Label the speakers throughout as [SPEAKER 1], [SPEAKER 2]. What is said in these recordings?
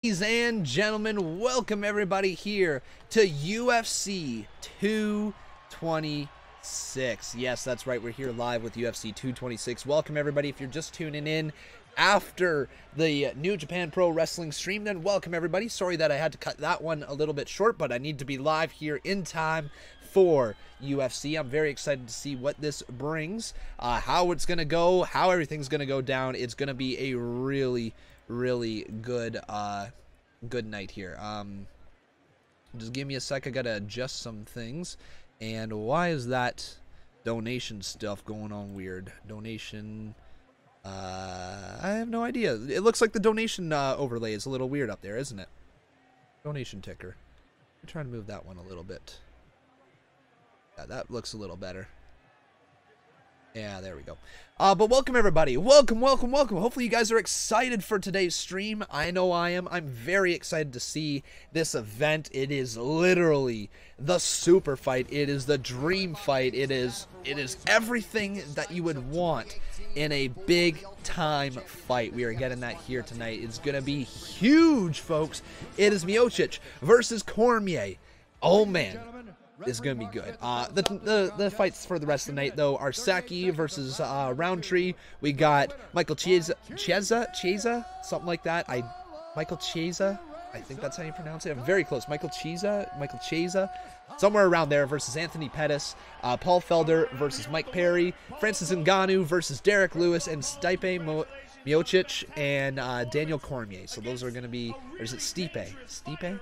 [SPEAKER 1] Ladies and gentlemen, welcome everybody here to UFC 226. Yes, that's right, we're here live with UFC 226. Welcome everybody. If you're just tuning in after the New Japan Pro Wrestling stream, then welcome everybody. Sorry that I had to cut that one a little bit short, but I need to be live here in time for UFC. I'm very excited to see what this brings, how it's going to go, how everything's going to go down. It's going to be a really good good night here. Just give me a sec. I gotta adjust some things. And why is that donation stuff going on weird? Donation, I have no idea. It looks like the donation overlay is a little weird up there, isn't it? Donation ticker. I'm trying to move that one a little bit. Yeah, that looks a little better. Yeah, there we go. But welcome everybody. Welcome. Hopefully you guys are excited for today's stream. I know I am. I'm very excited to see this event. It is literally the super fight. It is the dream fight. It is everything that you would want in a big time fight. We are getting that here tonight. It's going to be huge, folks. It is Miocic versus Cormier. Oh man. Is going to be good. The fights for the rest of the night, though, are Saki versus Rountree. We got Michael Chiesa, something like that. Michael Chiesa, I think that's how you pronounce it. I'm very close. Michael Chiesa, somewhere around there, versus Anthony Pettis. Paul Felder versus Mike Perry. Francis Ngannou versus Derrick Lewis, and Stipe Miocic and Daniel Cormier. So those are going to be, or is it Stipe? Stipe?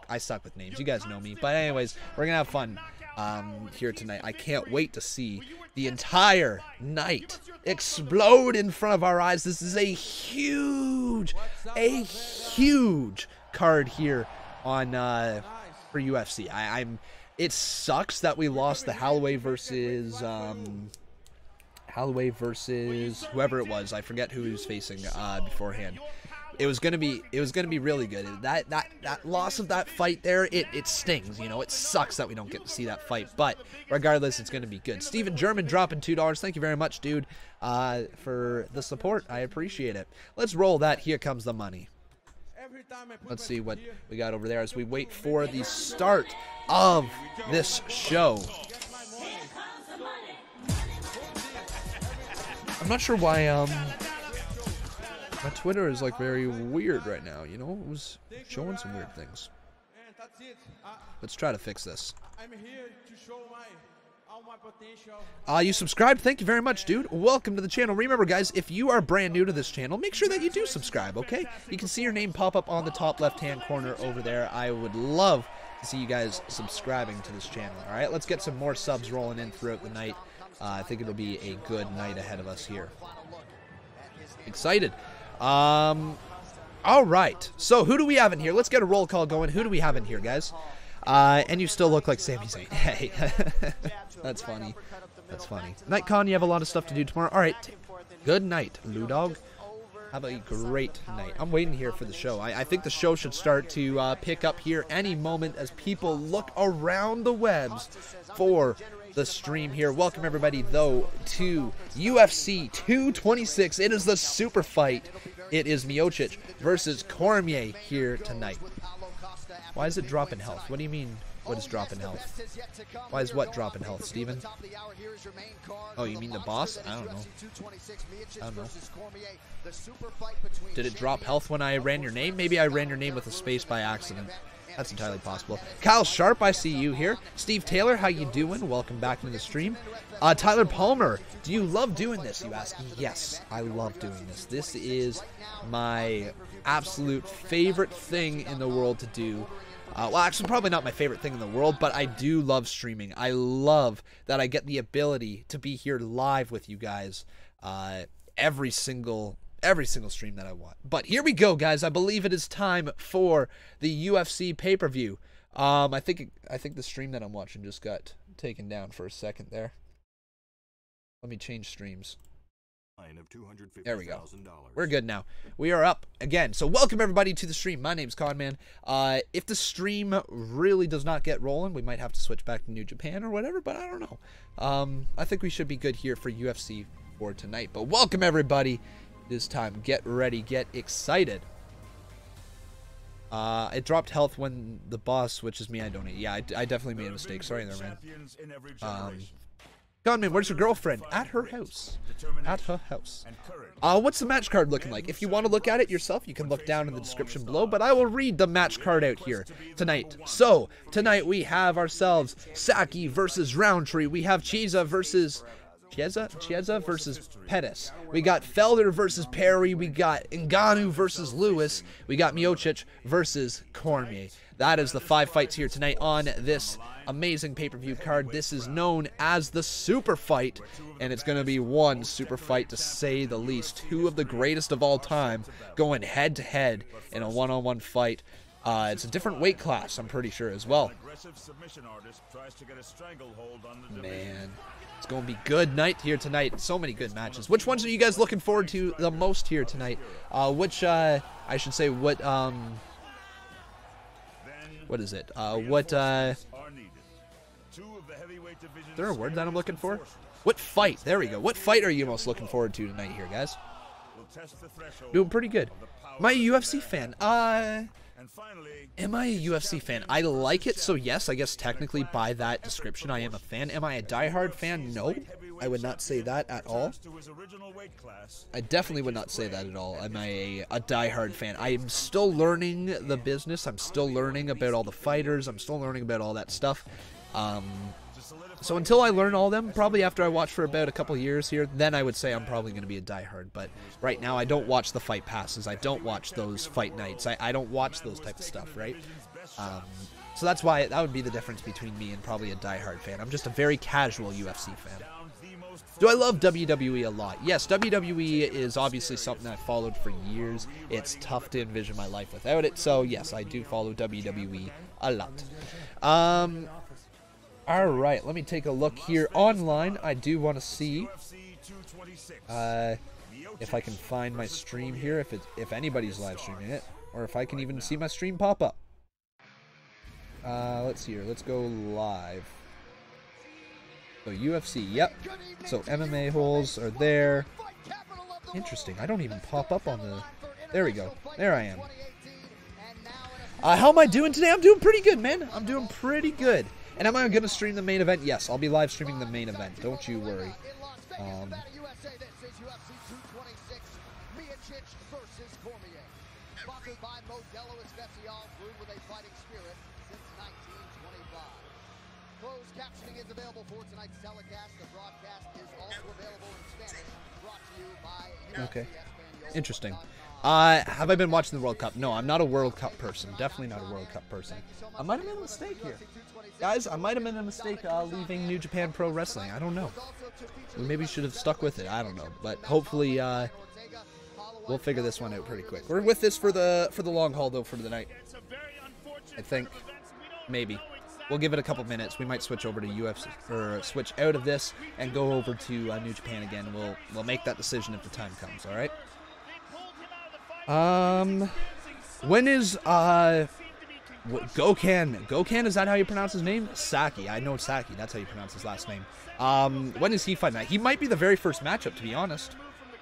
[SPEAKER 1] I stuck with names. You guys know me. But anyways, we're going to have fun here tonight. I can't wait to see the entire night explode in front of our eyes. This is a huge card here on for UFC. It sucks that we lost the Holloway versus whoever it was. I forget who he was facing beforehand. It was gonna be really good. That loss of that fight there, it stings, you know. It sucks that we don't get to see that fight, but regardless, it's gonna be good. Steven German dropping $2. Thank you very much, dude, for the support. I appreciate it. Let's roll that. Here comes the money. Let's see what we got over there as we wait for the start of this show. I'm not sure why my Twitter is like very weird right now, you know? It was showing some weird things. Let's try to fix this. You subscribed? Thank you very much, dude. Welcome to the channel. Remember, guys, if you are brand new to this channel, make sure that you do subscribe, okay? You can see your name pop up on the top left-hand corner over there. I would love to see you guys subscribing to this channel, all right? Let's get some more subs rolling in throughout the night. I think it'll be a good night ahead of us here. Excited. All right, so who do we have in here? Let's get a roll call going. Who do we have in here, guys? And you still look like Sami Zayn. Hey, that's funny. That's funny. NightCon, you have a lot of stuff to do tomorrow. All right, good night, Lou Dog. Have a great night. I'm waiting here for the show. I think the show should start to pick up here any moment as people look around the webs for the stream here. Welcome everybody, though, to UFC 226. It is the super fight. It is Miocic versus Cormier here tonight. Why is it dropping health? What do you mean, what is dropping health? Why is what dropping health, Steven? Oh, you mean the boss? I don't know. Did it drop health when I ran your name? Maybe I ran your name with a space by accident. That's entirely possible. Kyle Sharp, I see you here. Steve Taylor, how you doing? Welcome back to the stream. Tyler Palmer, do you love doing this, you ask? Yes, I love doing this. This is my absolute favorite thing in the world to do. Well, actually, probably not my favorite thing in the world, but I do love streaming. I love that I get the ability to be here live with you guys every single stream that I want. But here we go, guys. I believe it is time for the UFC pay-per-view. I think the stream that I'm watching just got taken down for a second there. Let me change streams. There we go. We're good now. We are up again. So welcome everybody to the stream. My name's Conman. If the stream really does not get rolling, we might have to switch back to New Japan or whatever, but I don't know. I think we should be good here for UFC for tonight. But welcome everybody. It is time. Get ready. Get excited. It dropped health when the boss switches me. I donate. Yeah, I definitely made a mistake. Sorry there, man. Gunman, where's your girlfriend? At her house. At her house. What's the match card looking like? If you want to look at it yourself, you can look down in the description below, but I will read the match card out here tonight. So, tonight we have ourselves Saki versus Roundtree. We have Chiesa versus Pettis. We got Felder versus Perry. We got Ngannou versus Lewis. We got Miocic versus Cormier. That is the 5 fights here tonight on this amazing pay-per-view card. This is known as the Superfight, and it's going to be one super fight to say the least. 2 of the greatest of all time going head-to-head in a one-on-one fight. It's a different weight class, I'm pretty sure, as well. Man, it's going to be good night here tonight. So many good matches. Which ones are you guys looking forward to the most here tonight? I should say, what is it? Is there a word that I'm looking for? What fight? There we go. What fight are you most looking forward to tonight here, guys? Doing pretty good. Am I a UFC fan? Am I a UFC fan? I like it, so yes, I guess technically by that description I am a fan. Am I a diehard fan? No, I would not say that at all. I definitely would not say that at all. Am I a diehard fan? I am still learning the business. I'm still learning about all the fighters. I'm still learning about all that stuff. So until I learn all of them, probably after I watch for about a couple years here, then I would say I'm probably going to be a diehard. But right now, I don't watch the fight passes. I don't watch those fight nights. I don't watch those type of stuff, right? So that's why that would be the difference between me and probably a diehard fan. I'm just a very casual UFC fan. Do I love WWE a lot? Yes, WWE is obviously something I've followed for years. It's tough to envision my life without it. So yes, I do follow WWE a lot. Alright, let me take a look here online. I do want to see if I can find my stream here, if anybody's live streaming it, or if I can even see my stream pop up. Let's see here. Let's go live. So UFC, yep. So MMA holes are there. Interesting. I don't even pop up on the... There we go. There I am. How am I doing today? I'm doing pretty good, man. I'm doing pretty good. And am I going to stream the main event? Yes, I'll be live streaming the main event. Don't you worry.
[SPEAKER 2] Miocic versus Cormier. Sponsored by Modelo Especial, brewed with a fighting spirit since 1925. Closed captioning is available for tonight's telecast. The broadcast is also available in Spanish. Brought to you by
[SPEAKER 1] Okay. Interesting. Have I been watching the World Cup? No, I'm not a World Cup person. Definitely not a World Cup person. I might have made a mistake here. Guys, I might have made a mistake leaving New Japan Pro Wrestling. I don't know. We maybe should have stuck with it. I don't know. But hopefully, we'll figure this one out pretty quick. We're with this for the long haul, though, for the night. I think. Maybe. We'll give it a couple minutes. We might switch over to UFC, or switch out of this and go over to New Japan again. We'll make that decision if the time comes, all right? When is Gökhan, is that how you pronounce his name? Saki. I know Saki. That's how you pronounce his last name. When is he fighting? He might be the very first matchup, to be honest.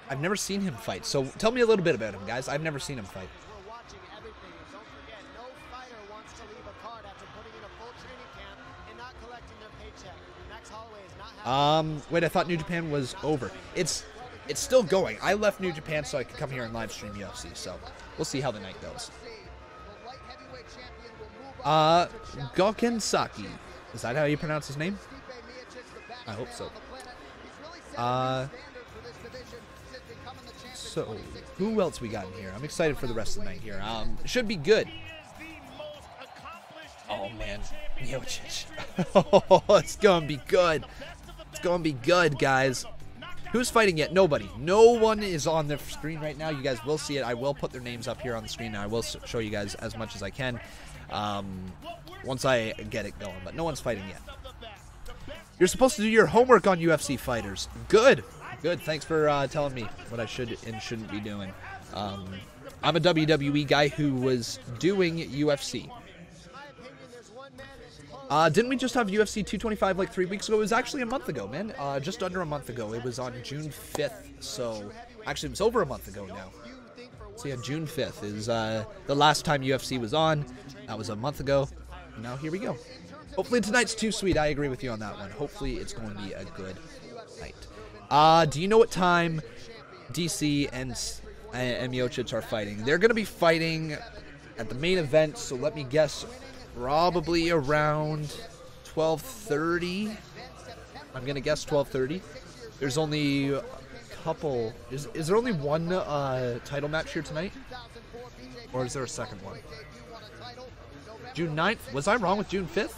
[SPEAKER 1] I've never seen him fight. So tell me a little bit about him, guys. I've never seen him fight.
[SPEAKER 2] We're watching everything. Don't forget, no fighter wants to leave a card after putting in a full training camp and not collecting their paycheck. Max Holloway is not having...
[SPEAKER 1] Wait, I thought New Japan was over. It's still going. I left New Japan so I could come here and live stream UFC, so we'll see how the night goes. Gökhan Saki. Is that how you pronounce his name? I hope so. So, who else we got in here? I'm excited for the rest of the night here. Should be good. Oh, man. Miocic. Oh, it's going to be good. It's going to be good, guys. Who's fighting yet? Nobody. No one is on the screen right now. You guys will see it. I will put their names up here on the screen, and I will show you guys as much as I can once I get it going. But no one's fighting yet. You're supposed to do your homework on UFC fighters. Good. Good. Thanks for telling me what I should and shouldn't be doing. I'm a WWE guy who was doing UFC. Didn't we just have UFC 225 like 3 weeks ago? It was actually a month ago, man. Just under a month ago. It was on June 5th. So, actually, it was over a month ago now. So yeah, June 5th is the last time UFC was on. That was a month ago. Now here we go. Hopefully tonight's too sweet. I agree with you on that one. Hopefully it's going to be a good night. Do you know what time DC and Miocic are fighting? They're going to be fighting at the main event, so let me guess, probably around 12:30. I'm going to guess 12:30. There's only a couple. Is there only one title match here tonight? Or is there a second one? June 9th? Was I wrong with June 5th?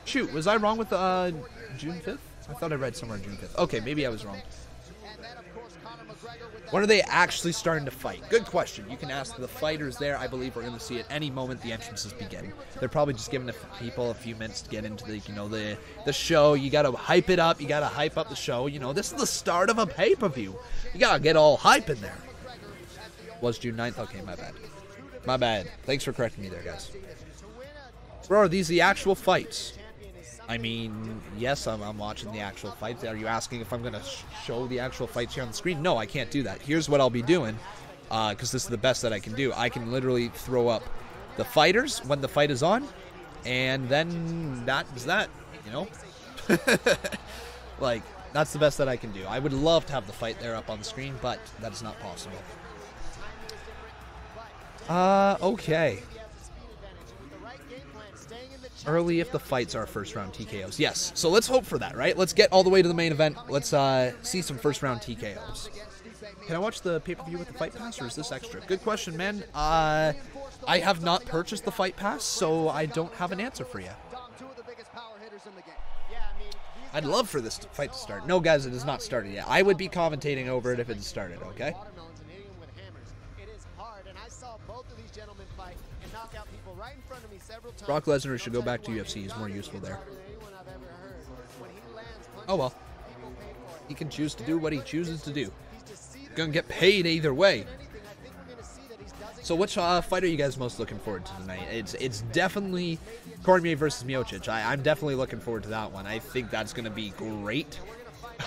[SPEAKER 1] Shoot, was I wrong with June 5th? I thought I read somewhere June 5th. Okay, maybe I was wrong. When are they actually starting to fight? Good question. You can ask the fighters there. I believe we're going to see at any moment the entrances begin. They're probably just giving the people a few minutes to get into the show. You got to hype it up. You got to hype up the show. You know, this is the start of a pay-per-view. You got to get all hype in there. Was June 9th? Okay, my bad. My bad. Thanks for correcting me there, guys. Bro, are these the actual fights? I mean, yes, I'm watching the actual fights. Are you asking if I'm going to show the actual fights here on the screen? No, I can't do that. Here's what I'll be doing, because this is the best that I can do. I can literally throw up the fighters when the fight is on, and then that is that, you know? Like, that's the best that I can do. I would love to have the fight there up on the screen, but that is not possible. Okay. Early if the fights are first round TKOs. Yes, so let's hope for that, right? Let's get all the way to the main event. Let's see some first round TKOs. Can I watch the pay-per-view with the fight pass, or is this extra? Good question, man. I have not purchased the fight pass, so I don't have an answer for you. I'd love for this fight to start. No, guys, it has not started yet. I would be commentating over it if it had started, okay? Brock Lesnar should go back to UFC. He's more useful there. Oh well. He can choose to do what he chooses to do. Gonna get paid either way. So which fight are you guys most looking forward to tonight? It's definitely Cormier versus Miocic. I'm definitely looking forward to that one. I think that's gonna be great.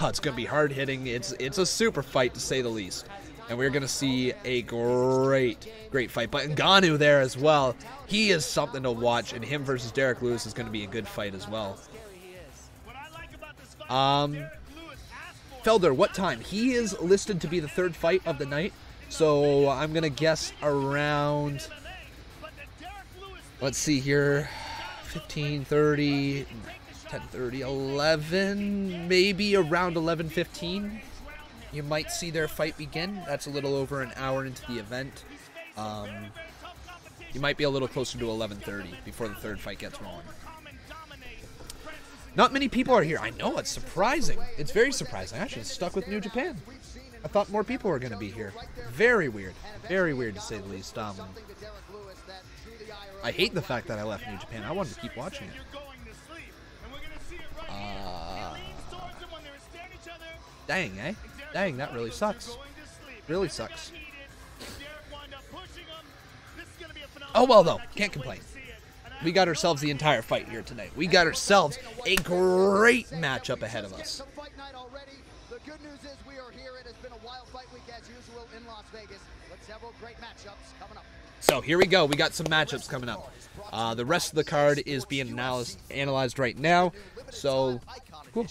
[SPEAKER 1] It's gonna be hard hitting. It's a super fight to say the least. And we're going to see a great fight. But Ngannou there as well. He is something to watch. And him versus Derrick Lewis is going to be a good fight as well. Felder, what time? He is listed to be the third fight of the night. So I'm going to guess around, let's see here, 15:30, 10:30, 11, maybe around 11:15. You might see their fight begin. That's a little over an hour into the event. You might be a little closer to 11:30 before the third fight gets rolling. Not many people are here. I know, it's surprising. It's very surprising. I should have stuck with New Japan. I thought more people were going to be here. Very weird. Very weird to say the least. I hate the fact that I left New Japan. I wanted to keep watching it. Dang, eh? Dang, that really sucks. Really sucks. Oh well, though. Can't complain. We got ourselves the entire fight here tonight. We got ourselves a great matchup ahead of us.
[SPEAKER 2] The good news is we are here. It has been a wild fight week as usual in Las Vegas, but several great matchups coming up.
[SPEAKER 1] So here we go. We got some matchups coming up. The rest of the card is being analyzed right now. So cool.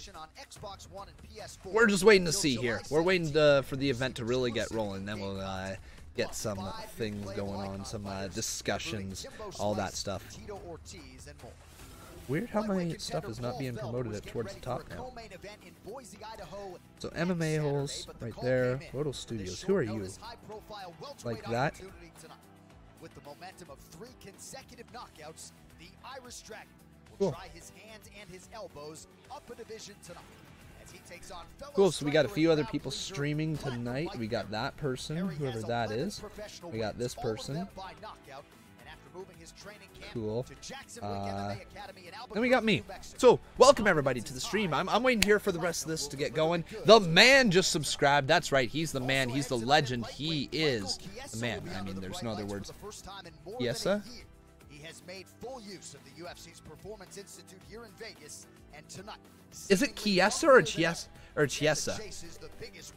[SPEAKER 1] We're just waiting to see here. We're waiting for the event to really get rolling. Then we'll get some things going on, some discussions, all that stuff. Weird how my stuff is not being promoted towards the top now. So MMA holes right there. Photo Studios. Who are you? Like that? With the momentum of 3 consecutive knockouts, the Irish Dragon will try his hands and his elbows up a division tonight. Cool, so we got a few other people streaming tonight. We got that person, whoever that is. We got this person. Cool. Then we got me. So, welcome everybody to the stream. I'm waiting here for the rest of this to get going. The man just subscribed. That's right, he's the man. He's the legend. He is the man. I mean, there's no other words. Chiesa?
[SPEAKER 2] He has made full use of the UFC's Performance Institute here in Vegas, and tonight...
[SPEAKER 1] Is it Chiesa or Chiesa? Or Chiesa?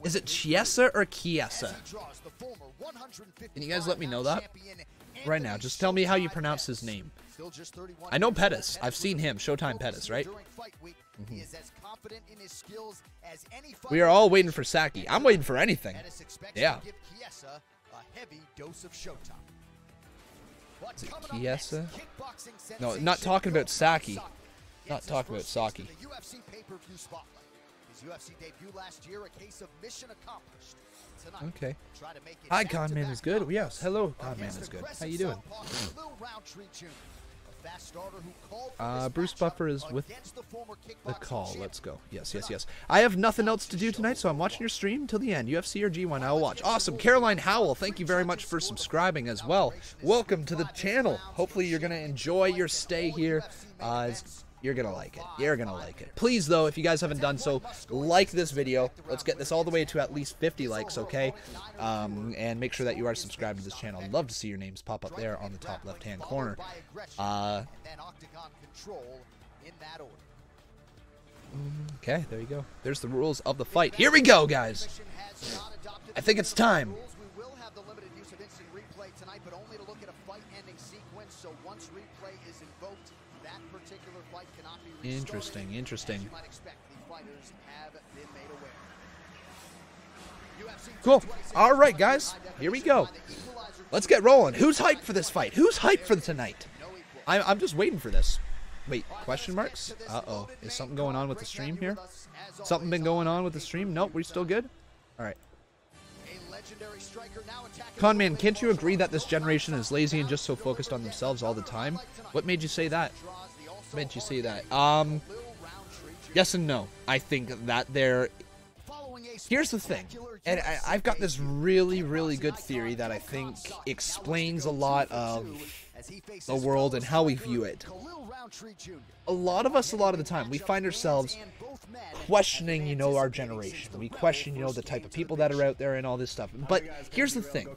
[SPEAKER 1] Is it Chiesa or Chiesa? Can you guys let me know that right now? Just tell me how you pronounce his name. I know Pettis. I've seen him. Showtime Pettis, right? We are all waiting for Saki. I'm waiting for anything. Yeah. Is it Chiesa? No, not talking about Saki. Not talking about Saki. Okay. Hi, Conman is good. Yes, hello, Conman is good. How you doing? Bruce Buffer is with the call. Let's go. Yes, yes, yes. I have nothing else to do tonight, so I'm watching your stream till the end. UFC or G1, I'll watch. Awesome. Caroline Howell, thank you very much for subscribing as well. Welcome to the channel. Hopefully you're going to enjoy your stay here. You're going to like it. You're going to like it. Please, though, if you guys haven't done so, like this video. Let's get this all the way to at least 50 likes, okay? And make sure that you are subscribed to this channel. I'd love to see your names pop up there on the top left-hand corner. Okay, there you go. There's the rules of the fight. Here we go, guys. I think it's time. Interesting, interesting. Cool. All right, guys. Here we go. Let's get rolling. Who's hyped for this fight? Who's hyped for tonight? I'm just waiting for this. Wait, question marks? Uh-oh. Is something going on with the stream here? Something been going on with the stream? Nope, we're still good? All right. Conman, can't you agree that this generation is lazy and just so focused on themselves all the time? What made you say that? What made you say that? Yes and no. I think that here's the thing, and I've got this really, really good theory that I think explains a lot of the world and how we view it. A lot of us, a lot of the time, we find ourselves questioning, you know, our generation. We question, you know, the type of people that are out there and all this stuff. But here's the thing.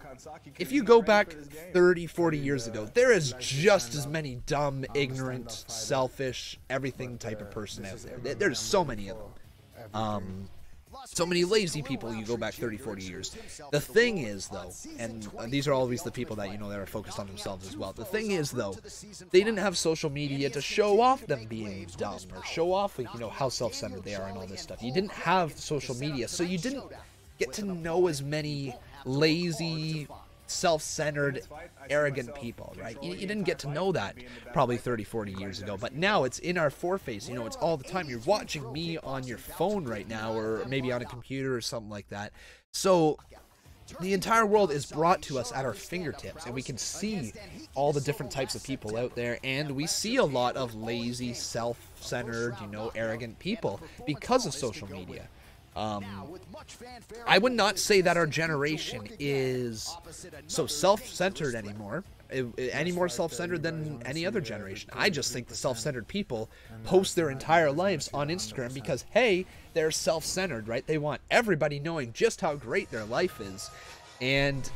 [SPEAKER 1] If you go back 30, 40 years ago, there is just as many dumb, ignorant, selfish, everything type of person out there. There's so many of them. So many lazy people you go back 30, 40 years. The thing is, though, and these are always the people that, you know, that are focused on themselves as well. The thing is, though, they didn't have social media to show off them being dumb or show off, like, you know, how self-centered they are and all this stuff. You didn't have social media, so you didn't get to know as many lazy, self-centered, arrogant people, right? You didn't get to know that probably 30, 40 years ago, but now it's in our foreface, you know, it's all the time. You're watching me on your phone right now, or maybe on a computer or something like that. So the entire world is brought to us at our fingertips, and we can see all the different types of people out there, and we see a lot of lazy, self-centered, you know, arrogant people because of social media. I would not say that our generation is so self-centered anymore, any more self-centered than any other generation. I just think the self-centered people post their entire lives on Instagram because, hey, they're self-centered, right? They want everybody knowing just how great their life is. And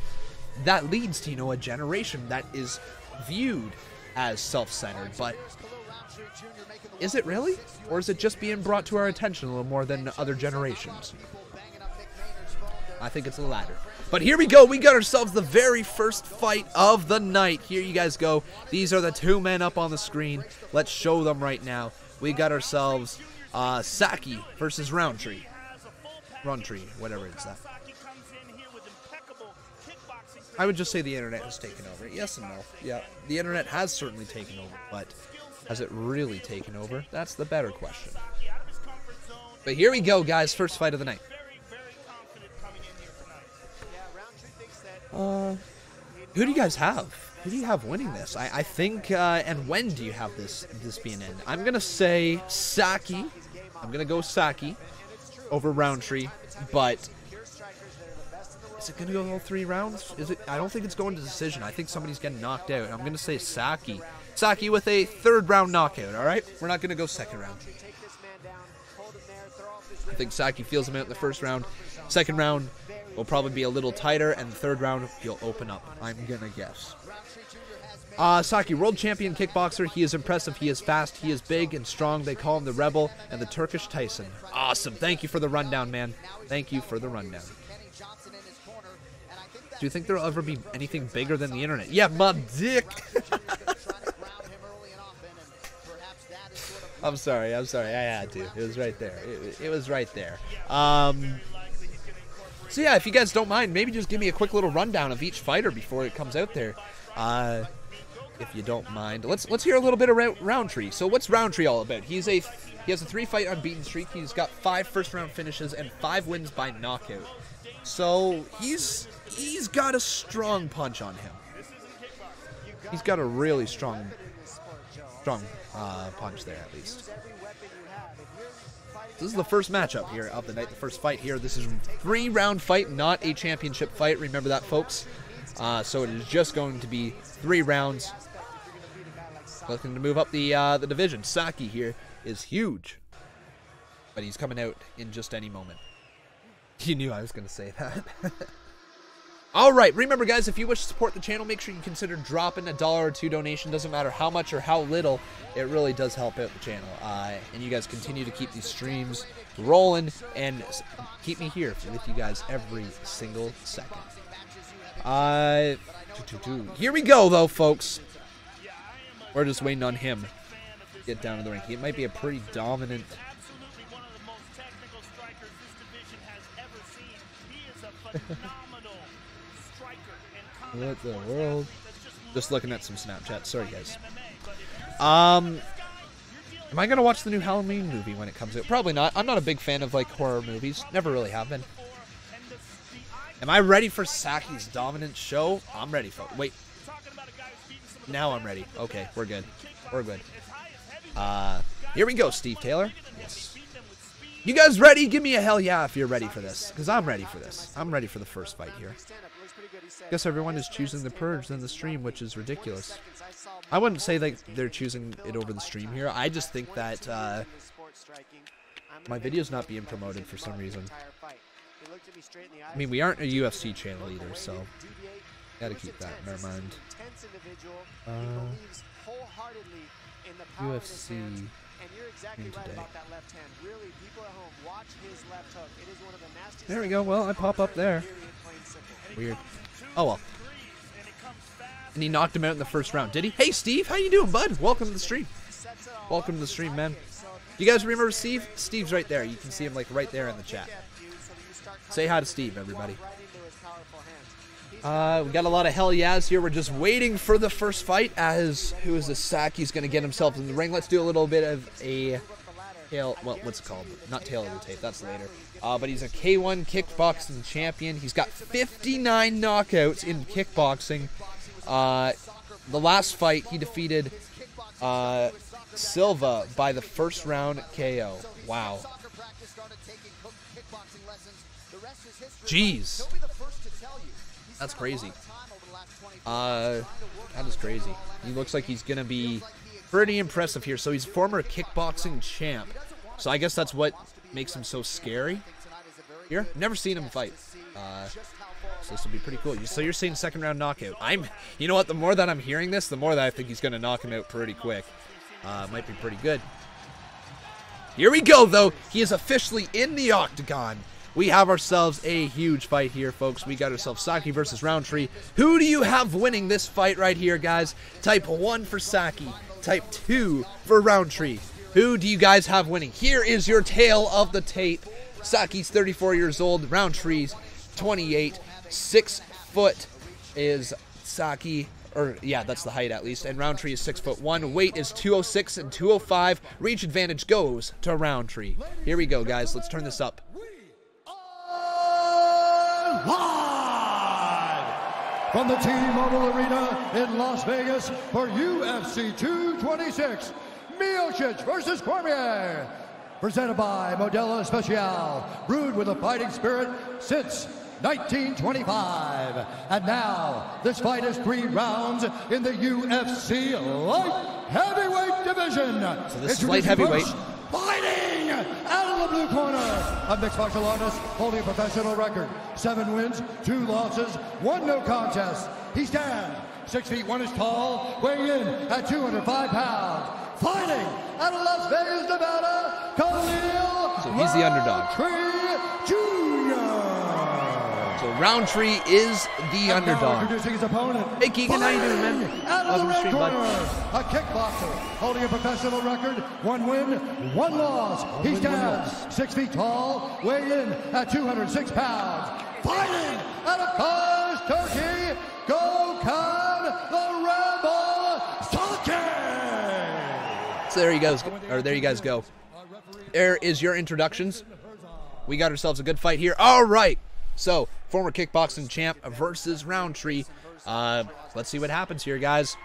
[SPEAKER 1] that leads to, you know, a generation that is viewed as self-centered. But is it really? Or is it just being brought to our attention a little more than other generations? I think it's the latter. But here we go. We got ourselves the very first fight of the night. Here you guys go. These are the two men up on the screen. Let's show them right now. We got ourselves Saki versus Rountree. Rountree, whatever it's that. I would just say the internet has taken over. Yes and no. Yeah, the internet has certainly taken over, but has it really taken over? That's the better question. But here we go, guys. First fight of the night. Who do you guys have? Who do you have winning this? I think, and when do you have this being in? I'm going to say Saki. I'm going to go Saki over Rountree, but is it going to go all 3 rounds? Is it? I don't think it's going to decision. I think somebody's getting knocked out. I'm going to say Saki. Saki with a 3rd round knockout, all right? We're not going to go 2nd round. I think Saki feels him out in the 1st round. 2nd round, will probably be a little tighter, and the third round he'll open up, I'm gonna guess. Saki, world champion kickboxer. He is impressive. He is fast. He is big and strong. They call him the Rebel and the Turkish Tyson. Awesome. Thank you for the rundown, man. Thank you for the rundown. Do you think there'll ever be anything bigger than the internet? Yeah, my dick. I'm sorry. I had to. It was right there. It was right there. So yeah, if you guys don't mind, maybe just give me a quick little rundown of each fighter before it comes out there. If you don't mind, let's hear a little bit of Roundtree. So what's Roundtree all about? He has a 3-fight unbeaten streak. He's got 5 first-round finishes and 5 wins by knockout. So he's got a strong punch on him. He's got a really strong punch there, at least. This is the first matchup here of the night, the first fight here. This is a 3-round fight, not a championship fight. Remember that, folks. So it is just going to be 3 rounds. Looking to move up the division. Saki here is huge, but he's coming out in just any moment. You knew I was going to say that. All right, remember, guys, if you wish to support the channel, make sure you consider dropping a $1 or $2 donation. Doesn't matter how much or how little, it really does help out the channel. And you guys continue to keep these streams rolling and keep me here with you guys every single second. Here we go, though, folks. We're just waiting on him to get down to the ring. He might be a pretty dominant. What the world? Just looking at some Snapchat. Sorry, guys. Am I gonna watch the new Halloween movie when it comes out? Probably not. I'm not a big fan of like horror movies. Never really have been. Am I ready for Saki's dominant show? I'm ready for it. Wait. Now I'm ready. Okay, we're good. We're good. Here we go, Steve Taylor. Yes. You guys ready? Give me a hell yeah if you're ready for this, because I'm ready for this. I'm ready for the first fight here. Guess everyone is choosing the purge than the stream, which is ridiculous. I wouldn't say that they're choosing it over the stream here. I just think that my video's not being promoted for some reason. I mean, we aren't a UFC channel either, so gotta keep that in our mind. UFC today. There we go. Well, I pop up there. Weird. Oh well. And he knocked him out in the first round, did he? Hey, Steve, how you doing, bud? Welcome to the stream. Welcome to the stream, man. You guys remember Steve? Steve's right there. You can see him like right there in the chat. Say hi to Steve, everybody. We got a lot of hell yeahs here. We're just waiting for the first fight as who is this Saki's going to get himself in the ring. Let's do a little bit of a tail, well, what's it called? Not tail of the tape, that's later. But he's a K1 kickboxing champion. He's got 59 knockouts in kickboxing. The last fight, he defeated Silva by the first round KO. Wow. Jeez. That's crazy. That is crazy. He looks like he's going to be pretty impressive here. So he's a former kickboxing champ. So I guess that's what makes him so scary here. Never seen him fight. So this will be pretty cool. So you're saying second round knockout. You know what? The more that I'm hearing this, the more that I think he's going to knock him out pretty quick. Might be pretty good. Here we go, though. He is officially in the octagon. We have ourselves a huge fight here, folks. We got ourselves Saki versus Rountree. Who do you have winning this fight right here, guys? Type 1 for Saki. Type 2 for Rountree. Who do you guys have winning? Here is your tail of the tape. Saki's 34 years old. Rountree's 28. 6 foot is Saki. Or, yeah, that's the height at least. And Rountree is 6'1". Weight is 206 and 205. Reach advantage goes to Rountree. Here we go, guys. Let's turn this up.
[SPEAKER 3] Live from the T-Mobile Arena in Las Vegas for UFC 226, Miocic versus Cormier. Presented by Modelo Especial, brewed with a fighting spirit since 1925. And now, this fight is 3 rounds in the UFC light heavyweight division.
[SPEAKER 1] So this is light heavyweight.
[SPEAKER 3] Fighting fighting out of the blue corner, a mixed martial artist holding a professional record. 7 wins, 2 losses, 1 no contest. He stands 6 feet 1 inch tall, weighing in at 205 pounds. Fighting out of Las Vegas, Nevada, Khalil.
[SPEAKER 1] So he's the underdog.
[SPEAKER 3] Rountree Jr.
[SPEAKER 1] So Rountree is the underdog.
[SPEAKER 3] Introducing his opponent.
[SPEAKER 1] Hey Keegan, how you doing, man?
[SPEAKER 3] Out of the red
[SPEAKER 1] stream,
[SPEAKER 3] corner,
[SPEAKER 1] bud.
[SPEAKER 3] a kickboxer holding a professional record, 1 win, 1 loss. He stands 6 feet tall, weighing in at 206 pounds. Fighting out of Kars, Turkey, Gökhan, the Rebel, Saki.
[SPEAKER 1] So there you guys, or there you guys go. There is your introductions. We got ourselves a good fight here. All right. So, former kickboxing champ versus Rountree. Let's see what happens here, guys.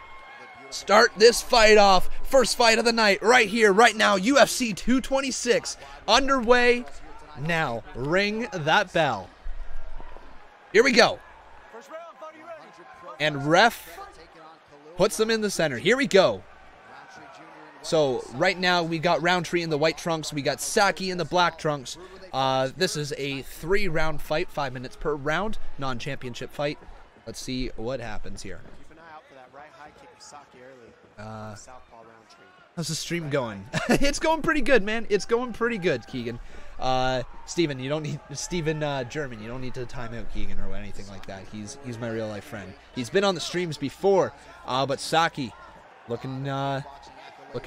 [SPEAKER 1] Start this fight off. First fight of the night, right here, right now. UFC 226 underway. Now, ring that bell. Here we go. And ref puts them in the center. Here we go. So, right now, we got Rountree in the white trunks. We got Saki in the black trunks. This is a 3-round fight, 5 minutes per round, non-championship fight. Let's see what happens here.
[SPEAKER 4] Keep an eye out for that right high kick of Saki early. Southpaw Rountree.
[SPEAKER 1] How's the stream going? It's going pretty good, man. It's going pretty good, Keegan. Steven, you don't need German. You don't need to time out Keegan or anything like that. He's my real life friend. He's been on the streams before, but Saki looking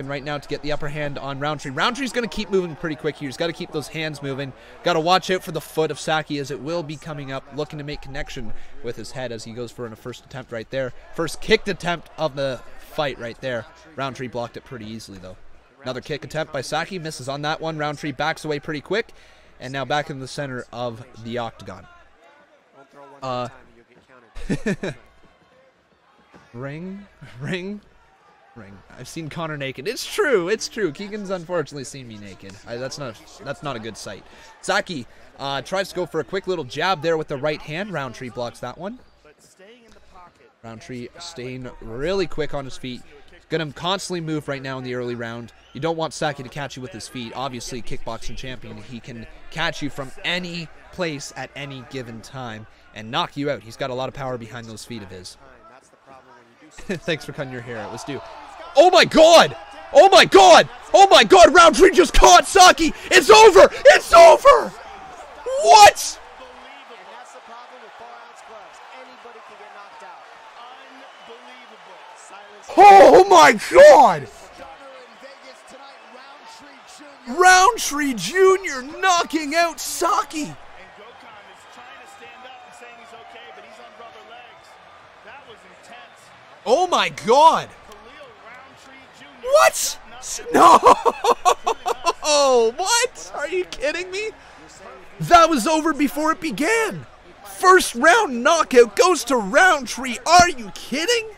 [SPEAKER 1] right now to get the upper hand on Rountree. Rountree's going to keep moving pretty quick here. He's got to keep those hands moving. Got to watch out for the foot of Saki as it will be coming up, looking to make connection with his head as he goes for a first attempt right there. First kicked attempt of the fight right there. Rountree blocked it pretty easily, though. Another kick attempt by Saki. Misses on that one. Rountree backs away pretty quick. And now back in the center of the octagon. Ring. I've seen Connor naked. It's true. Keegan's unfortunately seen me naked. That's not a good sight. Saki tries to go for a quick little jab there with the right hand. Rountree blocks that one. Rountree staying really quick on his feet. Gonna constantly move right now in the early round. You don't want Saki to catch you with his feet. Obviously, kickboxing champion, he can catch you from any place at any given time and knock you out. He's got a lot of power behind those feet of his. Thanks for cutting your hair. It was due. Oh my god! Oh my god! Oh my god! Rountree just caught Saki! It's over! It's over! What? Oh my god! Rountree Jr. knocking out Saki!
[SPEAKER 5] And Gökhan is trying to stand up and saying he's okay, but he's on rubber legs. That was intense.
[SPEAKER 1] Oh my god!
[SPEAKER 5] Khalil Roundtree Jr.
[SPEAKER 1] What? No! What? Are you kidding me? That was over before it began. First round knockout goes to Rountree. Are you kidding?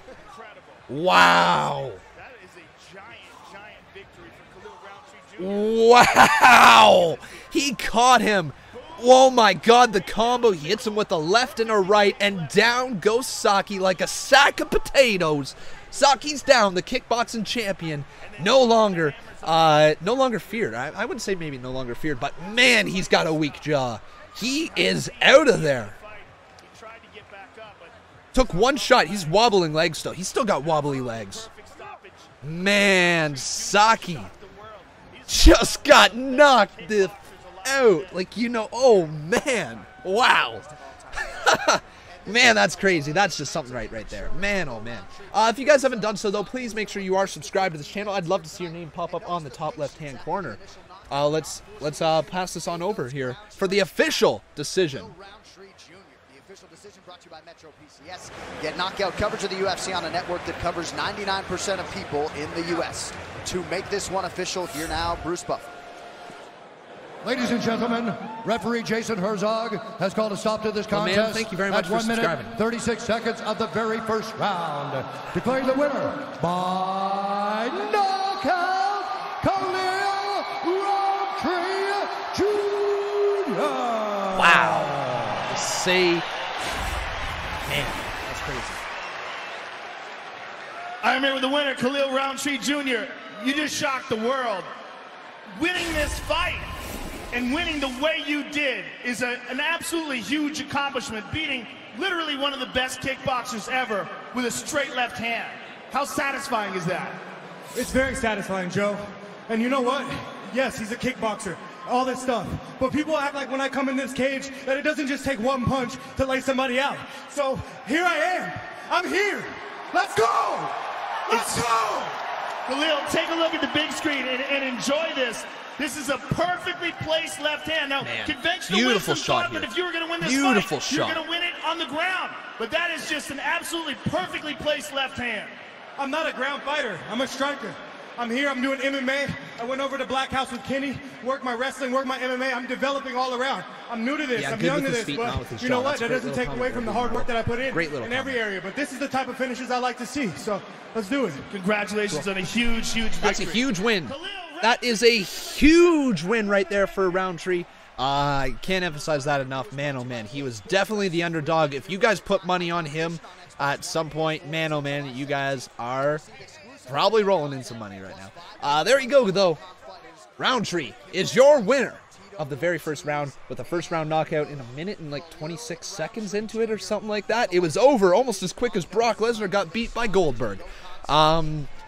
[SPEAKER 1] Wow.
[SPEAKER 5] That is a giant victory for Khalil Roundtree Jr.
[SPEAKER 1] Wow. He caught him. Oh my god, the combo. He hits him with a left and a right, and down goes Saki like a sack of potatoes. Saki's down, the kickboxing champion. No longer feared. I wouldn't say maybe no longer feared, but man, he's got a weak jaw. He is out of there. Took one shot. He's wobbling legs still. He's still got wobbly legs. Man, Saki just got knocked out. Like, you know, oh man. Wow. Man, that's crazy. That's just something right there. Man, oh man. If you guys haven't done so, though, please make sure you are subscribed to this channel. I'd love to see your name pop up on the top left-hand corner. Let's pass this on over here for the official decision.
[SPEAKER 2] Decision brought to you by Metro PCS. Get knockout coverage of the UFC on a network that covers 99% of people in the U.S. To make this one official, here now, Bruce Buffer.
[SPEAKER 3] Ladies and gentlemen, referee Jason Herzog has called a stop to this contest.
[SPEAKER 1] Man, thank you very much
[SPEAKER 3] at
[SPEAKER 1] for
[SPEAKER 3] 1 minute,
[SPEAKER 1] subscribing.
[SPEAKER 3] 36 seconds of the very first round. Declaring the winner by knockout, Khalil Roundtree Jr.
[SPEAKER 1] Wow. Man, that's crazy.
[SPEAKER 5] I'm here with the winner, Khalil Roundtree Jr. You just shocked the world. winning this fight and winning the way you did is an absolutely huge accomplishment, beating literally one of the best kickboxers ever with a straight left hand. How satisfying is that?
[SPEAKER 6] It's very satisfying, Joe. And you know what? Yes, he's a kickboxer, all this stuff. But people act like when I come in this cage that it doesn't just take one punch to lay somebody out. So here I am. I'm here. Let's go! Let's go!
[SPEAKER 5] Khalil, take a look at the big screen and enjoy this. This is a perfectly placed left hand. Now, conventional
[SPEAKER 1] beautiful
[SPEAKER 5] wisdom
[SPEAKER 1] shot
[SPEAKER 5] thought
[SPEAKER 1] here.
[SPEAKER 5] that if you were going to win this
[SPEAKER 1] Beautiful
[SPEAKER 5] fight,
[SPEAKER 1] shot.
[SPEAKER 5] you're going to win it on the ground. But that is just an absolutely perfectly placed left hand.
[SPEAKER 6] I'm not a ground fighter. I'm a striker. I'm here. I'm doing MMA. I went over to Black House with Kenny, worked my wrestling, worked my MMA. I'm developing all around. I'm new to this.
[SPEAKER 1] Yeah,
[SPEAKER 6] I'm
[SPEAKER 1] good
[SPEAKER 6] young
[SPEAKER 1] with
[SPEAKER 6] to
[SPEAKER 1] his
[SPEAKER 6] this.
[SPEAKER 1] feet, not with
[SPEAKER 6] But
[SPEAKER 1] his
[SPEAKER 6] you know
[SPEAKER 1] jaw.
[SPEAKER 6] what?
[SPEAKER 1] That's a
[SPEAKER 6] That
[SPEAKER 1] great
[SPEAKER 6] doesn't
[SPEAKER 1] little
[SPEAKER 6] take away
[SPEAKER 1] comment
[SPEAKER 6] from the
[SPEAKER 1] there.
[SPEAKER 6] hard work that I put in
[SPEAKER 1] Great little
[SPEAKER 6] every
[SPEAKER 1] comment.
[SPEAKER 6] area. But this is the type of finishes I like to see. So let's do it.
[SPEAKER 5] Congratulations on a huge, huge victory.
[SPEAKER 1] That's a huge win. That is a huge win right there for Roundtree. I can't emphasize that enough. Man, oh man, he was definitely the underdog. If you guys put money on him at some point, man, oh man, you guys are probably rolling in some money right now. There you go, though. Roundtree is your winner of the very first round with a first round knockout in 1 minute and like 26 seconds into it or something like that. It was over almost as quick as Brock Lesnar got beat by Goldberg.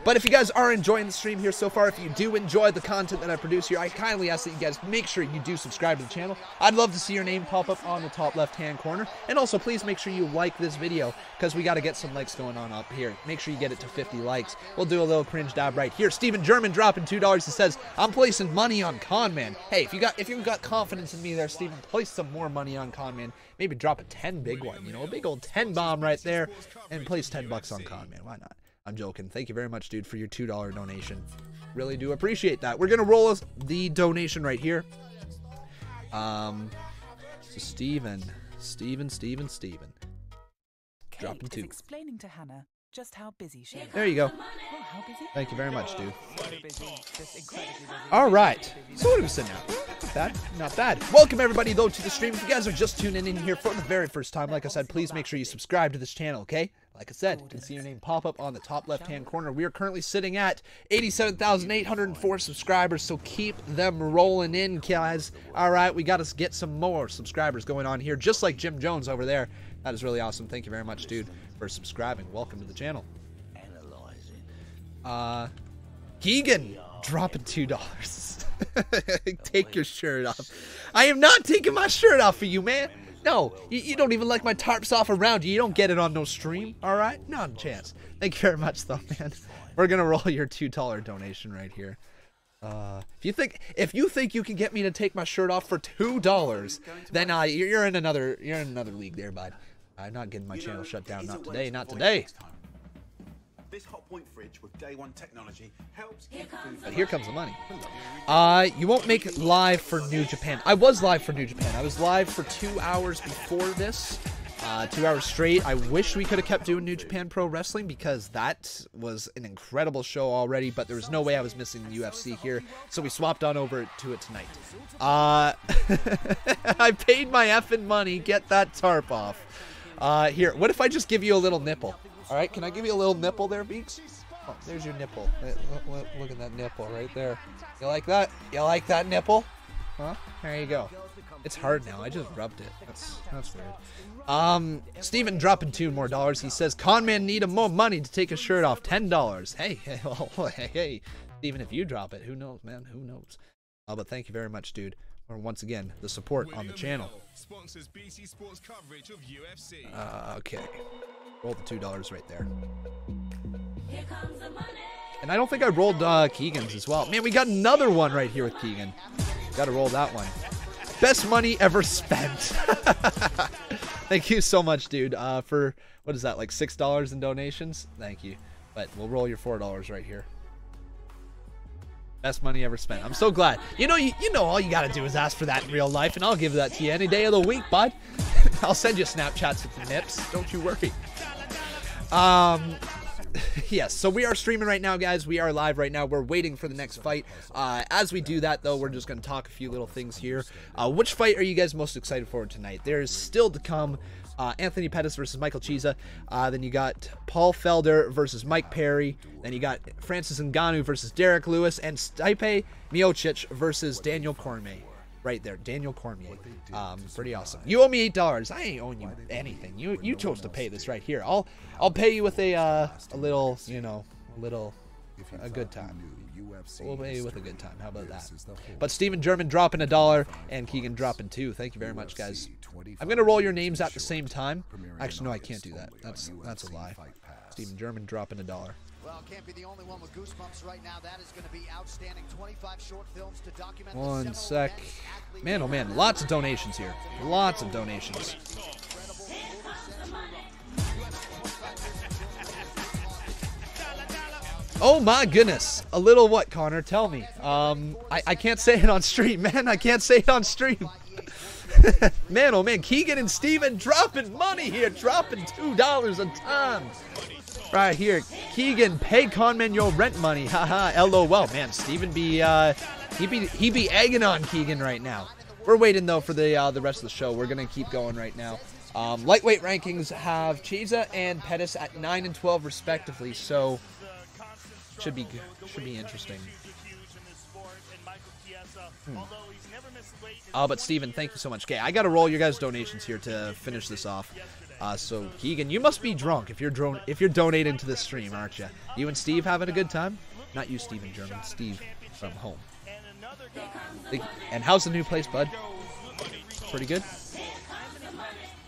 [SPEAKER 1] But if you guys are enjoying the stream here so far, if you do enjoy the content that I produce here, I kindly ask that you guys make sure you do subscribe to the channel. I'd love to see your name pop up on the top left-hand corner. And also, please make sure you like this video, because we got to get some likes going on up here. Make sure you get it to 50 likes. We'll do a little cringe dab right here. Steven German dropping $2. He says, I'm placing money on Conman. Hey, if you've got confidence in me there, Steven, place some more money on Conman. Maybe drop a 10 big one, you know, a big old 10 bomb right there, and place 10 bucks on Conman. Why not? I'm joking. Thank you very much, dude, for your $2 donation. Really do appreciate that. We're going to roll the donation right here. So Steven. Dropping $2.
[SPEAKER 7] Explaining to Hannah just how busy she is.
[SPEAKER 1] There you go.
[SPEAKER 7] Oh, how busy?
[SPEAKER 1] Thank you very much, dude.
[SPEAKER 7] So busy. Just incredibly busy.
[SPEAKER 1] All right. So what are we sitting at? Not bad. Not bad. Welcome, everybody, though, to the stream. If you guys are just tuning in here for the very first time, like I said, please make sure you subscribe to this channel, okay? Like I said, you can see your name pop up on the top left-hand corner. We are currently sitting at 87,804 subscribers, so keep them rolling in, guys. All right, we got to get some more subscribers going on here, just like Jim Jones over there. That is really awesome. Thank you very much, dude, for subscribing. Welcome to the channel. Keegan dropping $2. Take your shirt off. I am not taking my shirt off for you, man. No, you don't even like my tarps off around you. You don't get it on no stream, all right? Not a chance. Thank you very much, though, man. We're gonna roll your $2 donation right here. If you think you can get me to take my shirt off for $2, then you're in another league there, bud. I'm not getting my channel shut down. Not today. Not today.
[SPEAKER 8] This hot point fridge with day one technology helps keep food.
[SPEAKER 1] But here comes the money. You won't make it live for New Japan. I was live for New Japan. I was live for 2 hours before this. 2 hours straight. I wish we could have kept doing New Japan Pro Wrestling, because that was an incredible show already, but there was no way I was missing the UFC here, so we swapped on over to it tonight. I paid my effing money. Get that tarp off. Here, what if I just give you a little nipple? All right, can I give you a little nipple there, Beaks? Oh, there's your nipple. Look at that nipple right there. You like that? You like that nipple? Huh? There you go. It's hard now. I just rubbed it. That's weird. Steven dropping $2 more. He says, Conman need more money to take his shirt off. $10. Hey, Steven, if you drop it, who knows, man? Who knows? But thank you very much, dude. Or once again, the support on the channel.
[SPEAKER 9] Sponsors BC Sports coverage of UFC.
[SPEAKER 1] Okay. Roll the $2 right there. And I don't think I rolled Keegan's as well. Man, we got another one right here with Keegan. Gotta roll that one. Best money ever spent. Thank you so much, dude, for, what is that, like $6 in donations? Thank you. But we'll roll your $4 right here. Best money ever spent. I'm so glad. You know, all you gotta do is ask for that in real life, and I'll give that to you any day of the week, bud. I'll send you Snapchats with the nips. Don't you worry. Yes, so we are streaming right now, guys. We are live right now. We're waiting for the next fight. As we do that, though, we're just going to talk a few little things here. Which fight are you guys most excited for tonight? There is still to come Anthony Pettis versus Michael Chiesa. Then you got Paul Felder versus Mike Perry. Then you got Francis Ngannou versus Derrick Lewis. And Stipe Miocic versus Daniel Cormier. Right there, Daniel Cormier. Pretty awesome. You owe me $8. I ain't owing you anything. You chose to pay this right here. I'll pay you with a little, you know, a good time. We'll pay you with a good time. How about that? But Steven German dropping $1 and Keegan dropping $2. Thank you very much, guys. I'm gonna roll your names at the same time. Actually, no, I can't do that. That's a lie. Steven German dropping $1.
[SPEAKER 2] Well, can't be the only one with goosebumps right now. That is going to be outstanding. 25 short films to document.
[SPEAKER 1] One sec. Man, oh man, lots of donations here. Lots of donations. Oh my goodness. A little what, Connor? Tell me. I can't say it on stream, man. I can't say it on stream. Man, oh man, Keegan and Steven dropping money here. Dropping $2 a time. Right here, Keegan, pay Conman your rent money. Haha, LOL. Man, Steven be he be egging on Keegan right now. We're waiting though for the rest of the show. We're gonna keep going right now. Lightweight rankings have Chiesa and Pettis at 9 and 12 respectively, so should be interesting. But Steven, thank you so much. Okay, I gotta roll your guys' donations here to finish this off. So Keegan, you must be drunk if you're donating to this stream, aren't you? You and Steve having a good time? Not you, Steven German. Steve from home. And how's the new place, bud? Pretty good.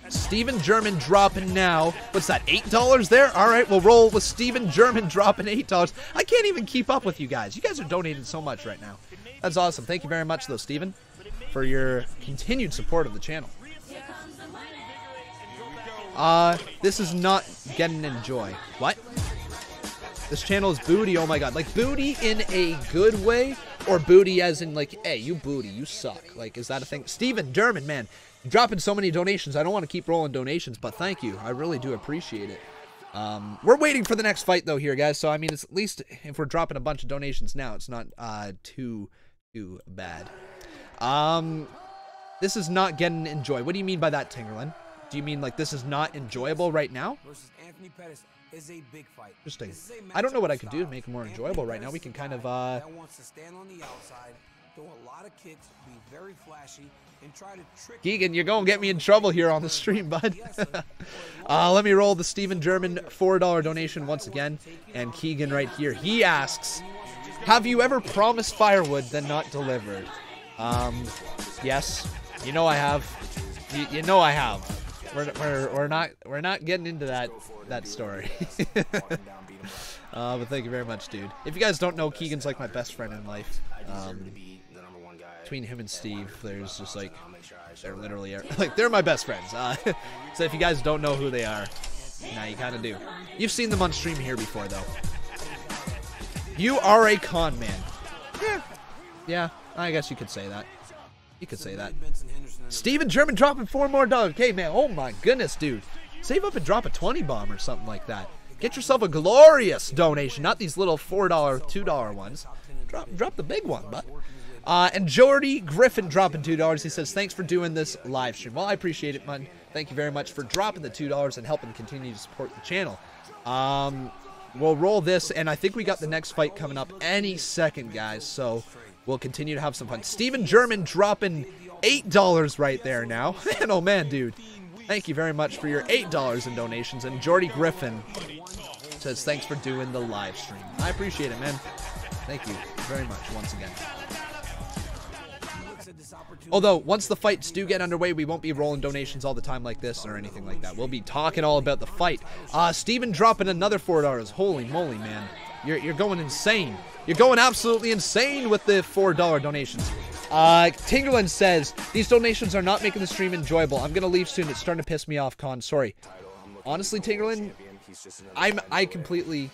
[SPEAKER 1] Steven German dropping now. What's that, $8 there? All right, we'll roll with Steven German dropping $8. I can't even keep up with you guys. You guys are donating so much right now. That's awesome. Thank you very much, though, Steven, for your continued support of the channel. This is not getting enjoy. What? This channel is booty, oh my god. Like, booty in a good way? Or booty as in, like, hey, you booty, you suck. Like, is that a thing? Steven German, man, dropping so many donations. I don't want to keep rolling donations, but thank you. I really do appreciate it. We're waiting for the next fight, though, here, guys. So, I mean, it's at least if we're dropping a bunch of donations now, it's not, too bad. This is not getting enjoy. What do you mean by that, Tingerland? Do you mean like this is not enjoyable right now? Interesting. I don't know what I could do to make it more enjoyable right now. We can kind of Keegan, you're gonna get me in trouble here on the stream, bud. Let me roll the Steven German $4 donation once again. And Keegan right here, he asks, have you ever promised firewood then not delivered? Yes. You know I have. You know I have. We're not getting into that story. But thank you very much, dude. If you guys don't know, Keegan's like my best friend in life. Between him and Steve, there's just like they're literally like they're my best friends. So if you guys don't know who they are, now you kind of do. You've seen them on stream here before, though. You are a con man. Yeah, I guess you could say that. You could say that. Steven German dropping $4 more. Okay, man. Oh my goodness, dude. Save up and drop a 20 bomb or something like that. Get yourself a glorious donation, not these little $4, $2 ones. Drop the big one, bud. And Jordy Griffin dropping $2. He says, thanks for doing this live stream. Well, I appreciate it, man. Thank you very much for dropping the $2 and helping continue to support the channel. We'll roll this, and I think we got the next fight coming up any second, guys. So we'll continue to have some fun. Steven German dropping $8 right there now. Man, oh man, dude. Thank you very much for your $8 in donations. And Jordy Griffin says, thanks for doing the live stream. I appreciate it, man. Thank you very much once again. Although, once the fights do get underway, we won't be rolling donations all the time like this or anything like that. We'll be talking all about the fight. Steven dropping another $4. Holy moly, man. You're going insane. You're going absolutely insane with the $4 donations. Tingerland says, these donations are not making the stream enjoyable. I'm going to leave soon. It's starting to piss me off, Con. Sorry. Honestly, Tingerland, I completely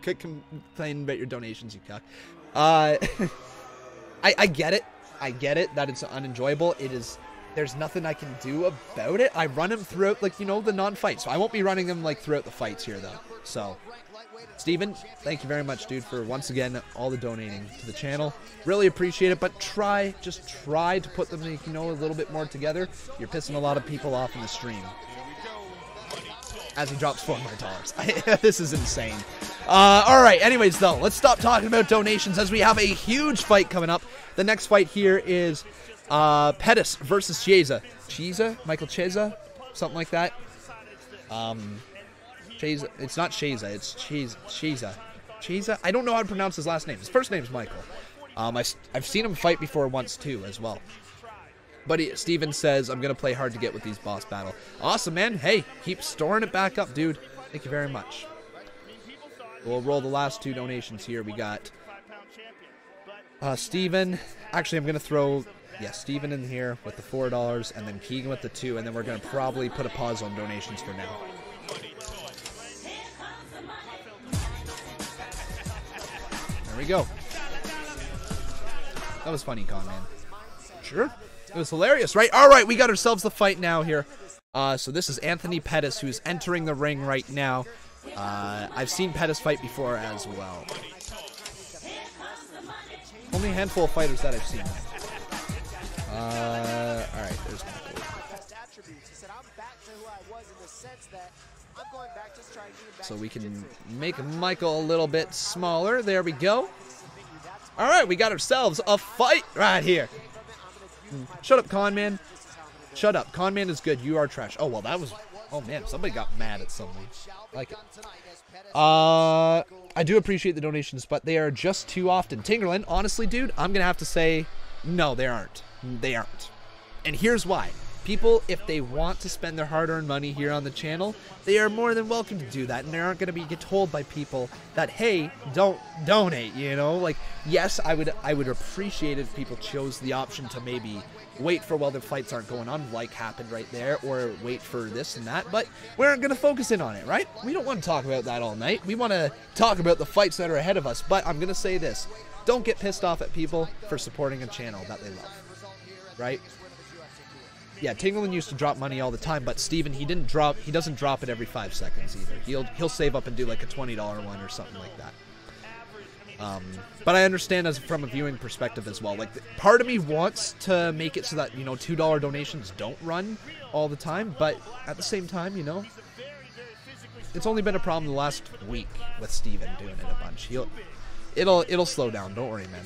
[SPEAKER 1] could complain about your donations, you cuck. I get it. I get it that it's unenjoyable. It is there's nothing I can do about it. I run him throughout, like, you know, the non-fights. So I won't be running him, like, throughout the fights here, though. So, Steven, thank you very much, dude, for, once again, all the donating to the channel. Really appreciate it, but just try to put them, you know, a little bit more together. You're pissing a lot of people off in the stream. As he drops $4 more. This is insane. All right, anyways, though, let's stop talking about donations as we have a huge fight coming up. The next fight here is Pettis versus Chiesa. Chiesa? Michael Chiesa? Something like that. Chiesa. It's not Chiesa, it's Chiesa. Chiesa? I don't know how to pronounce his last name. His first name's Michael. I've seen him fight before once, too, as well. But Steven says, I'm going to play hard to get with these boss battle. Awesome, man. Hey, keep storing it back up, dude. Thank you very much. We'll roll the last 2 donations here. We got Steven. Actually, I'm going to throw, Steven in here with the $4, and then Keegan with the 2, and then we're going to probably put a pause on donations for now. There we go. That was funny, Con, man. Sure. It was hilarious, right? All right, we got ourselves the fight now here. So this is Anthony Pettis, who's entering the ring right now. I've seen Pettis fight before as well. Only a handful of fighters that I've seen. All right, there's Michael. So we can make Michael a little bit smaller. There we go. All right, we got ourselves a fight right here. Shut up, Con Man. Shut up. Con Man is good. You are trash. Oh, well, that was... Oh, man. Somebody got mad at somebody. I like it. I do appreciate the donations, but they are just too often. Tingerland, honestly, dude, I'm going to have to say, no, they aren't. They aren't. And here's why. People, if they want to spend their hard-earned money here on the channel, they are more than welcome to do that, and they aren't going to get told by people that, hey, don't donate, you know? Like, yes, I would appreciate it if people chose the option to maybe wait for while the fights aren't going on, like happened right there, or wait for this and that, but we aren't going to focus in on it, right? We don't want to talk about that all night. We want to talk about the fights that are ahead of us, but I'm going to say this. Don't get pissed off at people for supporting a channel that they love, right? Yeah, Tinglin used to drop money all the time, but Steven, he doesn't drop it every 5 seconds either. He'll save up and do like a $20 one or something like that. But I understand as from a viewing perspective as well. Like, part of me wants to make it so that, you know, $2 donations don't run all the time, but at the same time, you know, it's only been a problem the last week with Steven doing it a bunch. It'll slow down, don't worry, man.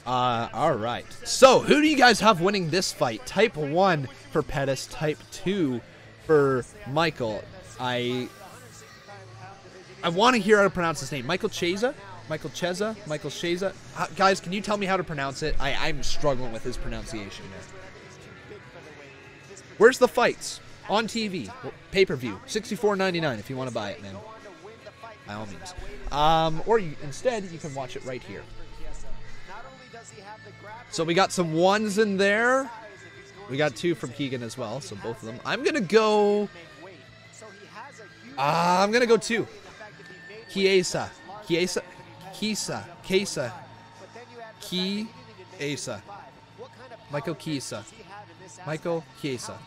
[SPEAKER 1] All right. So, who do you guys have winning this fight? Type 1 for Pettis, Type 2 for Michael. I want to hear how to pronounce his name. Michael Chiesa? Michael Chiesa? Michael Chiesa? Guys, can you tell me how to pronounce it? I'm struggling with his pronunciation there. Where's the fights? On TV. Pay-per-view. $64.99 if you want to buy it, man. By all means. Or instead, you can watch it right here. So we got some 1s in there. We got 2 from Keegan as well, so both of them. I'm going to go... I'm going to go 2. Chiesa. Michael Chiesa. Michael Chiesa.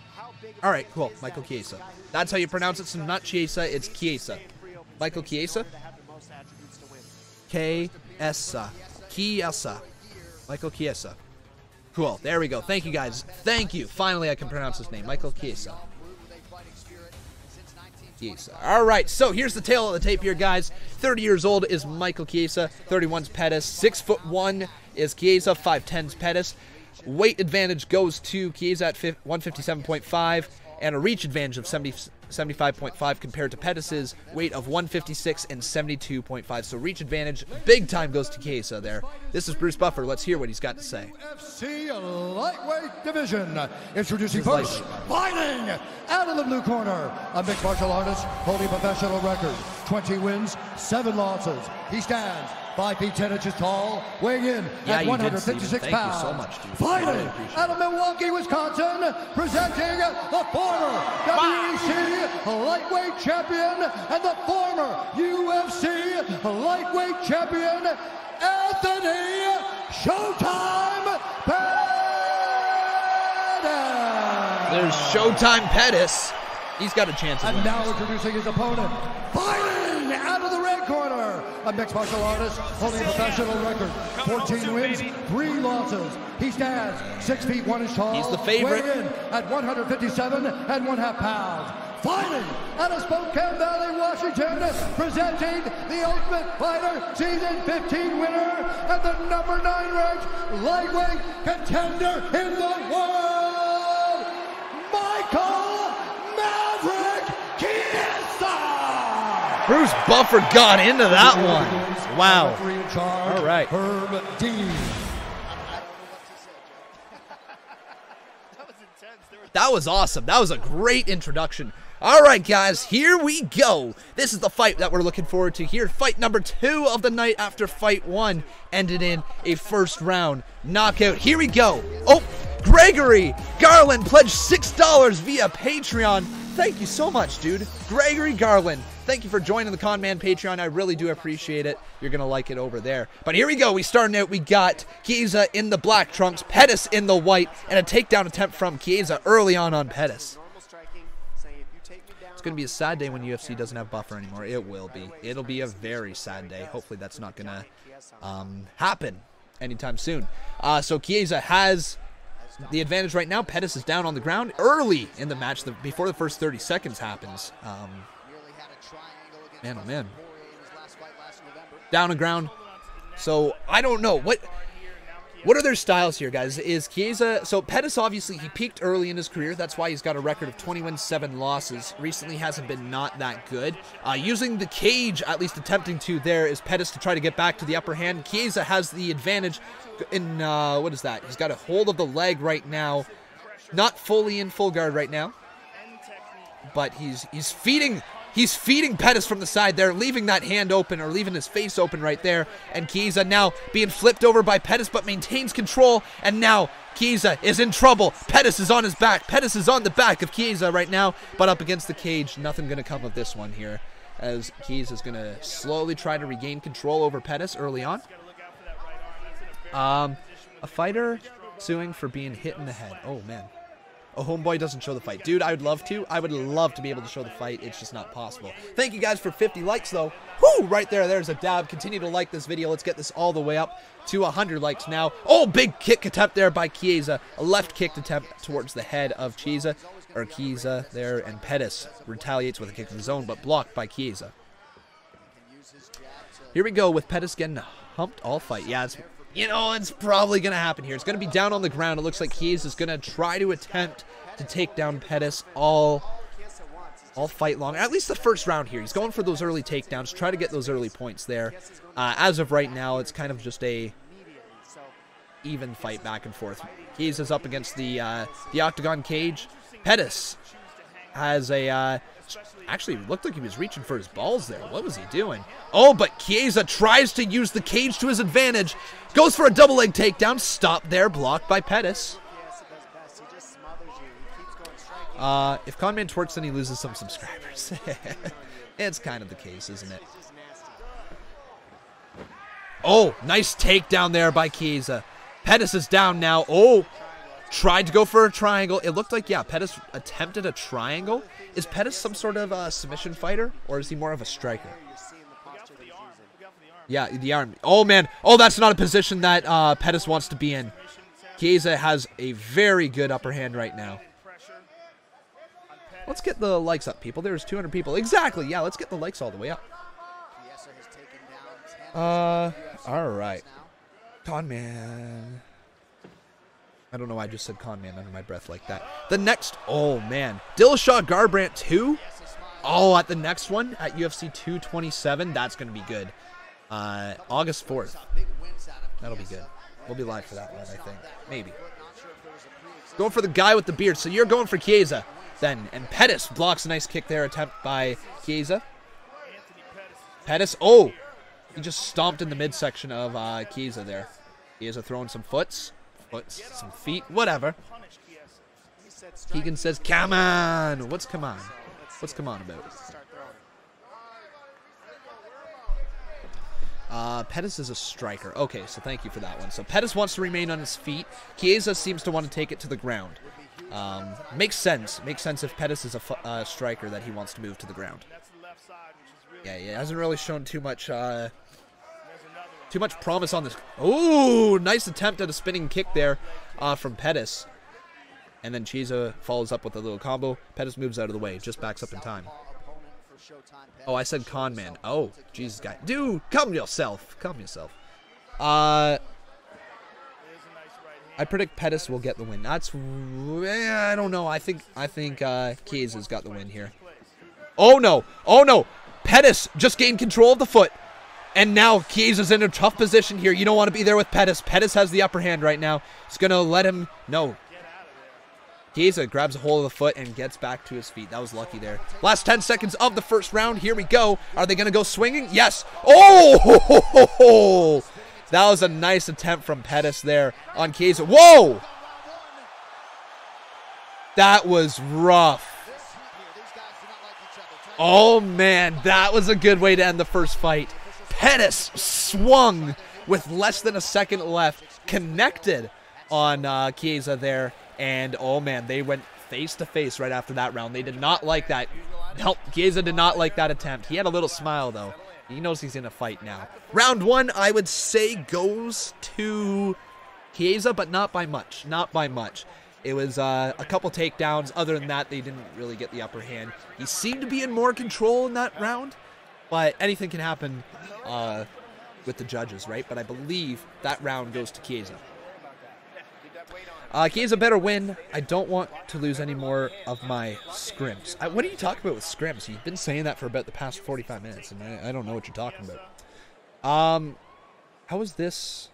[SPEAKER 1] All right, cool. Michael Chiesa. That's how you pronounce it, so not Chiesa, it's Chiesa. Michael Chiesa. Chiesa. Michael Chiesa. Cool. There we go. Thank you, guys. Thank you. Finally, I can pronounce his name. Michael Chiesa. All right. So here's the tail of the tape here, guys. 30 years old is Michael Chiesa. 31's Pettis. 6'1" is Chiesa. 5'10's Pettis. Weight advantage goes to Chiesa at 157.5, and a reach advantage of 75.5 compared to Pettis' weight of 156 and 72.5. So reach advantage, big time goes to Chiesa there. This is Bruce Buffer. Let's hear what he's got to say.
[SPEAKER 3] UFC lightweight division. Introducing first, fighting out of the blue corner, a mixed martial artist holding a professional record, 20 wins, 7 losses. He stands 5 feet 10 inches tall, weighing in at 156 pounds.
[SPEAKER 1] Thank you so much, dude.
[SPEAKER 3] Fighting out of Milwaukee, Wisconsin, presenting the former WEC lightweight champion and the former UFC lightweight champion, Anthony Showtime Pettis.
[SPEAKER 1] Showtime Pettis. He's got a chance of
[SPEAKER 3] And
[SPEAKER 1] winning.
[SPEAKER 3] now introducing his opponent, fighting out of the red corner, a mixed martial artist holding a professional record, 14 wins, 3 losses. He stands 6 feet 1 inch tall.
[SPEAKER 1] He's the favorite.
[SPEAKER 3] Weighing in at 157.5 pounds. Fighting out of Spokane Valley, Washington, presenting the Ultimate Fighter Season 15 winner and the #9 ranked lightweight contender in the world, Michael Maverick Chiesa!
[SPEAKER 1] Bruce Buffer got into that one. Wow. All right.
[SPEAKER 3] Herb Dean.
[SPEAKER 1] That was awesome. That was a great introduction. All right, guys, here we go. This is the fight that we're looking forward to here. Fight number 2 of the night after fight 1 ended in a first round knockout. Here we go. Oh, Gregory Garland pledged $6 via Patreon. Thank you so much, dude. Gregory Garland, thank you for joining the Con Man Patreon. I really do appreciate it. You're going to like it over there. But here we go. We starting out. We got Chiesa in the black trunks, Pettis in the white, and a takedown attempt from Chiesa early on Pettis. It's going to be a sad day when UFC doesn't have Buffer anymore. It will be. It'll be a very sad day. Hopefully that's not going to happen anytime soon. So Chiesa has the advantage right now. Pettis is down on the ground early in the match, before the first 30 seconds happens. Man, oh man. Down on ground. So I don't know. What are their styles here, guys? Is Chiesa... So Pettis, obviously, he peaked early in his career. That's why he's got a record of 20 wins, 7 losses. Recently hasn't been not that good. Using the cage, at least attempting to there, is Pettis to try to get back to the upper hand. Chiesa has the advantage in... what is that? He's got a hold of the leg right now. Not fully in full guard right now. But he's feeding... He's feeding Pettis from the side there, leaving that hand open, or leaving his face open right there. And Chiesa now being flipped over by Pettis, but maintains control. And now Chiesa is in trouble. Pettis is on his back. Pettis is on the back of Chiesa right now, but up against the cage. Nothing going to come of this one here, as Chiesa is going to slowly try to regain control over Pettis early on. A fighter suing for being hit in the head. Oh, man. A homeboy doesn't show the fight. Dude, I would love to. I would love to be able to show the fight. It's just not possible. Thank you guys for 50 likes, though. Whoo! Right there. There's a dab. Continue to like this video. Let's get this all the way up to 100 likes now. Oh, big kick attempt there by Chiesa. A left kick attempt towards the head of Chiesa. Or Chiesa there. And Pettis retaliates with a kick in the zone, but blocked by Chiesa. Here we go with Pettis getting humped all fight. Yeah, it's... You know, it's probably going to happen here. It's going to be down on the ground. It looks like Chiesa is going to try to attempt to take down Pettis all fight long. At least the first round here. He's going for those early takedowns. Try to get those early points there. As of right now, it's kind of just a even fight back and forth. Chiesa's up against the octagon cage. Pettis has a... Actually, it looked like he was reaching for his balls there. What was he doing? Oh, but Chiesa tries to use the cage to his advantage. Goes for a double leg takedown. Stopped there, blocked by Pettis. If Conman twerks, then he loses some subscribers. It's kind of the case, isn't it? Oh, nice takedown there by Chiesa. Pettis is down now. Oh, tried to go for a triangle. It looked like, yeah, Pettis attempted a triangle. Is Pettis some sort of a submission fighter, or is he more of a striker? Yeah, the arm. Oh, man. Oh, that's not a position that Pettis wants to be in. Chiesa has a very good upper hand right now. Let's get the likes up, people. There's 200 people. Exactly. Yeah, let's get the likes all the way up. All right. Con Man. I don't know why I just said Con Man under my breath like that. The next, oh man, Dillashaw Garbrandt 2. Oh, at the next one at UFC 227, that's going to be good. August 4th. That'll be good. We'll be live for that one, I think. Maybe. Going for the guy with the beard. So you're going for Chiesa then. And Pettis blocks a nice kick there, attempt by Chiesa. Pettis, oh, he just stomped in the midsection of Chiesa there. Chiesa throwing some foots. Some feet, whatever. Keegan says, come on. What's come on? What's come on about? Pettis is a striker. Okay, so thank you for that one. So Pettis wants to remain on his feet. Chiesa seems to want to take it to the ground. Makes sense. Makes sense if Pettis is a striker that he wants to move to the ground. Yeah, he hasn't really shown too much promise on this. Oh, nice attempt at a spinning kick there from Pettis. And then Chiesa follows up with a little combo. Pettis moves out of the way, just backs up in time. Oh, I said con man. Oh, Jesus, guy. Dude, come yourself. Come yourself. I predict Pettis will get the win. That's, I don't know. I think Chiesa's got the win here. Oh no! Oh no! Pettis just gained control of the foot, and now Chiesa's in a tough position here. You don't want to be there with Pettis. Pettis has the upper hand right now. It's gonna let him. No. Chiesa grabs a hold of the foot and gets back to his feet. That was lucky there. Last 10 seconds of the first round. Here we go. Are they gonna go swinging? Yes. Oh! That was a nice attempt from Pettis there on Chiesa. Whoa! That was rough. Oh, man. That was a good way to end the first fight. Pettis swung with less than a second left. Connected on Chiesa there. And, oh, man, they went face-to-face right after that round. They did not like that. Chiesa did not like that attempt. He had a little smile, though. He knows he's in a fight now. Round one, I would say, goes to Chiesa, but not by much. Not by much. It was a couple takedowns. Other than that, they didn't really get the upper hand. He seemed to be in more control in that round, but anything can happen with the judges, right? But I believe that round goes to Chiesa. Chiesa better win. I don't want to lose any more of my scrims. What are you talking about with scrims? You've been saying that for about the past 45 minutes, and I don't know what you're talking about. How is this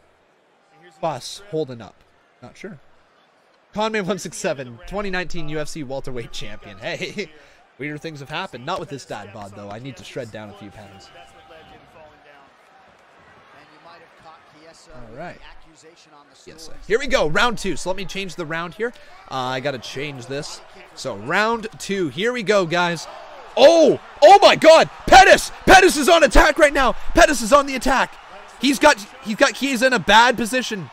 [SPEAKER 1] bus holding up? Not sure. Cormier 167, 2019 UFC welterweight champion. Hey, weirder things have happened. Not with this dad bod, though. I need to shred down a few pounds. All right. Yes, here we go, round two. So let me change the round here. I got to change this. So round two. Here we go, guys. Oh my God, Pettis is on attack right now. Pettis is on the attack. He's got Chiesa in a bad position.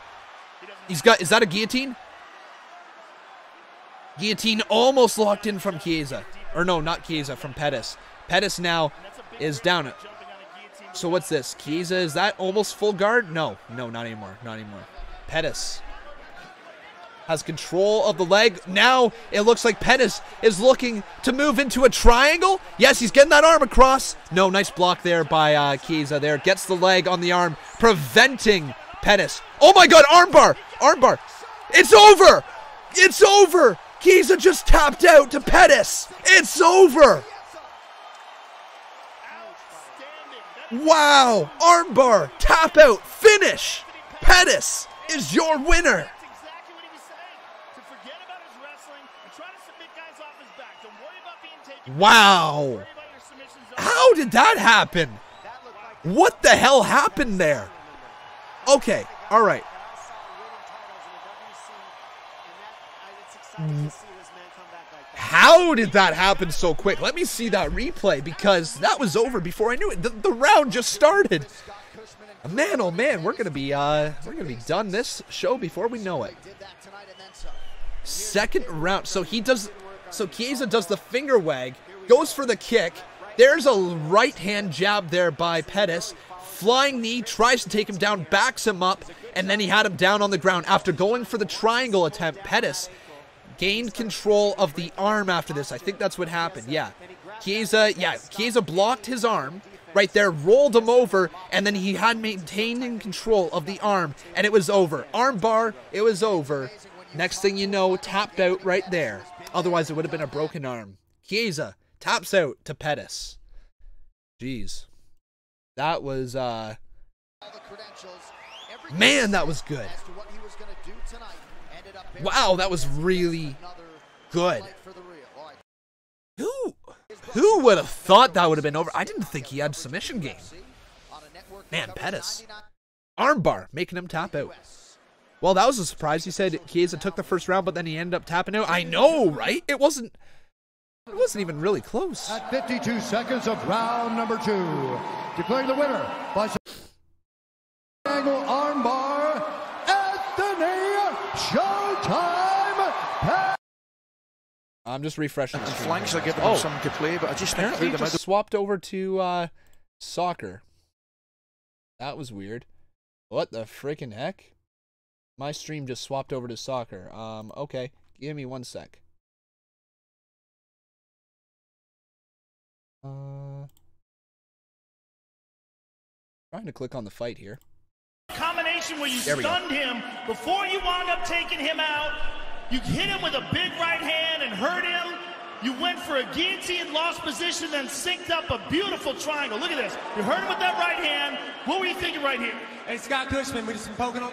[SPEAKER 1] Is that a guillotine? Guillotine almost locked in from Chiesa. Or no, not Chiesa, from Pettis. Pettis now is down it. So what's this? Chiesa, is that almost full guard? No, not anymore. Not anymore. Pettis has control of the leg. Now it looks like Pettis is looking to move into a triangle. Yes, he's getting that arm across. No, nice block there by Chiesa there. Gets the leg on the arm, preventing Pettis. Oh my God, armbar! Armbar! It's over! It's over! Chiesa just tapped out to Pettis. It's over! Wow! Armbar, tap out, finish! Pettis is your winner! Wow! How did that happen? What the hell happened there? Okay, alright. How did that happen so quick? Let me see that replay, because that was over before I knew it. The round just started. Man, oh man, we're gonna be done this show before we know it. Second round. So Chiesa does the finger wag, goes for the kick. There's a right hand jab there by Pettis. Flying knee, tries to take him down, backs him up, and then he had him down on the ground. After going for the triangle attempt, Pettis gained control of the arm after this. I think that's what happened. Yeah. Chiesa blocked his arm right there, rolled him over, and then he had maintaining control of the arm, and it was over. Arm bar, it was over. Next thing you know, tapped out right there. Otherwise, it would have been a broken arm. Chiesa taps out to Pettis. Jeez. That was, man, that was good. Wow, that was really good. Who would have thought that would have been over? I didn't think he had submission game. Man, Pettis. Armbar, making him tap out. Well, that was a surprise. He said Chiesa took the first round, but then he ended up tapping out. I know, right? It wasn't even really close.
[SPEAKER 3] At 52 seconds of round number 2, declaring the winner by angle armbar, Anthony Showtime.
[SPEAKER 1] I'm just refreshing.
[SPEAKER 10] The
[SPEAKER 1] the
[SPEAKER 10] flanks are giving them something to play, but I just think
[SPEAKER 1] apparently
[SPEAKER 10] through the
[SPEAKER 1] just
[SPEAKER 10] middle.
[SPEAKER 1] swapped over to soccer. That was weird. What the freaking heck? My stream just swapped over to soccer. Okay, give me 1 sec. Trying to click on the fight here.
[SPEAKER 5] Combination where you stunned him before you wound up taking him out. You hit him with a big right hand and hurt him. You went for a guillotine, lost position, then synced up a beautiful triangle. Look at this. You hurt him with that right hand. What were you thinking right here?
[SPEAKER 6] Hey, Scott Cushman, we just been working on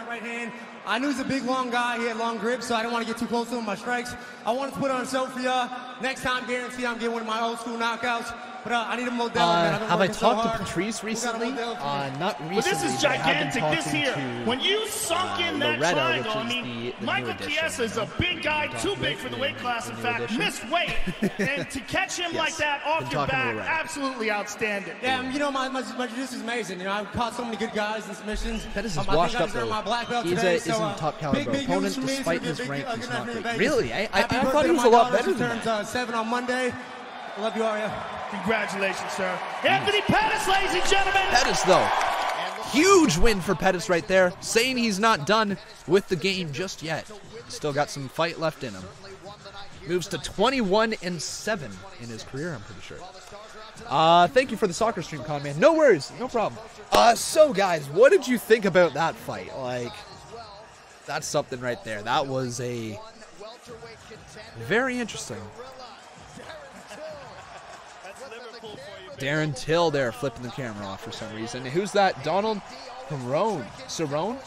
[SPEAKER 6] right hand. I knew he's a big, long guy. He had long grips, so I didn't want to get too close to him with my strikes. I wanted to put on a show for you. Next time, guarantee I'm getting one of my old school knockouts. But I need a Modelo, man.
[SPEAKER 1] Have I talked to Patrice recently? Not recently.
[SPEAKER 5] But this is gigantic. This here,
[SPEAKER 1] to,
[SPEAKER 5] when you sunk in that
[SPEAKER 1] Loretto,
[SPEAKER 5] triangle, I mean, Michael Chiesa is a big guy, too big for the weight class. In fact, missed weight, and to catch him like that off your back, absolutely outstanding.
[SPEAKER 6] Yeah, you know, my jiu-jitsu is amazing. You know, I've caught so many good guys in submissions.
[SPEAKER 1] Pettis is washed up though. Chiesa isn't a top caliber opponent despite his rank. He's not great. Really? I thought he was a lot better than that.
[SPEAKER 6] Turns 7 on Monday. I love you, Arya.
[SPEAKER 5] Congratulations, sir. Anthony Pettis, ladies and gentlemen.
[SPEAKER 1] Pettis, though. Huge win for Pettis right there. Saying he's not done with the game just yet. Still got some fight left in him. Moves to 21-7 in his career, I'm pretty sure. Thank you for the soccer stream, Conman. No worries. No problem. So, guys, what did you think about that fight? Like, that's something right there. That was a very interesting. Darren Till there flipping the camera off for some reason. Who's that? Donald Cerrone.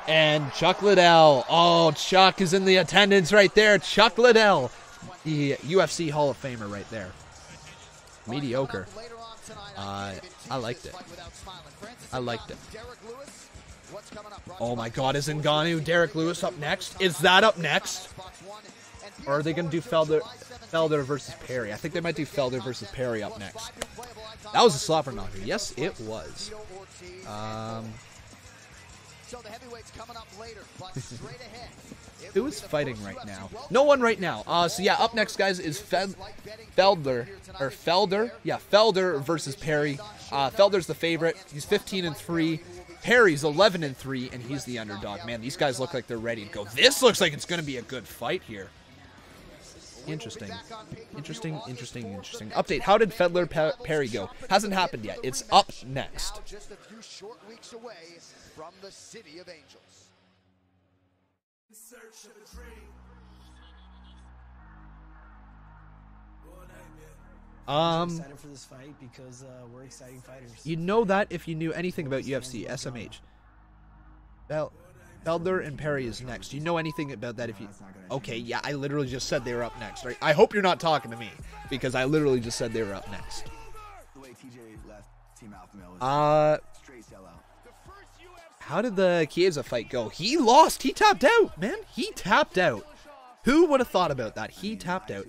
[SPEAKER 1] And Chuck Liddell. Oh, Chuck is in the attendance right there. Chuck Liddell, the UFC Hall of Famer right there. Mediocre. I liked it. I liked it. Oh my God, is Ngannou, Derrick Lewis up next? Is that up next? Or are they going to do Felder versus Perry? I think they might do Felder versus Perry up next. That was a slobber knocker. Yes, it was. Who is fighting right now? No one right now. So yeah, up next, guys, is Felder. Yeah, Felder versus Perry. Felder's the favorite. He's 15-3. Perry's 11-3, and he's the underdog. Man, these guys look like they're ready to go. This looks like it's going to be a good fight here. Interesting. Update. How did Felder Perry go? Hasn't happened yet. It's up next.
[SPEAKER 2] Just a few short weeks away from the City of Angels.
[SPEAKER 11] Excited for this fight because we're exciting fighters.
[SPEAKER 1] You know that if you knew anything about UFC, SMH. Felder and Perry is next. Do you know anything about that? If you okay, yeah, I literally just said they were up next, right? I hope you're not talking to me because I literally just said they were up next. How did the Chiesa fight go? He lost. He tapped out, man. He tapped out. Who would have thought about that? He tapped out.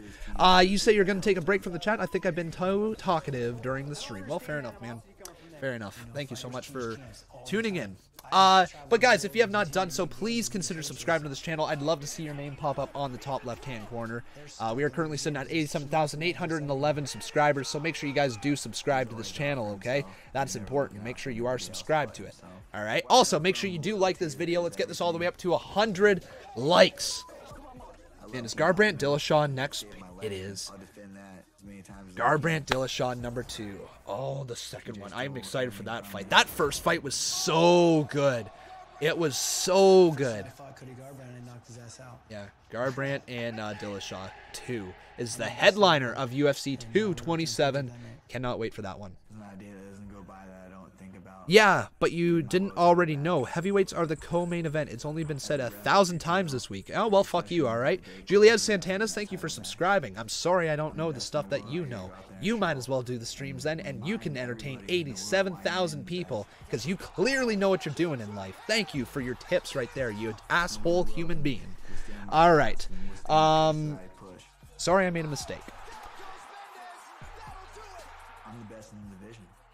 [SPEAKER 1] You say you're going to take a break from the chat. I think I've been too talkative during the stream. Well, fair enough, man. Fair enough. Thank you so much for tuning in. But guys, if you have not done so, please consider subscribing to this channel. I'd love to see your name pop up on the top left-hand corner. We are currently sitting at 87,811 subscribers, so make sure you guys do subscribe to this channel, okay? That's important. Make sure you are subscribed to it, all right? Also, make sure you do like this video. Let's get this all the way up to 100 likes. And is Garbrandt Dillashaw next? It is. Garbrandt Dillashaw number 2. Oh, the second one. I'm excited for that fight. That first fight was so good. It was so good. Yeah, Garbrandt and Dillashaw 2 is the headliner of UFC 227. Cannot wait for that one. Yeah, but you didn't already know. Heavyweights are the co-main event. It's only been said 1,000 times this week. Oh, well, fuck you, all right? Juliet Santanas, thank you for subscribing. I'm sorry I don't know the stuff that you know. You might as well do the streams then, and you can entertain 87,000 people, because you clearly know what you're doing in life. Thank you for your tips right there, you asshole human being. All right. Sorry I made a mistake.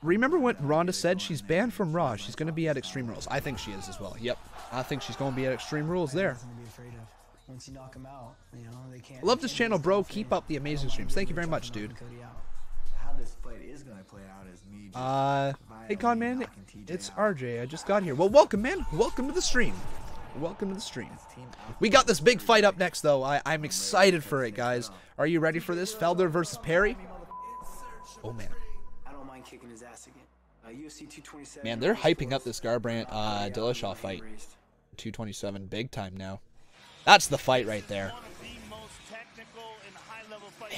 [SPEAKER 1] Remember what Ronda said? She's banned from Raw. She's going to be at Extreme Rules. I think she is as well. Yep. I think she's going to be at Extreme Rules there.
[SPEAKER 11] once you knock them out, you know, they can't.
[SPEAKER 1] Love this channel, bro. Keep up the amazing streams. Thank you very much, dude.
[SPEAKER 12] How this fight is gonna play out is me just
[SPEAKER 1] hey, Con Man, it's RJ. I just got here. Well, welcome, man. Welcome to the stream. Welcome to the stream. We got this big fight up next, though. I'm excited for it, guys. Are you ready for this? Felder versus Perry. Oh man.
[SPEAKER 11] I don't mind kicking his ass again. UFC 227.
[SPEAKER 1] Man, they're hyping up this Garbrandt Dillashaw fight. 227, big time now. That's the fight right there.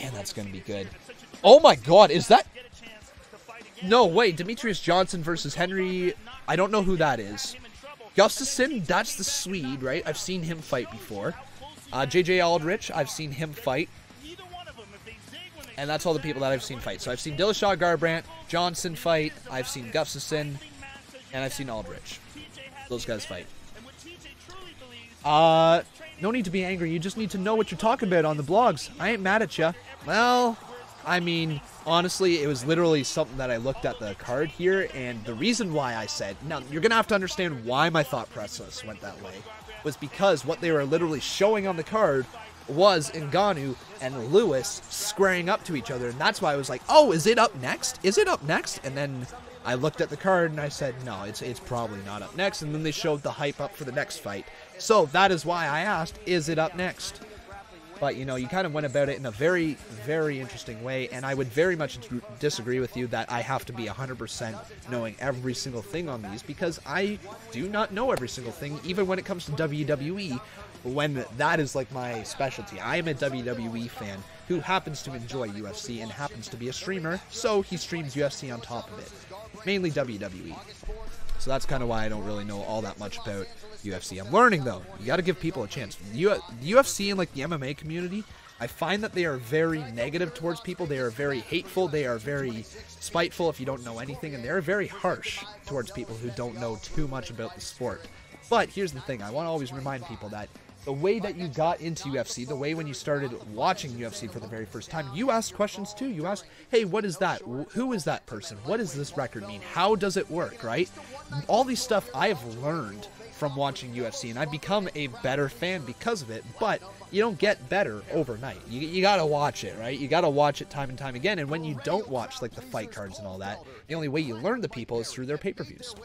[SPEAKER 1] Man, that's gonna be good. Oh my God, is that? No way, Demetrius Johnson versus Henry. I don't know who that is. Gustafsson, that's the Swede, right? I've seen him fight before. JJ Aldrich, I've seen him fight. And that's all the people that I've seen fight. So I've seen Dillashaw, Garbrandt, Johnson fight. I've seen Gustafsson, and I've seen Aldrich. Those guys fight. No need to be angry. You just need to know what you're talking about on the blogs. I ain't mad at you. Well, I mean, honestly, it was literally something that I looked at the card here, and the reason why I said, now, you're going to have to understand why my thought process went that way, was because what they were literally showing on the card was Ngannou and Lewis squaring up to each other, and that's why I was like, oh, is it up next? Is it up next? And then I looked at the card and I said, no, it's probably not up next, and then they showed the hype up for the next fight. So that is why I asked, is it up next? But, you know, you kind of went about it in a very, very interesting way, and I would very much disagree with you that I have to be 100% knowing every single thing on these, because I do not know every single thing, even when it comes to WWE, when that is like my specialty. I am a WWE fan who happens to enjoy UFC and happens to be a streamer, so he streams UFC on top of it. Mainly WWE. So that's kind of why I don't really know all that much about UFC. I'm learning, though. You got to give people a chance. UFC and like the MMA community, I find that they are very negative towards people. They are very hateful. They are very spiteful if you don't know anything, and they're very harsh towards people who don't know too much about the sport. But here's the thing. I want to always remind people that the way that you got into UFC, the way when you started watching UFC for the very first time, you asked questions too. You asked, hey, what is that? Who is that person? What does this record mean? How does it work, right? All these stuff I have learned from watching UFC, and I've become a better fan because of it, but you don't get better overnight. You gotta watch it, right? You gotta watch it time and time again, and when you don't watch like the fight cards and all that, the only way you learn the people is through their pay-per-views.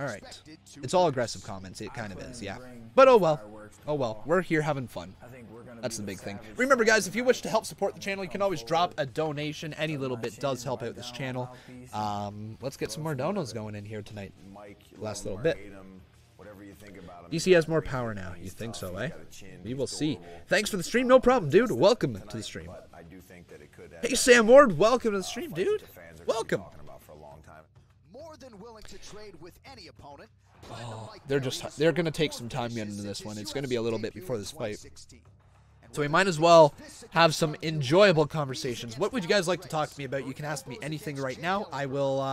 [SPEAKER 1] Alright. It's all aggressive comments. It kind of is, yeah. But oh well. Oh well. We're here having fun. That's the big thing. Remember, guys, if you wish to help support the channel, you can always drop a donation. Any little bit does help out this channel. Let's get some more donos going in here tonight. Last little bit. DC has more power now. You think so, eh? We will see. Thanks for the stream. No problem, dude. Welcome to the stream. Hey, Sam Ward. Welcome to the stream, dude. Welcome. Oh, they're gonna take some time getting into this one. It's gonna be a little bit before this fight, so we might as well have some enjoyable conversations. What would you guys like to talk to me about? You can ask me anything right now. I will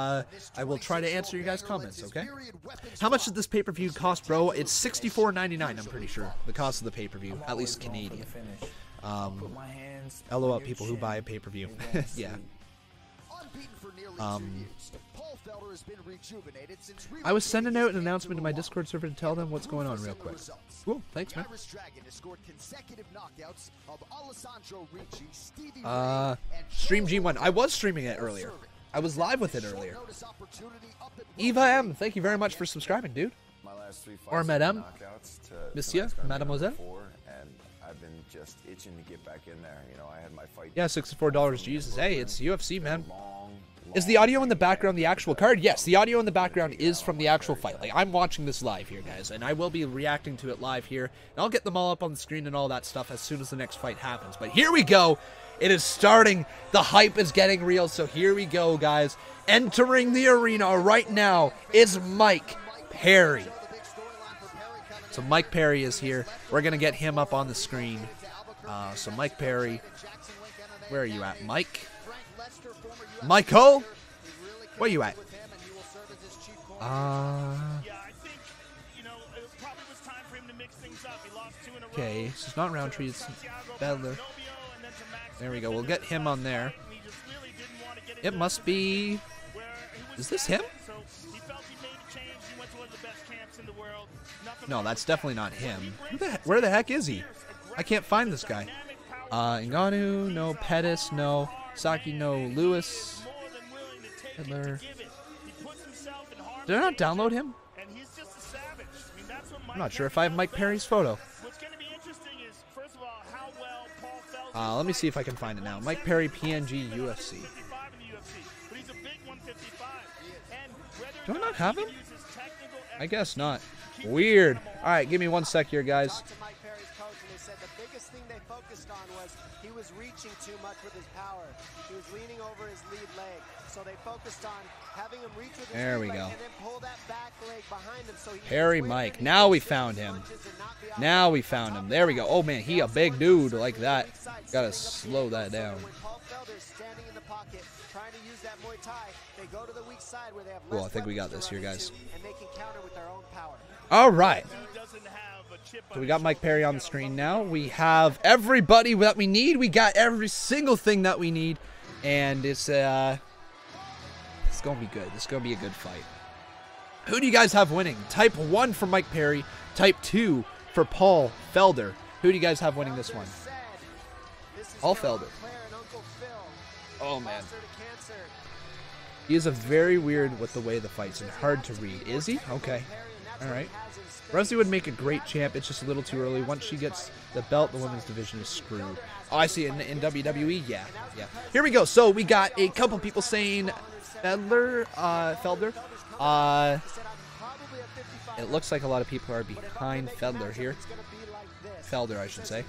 [SPEAKER 1] try to answer your guys' comments. Okay. How much did this pay-per-view cost, bro? It's $64.99. I'm pretty sure the cost of the pay-per-view, at least Canadian. LOL, people who buy a pay-per-view. Yeah. I was sending out an announcement to my Discord server to tell them what's going on real quick. Cool, thanks, man. Stream G1. I was streaming it earlier. I was live with it earlier. Eva M, thank you very much for subscribing, dude. Or Madame, Monsieur, Mademoiselle.
[SPEAKER 13] I've been just itching to get back in there. You know, I had my fight.
[SPEAKER 1] Yeah, $64. Jesus, hey, it's UFC, man. Is the audio in the background the actual card? Yes, the audio in the background is from the actual fight. Like, I'm watching this live here, guys, and I will be reacting to it live here. And I'll get them all up on the screen and all that stuff as soon as the next fight happens. But here we go. It is starting. The hype is getting real, so here we go, guys. Entering the arena right now is Mike Perry. So Mike Perry is here. We're going to get him up on the screen. So Mike Perry. Where are you at, Mike? Michael? Where you at? Okay, this is not Rountree, it's Felder. There we go, we'll get him on there. It must be... Is this him? No, that's definitely not him. Where the heck is he? I can't find this guy. Ngannou, no. Pettis, no. Saki, no. Lewis. Felder. Did I not download him? I'm not sure if I have Mike Perry's photo. Let me see if I can find it now. Mike Perry, PNG, UFC. Do I not have him? I guess not. Weird. All right, give me 1 sec here, guys.
[SPEAKER 14] The biggest thing they focused on was he was reaching too much with his power. He was leaning over his lead leg. So they focused on having him reach with his lead leg and then pull that back leg behind him. So
[SPEAKER 1] Perry Mike. Now we found him. Now we found him. There we go. Oh, man, he a big dude like that. Got to slow that down. Cool, I think we got this here, guys. All right. So we got Mike Perry on the screen now. We have everybody that we need. We got every single thing that we need. And it's going to be good. This is going to be a good fight. Who do you guys have winning? Type 1 for Mike Perry. Type 2 for Paul Felder. Who do you guys have winning this one? Paul Felder. Oh, man. He is a very weird with the way the fight's and hard to read. Is he? Okay. All right. Rousey would make a great champ. It's just a little too early. Once she gets the belt, the women's division is screwed. Oh, I see. In WWE? Yeah. Yeah. Here we go. So we got a couple people saying Felder. It looks like a lot of people are behind Felder here. Felder, I should say.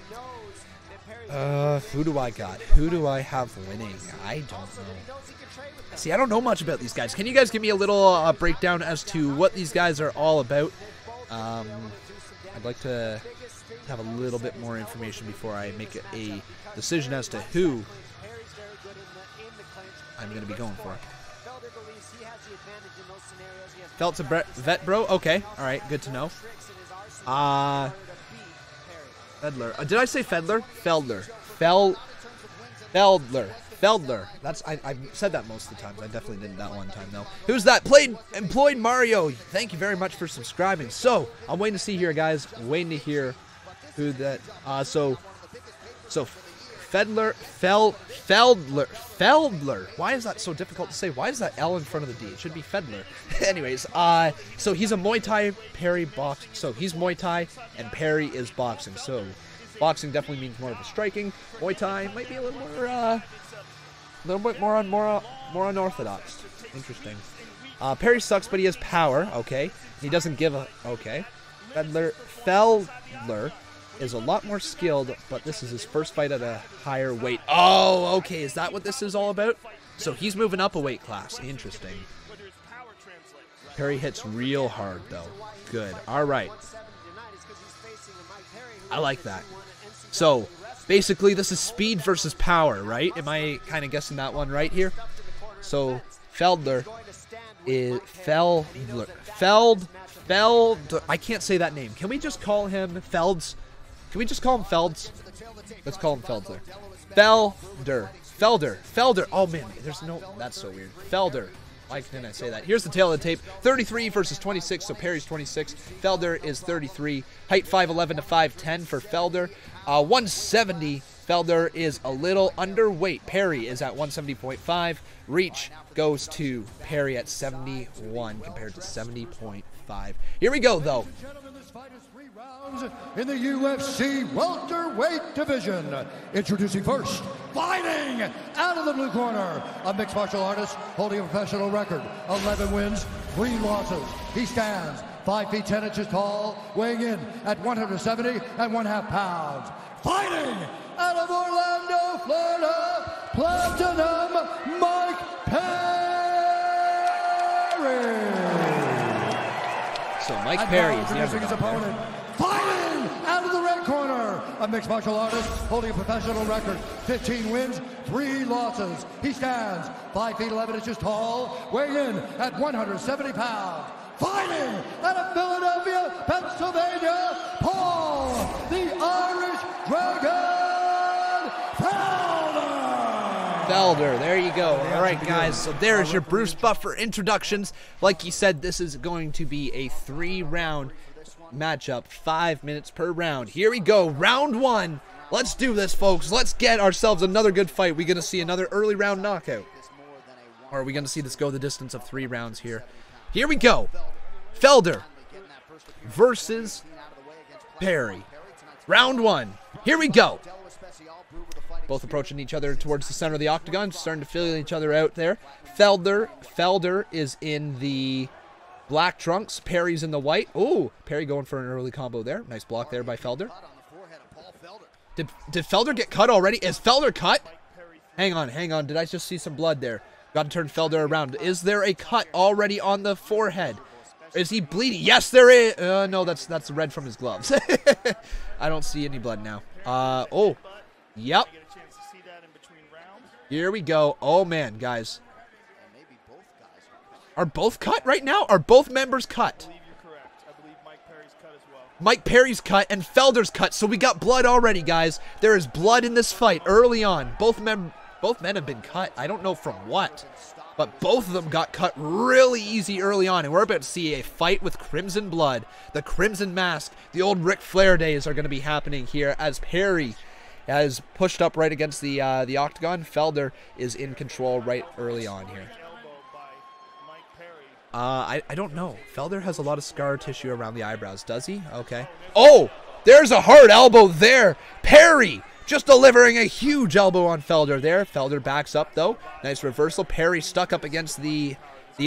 [SPEAKER 1] Who do I got? Who do I have winning? I don't know. See, I don't know much about these guys. Can you guys give me a little breakdown as to what these guys are all about? I'd like to have a little bit more information before I make a decision as to who I'm going to be going for. Felt's a vet, bro? Okay. All right. Good to know. Fedler. Did I say Fedler? Felder. Felder. That's I've said that most of the times. I definitely didn't that one time though. Who's that? Employed Mario. Thank you very much for subscribing. So I'm waiting to see here, guys. Waiting to hear who that. So Felder. Why is that so difficult to say? Why is that L in front of the D? It should be Felder. Anyways, so he's a Muay Thai, Perry boxing. So he's Muay Thai and Perry is boxing. So boxing definitely means more of a striking. Muay Thai might be a little bit more unorthodox. Interesting. Perry sucks, but he has power. Okay. He doesn't give a. Okay. Felder is a lot more skilled, but this is his first fight at a higher weight. Oh, okay. Is that what this is all about? So he's moving up a weight class. Interesting. Perry hits real hard, though. Good. All right. I like that. So basically, this is speed versus power, right? Am I kind of guessing that one right here? So Felder is Felder. I can't say that name. Can we just call him Felds? Can we just call him Felds? Let's call him Felder. Felder. Oh man, there's no. That's so weird. Felder. Why didn't I say that? Here's the tail of the tape. 33 versus 26, so Perry's 26. Felder is 33. Height 5'11 to 5'10 for Felder. 170. Felder is a little underweight. Perry is at 170.5. Reach goes to Perry at 71 compared to 70.5. Here we go, though.
[SPEAKER 3] In the UFC welterweight division, introducing first, fighting out of the blue corner, a mixed martial artist holding a professional record, 11 wins, 3 losses. He stands 5 feet 10 inches tall, weighing in at 170.5 pounds. Fighting out of Orlando, Florida, Platinum Mike Perry.
[SPEAKER 1] So Mike Perry is
[SPEAKER 3] introducing his opponent. Fighting out of the red corner, a mixed martial artist holding a professional record, 15 wins, 3 losses. He stands 5 feet 11 inches tall, weighing in at 170 pounds. Fighting out of Philadelphia, Pennsylvania, Paul, the Irish Dragon
[SPEAKER 1] Felder. There you go. All right, guys. So there's your Bruce Buffer introductions. Like he said, this is going to be a 3-round matchup, 5 minutes per round. Here we go, round 1. Let's do this, folks. Let's get ourselves another good fight. We're going to see another early round knockout. Or are we going to see this go the distance of 3 rounds here? Here we go. Felder versus Perry. Round 1. Here we go. Both approaching each other towards the center of the octagon, starting to feel each other out there. Felder is in the black trunks. Perry's in the white. Ooh, Perry going for an early combo there. Nice block there by Felder. Did Felder get cut already? Is Felder cut? Hang on. Did I just see some blood there? Got to turn Felder around. Is there a cut already on the forehead? Is he bleeding? Yes, there is. No, that's red from his gloves. I don't see any blood now. Oh, yep. Here we go. Oh, man, guys. Are both cut right now? Are both members cut? Mike Perry's cut and Felder's cut, so we got blood already, guys. There is blood in this fight early on. Both men have been cut. I don't know from what, but both of them got cut really easy early on, and we're about to see a fight with crimson blood. The crimson mask, the old Ric Flair days are going to be happening here as Perry has pushed up right against the octagon. Felder is in control right early on here. I don't know. Felder has a lot of scar tissue around the eyebrows, does he? Okay. Oh, there's a hard elbow there. Perry just delivering a huge elbow on Felder there. Felder backs up, though. Nice reversal. Perry stuck up against the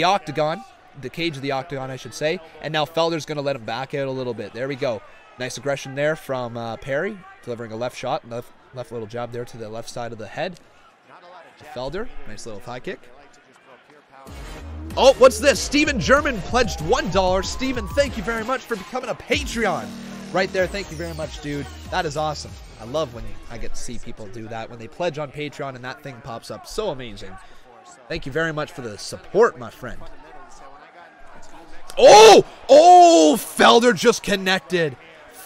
[SPEAKER 1] octagon, the cage of the octagon, I should say. And now Felder's going to let him back out a little bit. There we go. Nice aggression there from Perry, delivering a left shot, left little jab there to the left side of the head. Felder, nice little thigh kick. Oh, what's this? Steven German pledged $1. Steven, thank you very much for becoming a Patreon. Right there, thank you very much, dude. That is awesome. I love when I get to see people do that, when they pledge on Patreon and that thing pops up. So amazing. Thank you very much for the support, my friend. Oh! Oh! Felder just connected.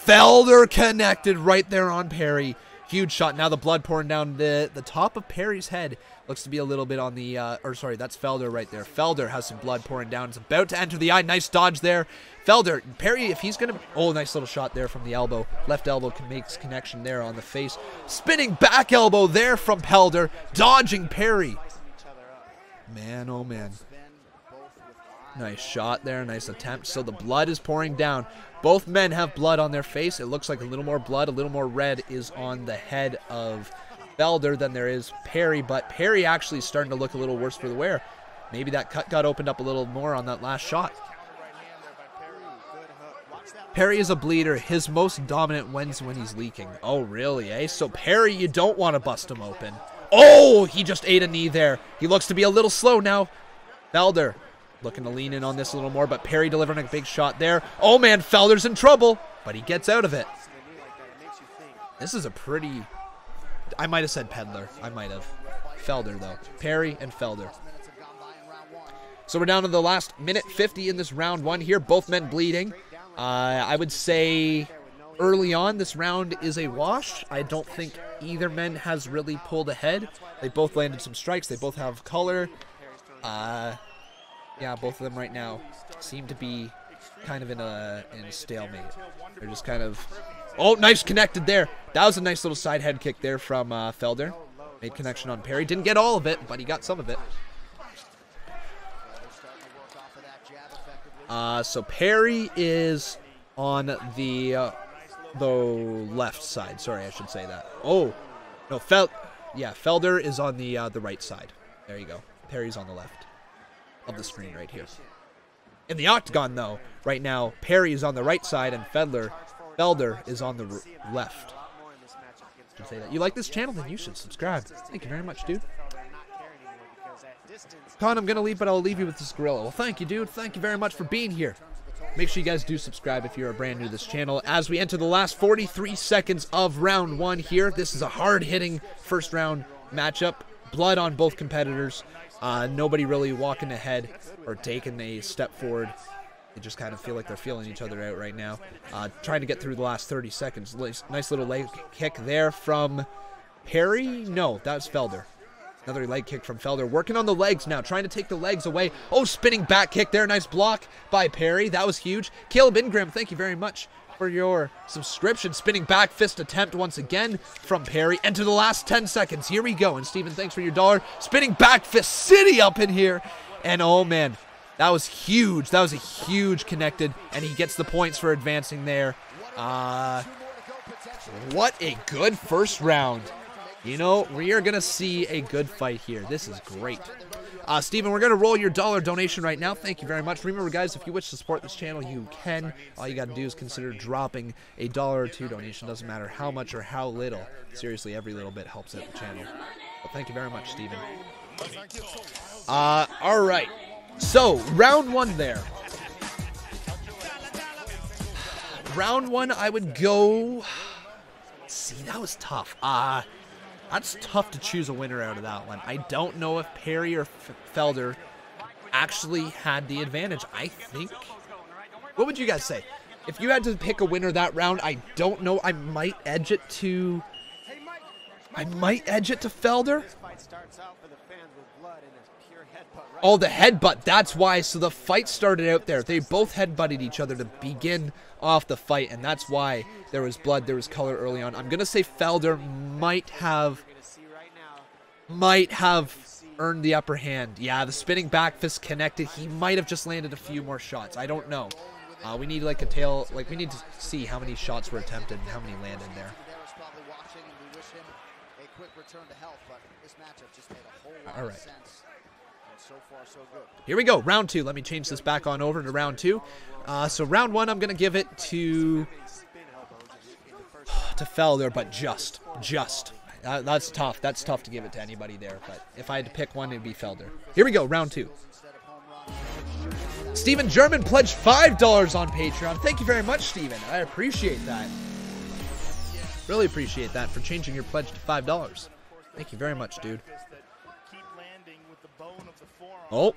[SPEAKER 1] Felder connected right there on Perry. Huge shot. Now the blood pouring down the top of Perry's head. Looks to be a little bit on the, sorry, that's Felder right there. Felder has some blood pouring down. It's about to enter the eye. Nice dodge there. Felder, Perry, if he's going to, oh, nice little shot there from the elbow. Left elbow makes connection there on the face. Spinning back elbow there from Felder. Dodging Perry. Man, oh man. Nice shot there. Nice attempt. So the blood is pouring down. Both men have blood on their face. It looks like a little more blood, a little more red is on the head of Felder than there is Perry, but Perry actually is starting to look a little worse for the wear. Maybe that cut got opened up a little more on that last shot. Perry is a bleeder. His most dominant wins when he's leaking. Oh, really, eh? So Perry, you don't want to bust him open. Oh, he just ate a knee there. He looks to be a little slow now. Felder looking to lean in on this a little more, but Perry delivering a big shot there. Oh, man, Felder's in trouble, but he gets out of it. This is a pretty... I might have said Peddler. I might have. Felder, though. Perry and Felder. So we're down to the last minute 50 in this round 1 here. Both men bleeding. I would say early on this round is a wash. I don't think either man has really pulled ahead. They both landed some strikes. They both have color. Yeah, both of them right now seem to be kind of in a stalemate. They're just kind of... Oh, nice connected there. That was a nice little side head kick there from Felder. Made connection on Perry. Didn't get all of it, but he got some of it. So Perry is on the left side. Sorry, I should say that. Oh, no, Felder is on the right side. There you go. Perry's on the left of the screen right here. In the octagon, though, right now, Perry is on the right side and Felder is on the left. Should say that. You like this channel? Then you should subscribe. Thank you very much, dude. Con, I'm going to leave, but I'll leave you with this gorilla. Well, thank you, dude. Thank you very much for being here. Make sure you guys do subscribe if you're brand new to this channel. As we enter the last 43 seconds of round 1 here, this is a hard-hitting first round matchup. Blood on both competitors. Nobody really walking ahead or taking a step forward. They just kind of feel like they're feeling each other out right now. Trying to get through the last 30 seconds. Nice little leg kick there from Perry. No, that was Felder. Another leg kick from Felder. Working on the legs now. Trying to take the legs away. Oh, spinning back kick there. Nice block by Perry. That was huge. Caleb Ingram, thank you very much for your subscription. Spinning back fist attempt once again from Perry. And to the last 10 seconds. Here we go. And Steven, thanks for your $1. Spinning back fist city up in here. And oh, man. That was huge. That was a huge connected. And he gets the points for advancing there. What a good first round. You know, we are going to see a good fight here. This is great. Steven, we're going to roll your $1 donation right now. Thank you very much. Remember, guys, if you wish to support this channel, you can. All you got to do is consider dropping a $1 or $2 donation. Doesn't matter how much or how little. Seriously, every little bit helps out the channel. But thank you very much, Steven. All right. So, round 1 there. Round 1, I would go... See, that was tough. That's tough to choose a winner out of that one. I don't know if Perry or Felder actually had the advantage. I think... What would you guys say? If you had to pick a winner that round, I don't know. I might edge it to... Felder. Oh, the headbutt. That's why. So the fight started out there. They both headbutted each other to begin off the fight, and that's why there was blood, there was color early on. I'm going to say Felder might have earned the upper hand. Yeah, the spinning back fist connected. He might have just landed a few more shots. I don't know. We need like a tail, like we need to see how many shots were attempted and how many landed there. All right. Here we go, round 2. Let me change this back on over to round 2. So round 1, I'm going to give it to Felder, but just. That's tough. That's tough to give it to anybody there. But if I had to pick one, it'd be Felder. Here we go, round 2. Steven German pledged $5 on Patreon. Thank you very much, Steven. I appreciate that. Really appreciate that for changing your pledge to $5. Thank you very much, dude. Oh.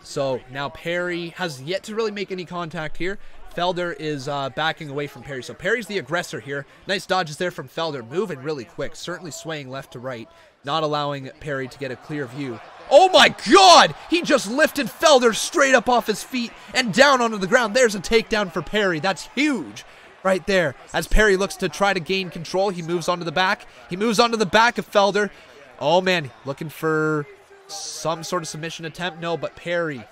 [SPEAKER 1] So now Perry has yet to really make any contact here. Felder is backing away from Perry. So Perry's the aggressor here. Nice dodges there from Felder. Moving really quick. Certainly swaying left to right. Not allowing Perry to get a clear view. Oh my God! He just lifted Felder straight up off his feet and down onto the ground. There's a takedown for Perry. That's huge right there. As Perry looks to try to gain control, he moves onto the back. He moves onto the back of Felder. Oh man, looking for some sort of submission attempt. No, but Perry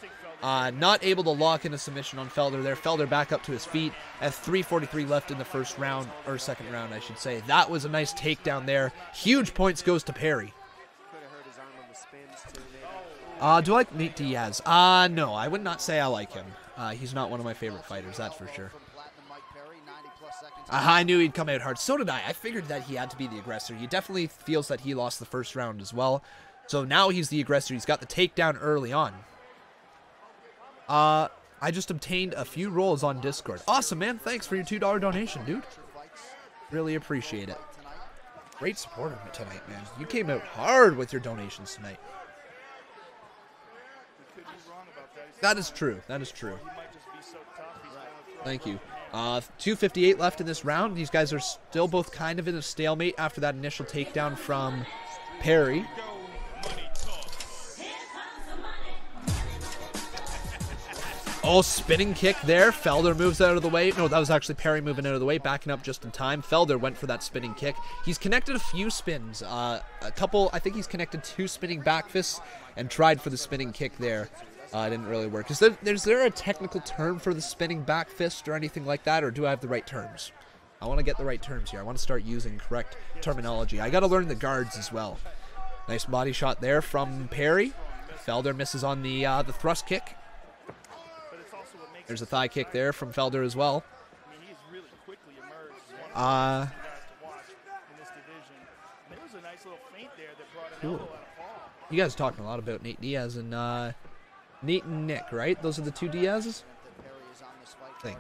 [SPEAKER 1] not able to lock in a submission on Felder there. Felder back up to his feet at 3:43 left in the first round, or second round, I should say. That was a nice takedown there. Huge points goes to Perry. Do I like Nate Diaz? No, I would not say I like him. He's not one of my favorite fighters, that's for sure. I knew he'd come out hard. So did I. I figured that he had to be the aggressor. He definitely feels that he lost the first round as well. So now he's the aggressor. He's got the takedown early on. I just obtained a few rolls on Discord. Awesome, man. Thanks for your $2 donation, dude. Really appreciate it. Great support of me tonight, man. You came out hard with your donations tonight. That is true. That is true. Thank you. 2:58 left in this round. These guys are still both kind of in a stalemate after that initial takedown from Perry. Oh, spinning kick there. Felder moves out of the way. No, that was actually Perry moving out of the way, backing up just in time. Felder went for that spinning kick. He's connected a few spins. A couple, I think he's connected 2 spinning back fists and tried for the spinning kick there. It didn't really work. Is there a technical term for the spinning back fist or anything like that, or do I have the right terms? I want to get the right terms here. I want to start using correct terminology. I got to learn the guards as well. Nice body shot there from Perry. Felder misses on the thrust kick. There's a thigh kick there from Felder as well. Cool. You guys are talking a lot about Nate Diaz and Nate and Nick, right? Those are the 2 Diazes? I think.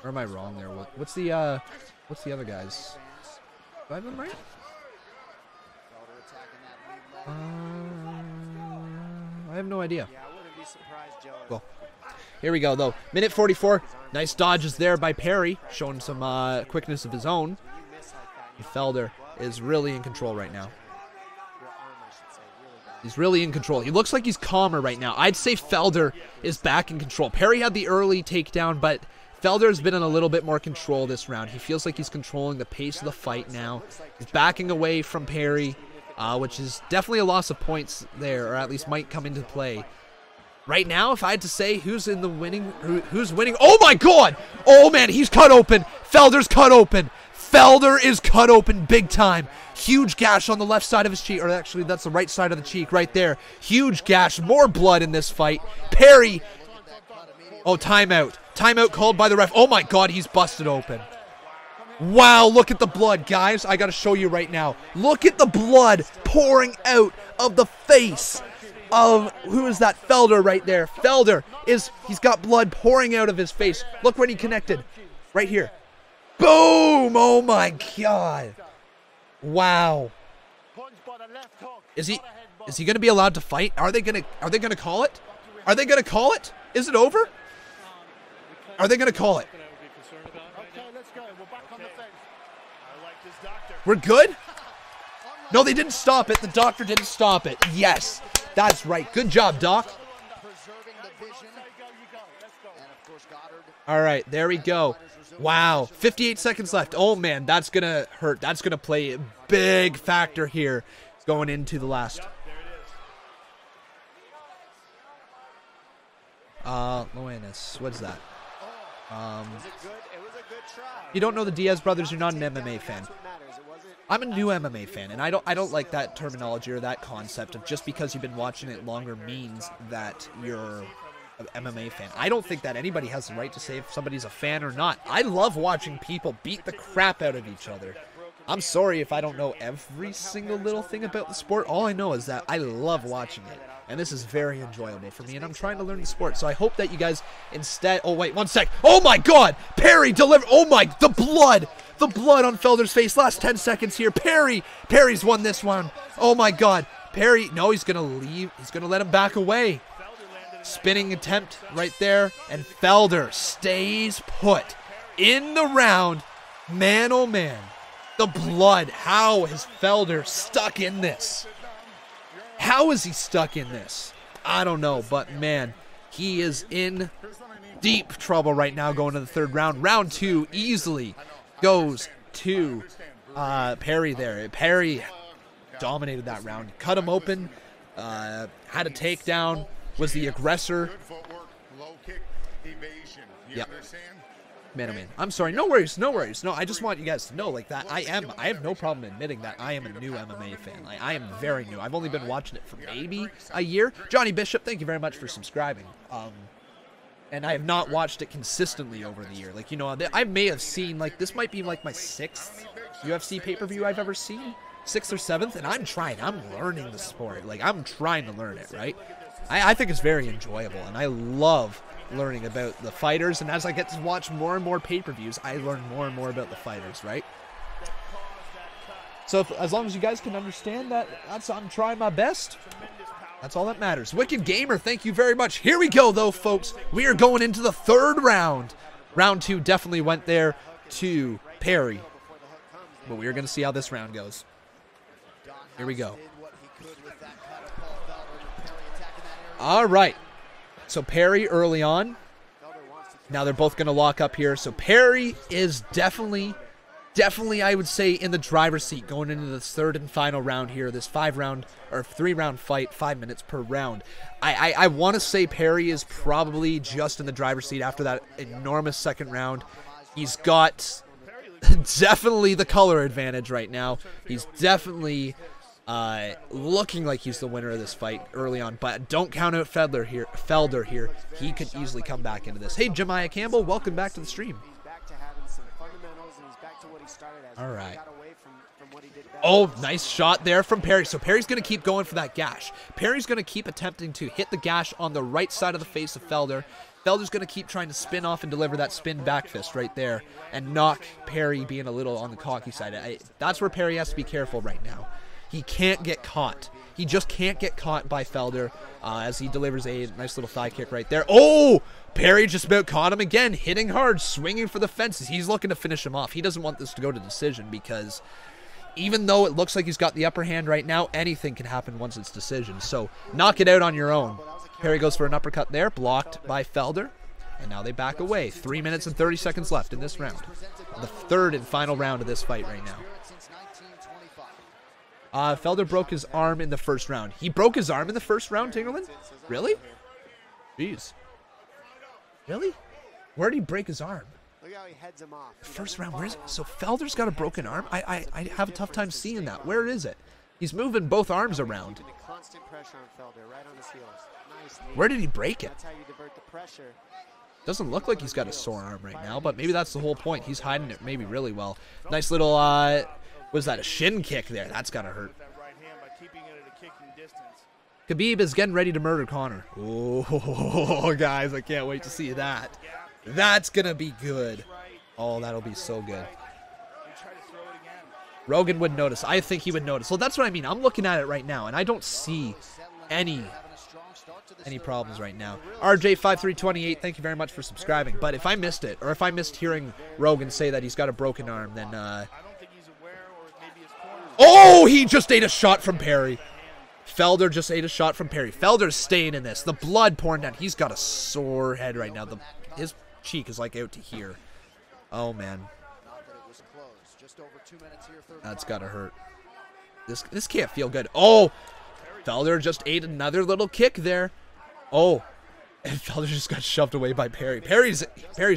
[SPEAKER 1] Or am I wrong there? What's the other guys? Do I have them right? I have no idea. Cool. Here we go, though. Minute 44. Nice dodges there by Perry, showing some quickness of his own. And Felder is really in control right now. He's really in control. He looks like he's calmer right now. I'd say Felder is back in control. Perry had the early takedown, but Felder's been in a little bit more control this round. He feels like he's controlling the pace of the fight now. He's backing away from Perry, which is definitely a loss of points there, or at least might come into play. Right now, if I had to say who's winning, oh my God! Oh man, he's cut open. Felder's cut open. Felder is cut open big time. Huge gash on the left side of his cheek, or actually that's the right side of the cheek right there. Huge gash, more blood in this fight. Perry, oh, timeout. Timeout called by the ref. Oh my God, he's busted open. Wow, look at the blood, guys. I gotta show you right now. Look at the blood pouring out of the face of, who is that? Felder right there. Felder he's got blood pouring out of his face. Look when he connected. Right here. Boom! Oh my God. Wow. Is he gonna be allowed to fight? Are they gonna call it? Are they gonna call it? Is it over? Are they gonna call it? We're good? No, they didn't stop it. The doctor didn't stop it. Yes, that's right. Good job, Doc. All right, there we go. Wow, 58 seconds left. Oh, man, that's going to hurt. That's going to play a big factor here going into the last. Loanis, what is that? You don't know the Diaz brothers, you're not an MMA fan. I'm a new MMA fan, and I don't like that terminology or that concept of just because you've been watching it longer means that you're an MMA fan. I don't think that anybody has the right to say if somebody's a fan or not. I love watching people beat the crap out of each other. I'm sorry if I don't know every single little thing about the sport. All I know is that I love watching it, and this is very enjoyable for me, and I'm trying to learn the sport. So I hope that you guys instead... Oh, wait, one sec. Oh, my God. Perry delivered... Oh, my... The blood. The blood on Felder's face. Last 10 seconds here. Perry's won this one. Oh, my God. Perry... No, he's going to leave. He's going to let him back away. Spinning attempt right there, and Felder stays put in the round. Man, oh, man. The blood. How is Felder stuck in this? How is he stuck in this? I don't know, but man, he is in deep trouble right now going to the third round. Round 2 easily goes to Perry there. Perry dominated that round. Cut him open, had a takedown, was the aggressor. Yep. Man, oh man. I'm sorry. No worries. No worries. No, I just want you guys to know, like, that I have no problem admitting that I am a new MMA fan. Like, I am very new. I've only been watching it for maybe a year. Johnny Bishop, thank you very much for subscribing. And I have not watched it consistently over the year. Like, you know, I may have seen, like, this might be, like, my 6th UFC pay-per-view I've ever seen. 6th or 7th, and I'm trying. I'm learning the sport. Like, I'm trying to learn it, right? I think it's very enjoyable, and I love learning about the fighters, and as I get to watch more and more pay-per-views, I learn more and more about the fighters, right? So as long as you guys can understand that, I'm trying my best. That's all that matters. Wicked Gamer, thank you very much. Here we go, though, folks. We are going into the third round. Round 2 definitely went there to Perry, but we are going to see how this round goes. Here we go. All right. So Perry early on. Now they're both going to lock up here. So Perry is definitely, I would say, in the driver's seat going into this third and final round here. This 3-round fight, 5 minutes per round. I want to say Perry is probably just in the driver's seat after that enormous second round. He's got definitely the color advantage right now. He's definitely looking like he's the winner of this fight early on, but don't count out Felder here. He could easily come back into this. Hey, Jemiah Campbell, welcome back to the stream. All right. Oh, nice shot there from Perry. So Perry's going to keep going for that gash. Perry's going to keep attempting to hit the gash on the right side of the face of Felder. Felder's going to keep trying to spin off and deliver that spin back fist right there and knock Perry being a little on the cocky side. That's where Perry has to be careful right now. He can't get caught. He just can't get caught by Felder as he delivers a nice little thigh kick right there. Oh! Perry just about caught him again, hitting hard, swinging for the fences. He's looking to finish him off. He doesn't want this to go to decision because even though it looks like he's got the upper hand right now, anything can happen once it's decision. So knock it out on your own. Perry goes for an uppercut there, blocked by Felder. And now they back away. 3 minutes and 30 seconds left in this round. The third and final round of this fight right now. Felder broke his arm in the first round. He broke his arm in the first round, Tingerland? Really? Jeez. Really? Where did he break his arm?
[SPEAKER 14] Look how he heads him off.
[SPEAKER 1] First round, where is it? So Felder's got a broken arm? I have a tough time seeing that. Where is it? He's moving both arms around.
[SPEAKER 14] Constant pressure on Felder, right on his heels. Nice.
[SPEAKER 1] Where did he break it?
[SPEAKER 14] That's how you divert the pressure.
[SPEAKER 1] Doesn't look like he's got a sore arm right now, but maybe that's the whole point. He's hiding it maybe really well. Nice little, was that a shin kick there? That's got to hurt. Khabib is getting ready to murder Conor. Oh, guys, I can't wait to see that. That's going to be good. Oh, that'll be so good. Rogan would notice. I think he would notice. Well, that's what I mean. I'm looking at it right now, and I don't see any problems right now. RJ5328, thank you very much for subscribing. But if I missed it, or if I missed hearing Rogan say that he's got a broken arm, then oh, he just ate a shot from Perry. Felder just ate a shot from Perry. Felder's staying in this. The blood pouring down. He's got a sore head right now. His cheek is like out to here. Oh man. That's gotta hurt. This can't feel good. Oh, Felder just ate another little kick there. Oh, and Felder just got shoved away by Perry. Perry's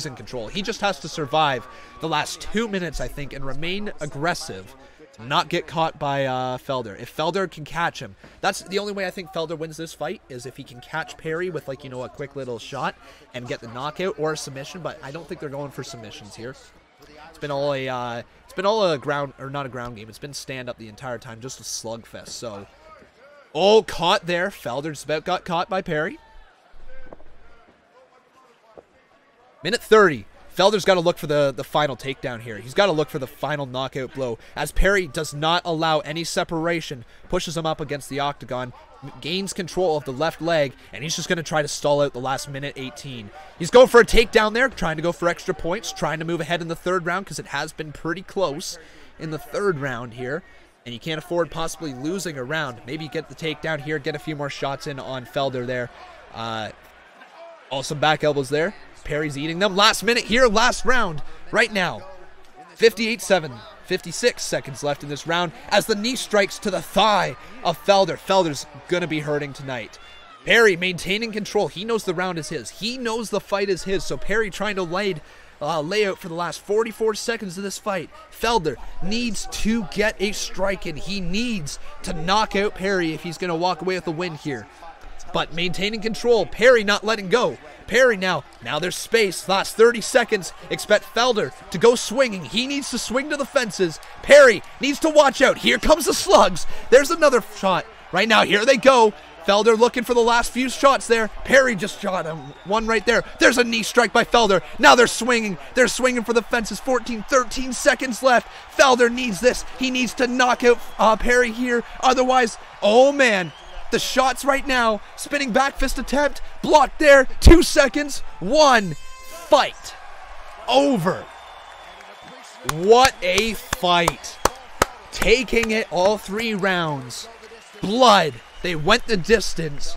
[SPEAKER 1] in control. He just has to survive the last 2 minutes, I think, and remain aggressive to not get caught by Felder. If Felder can catch him, that's the only way I think Felder wins this fight, is if he can catch Perry with, like, you know, a quick little shot and get the knockout or a submission. But I don't think they're going for submissions here. It's been all a ground, or not a ground game. It's been stand up the entire time, just a slugfest. So, oh, caught there. Felder just about got caught by Perry. Minute 30. Felder's got to look for the final takedown here. He's got to look for the final knockout blow, as Perry does not allow any separation, pushes him up against the octagon, gains control of the left leg, and he's just going to try to stall out the last minute 18. He's going for a takedown there, trying to go for extra points, trying to move ahead in the third round, because it has been pretty close in the third round here, and you can't afford possibly losing a round. Maybe get the takedown here, get a few more shots in on Felder there. Some back elbows there. Perry's eating them. Last minute here, last round, right now. 58-7, 56 seconds left in this round as the knee strikes to the thigh of Felder. Felder's gonna be hurting tonight. Perry maintaining control. He knows the round is his. He knows the fight is his. So Perry trying to lay out for the last 44 seconds of this fight. Felder needs to get a strike in. He needs to knock out Perry if he's gonna walk away with a win here. But maintaining control. Perry not letting go. Perry now there's space. Last 30 seconds. Expect Felder to go swinging. He needs to swing to the fences. Perry needs to watch out. Here comes the slugs. There's another shot. Right now, here they go. Felder looking for the last few shots there. Perry just shot him. One right there. There's a knee strike by Felder. Now they're swinging. They're swinging for the fences. 13 seconds left. Felder needs this. He needs to knock out Perry here. Otherwise, oh man. The shots right now, spinning back fist attempt, blocked there, 2 seconds, 1, fight, over. What a fight. Taking it all 3 rounds, blood, they went the distance,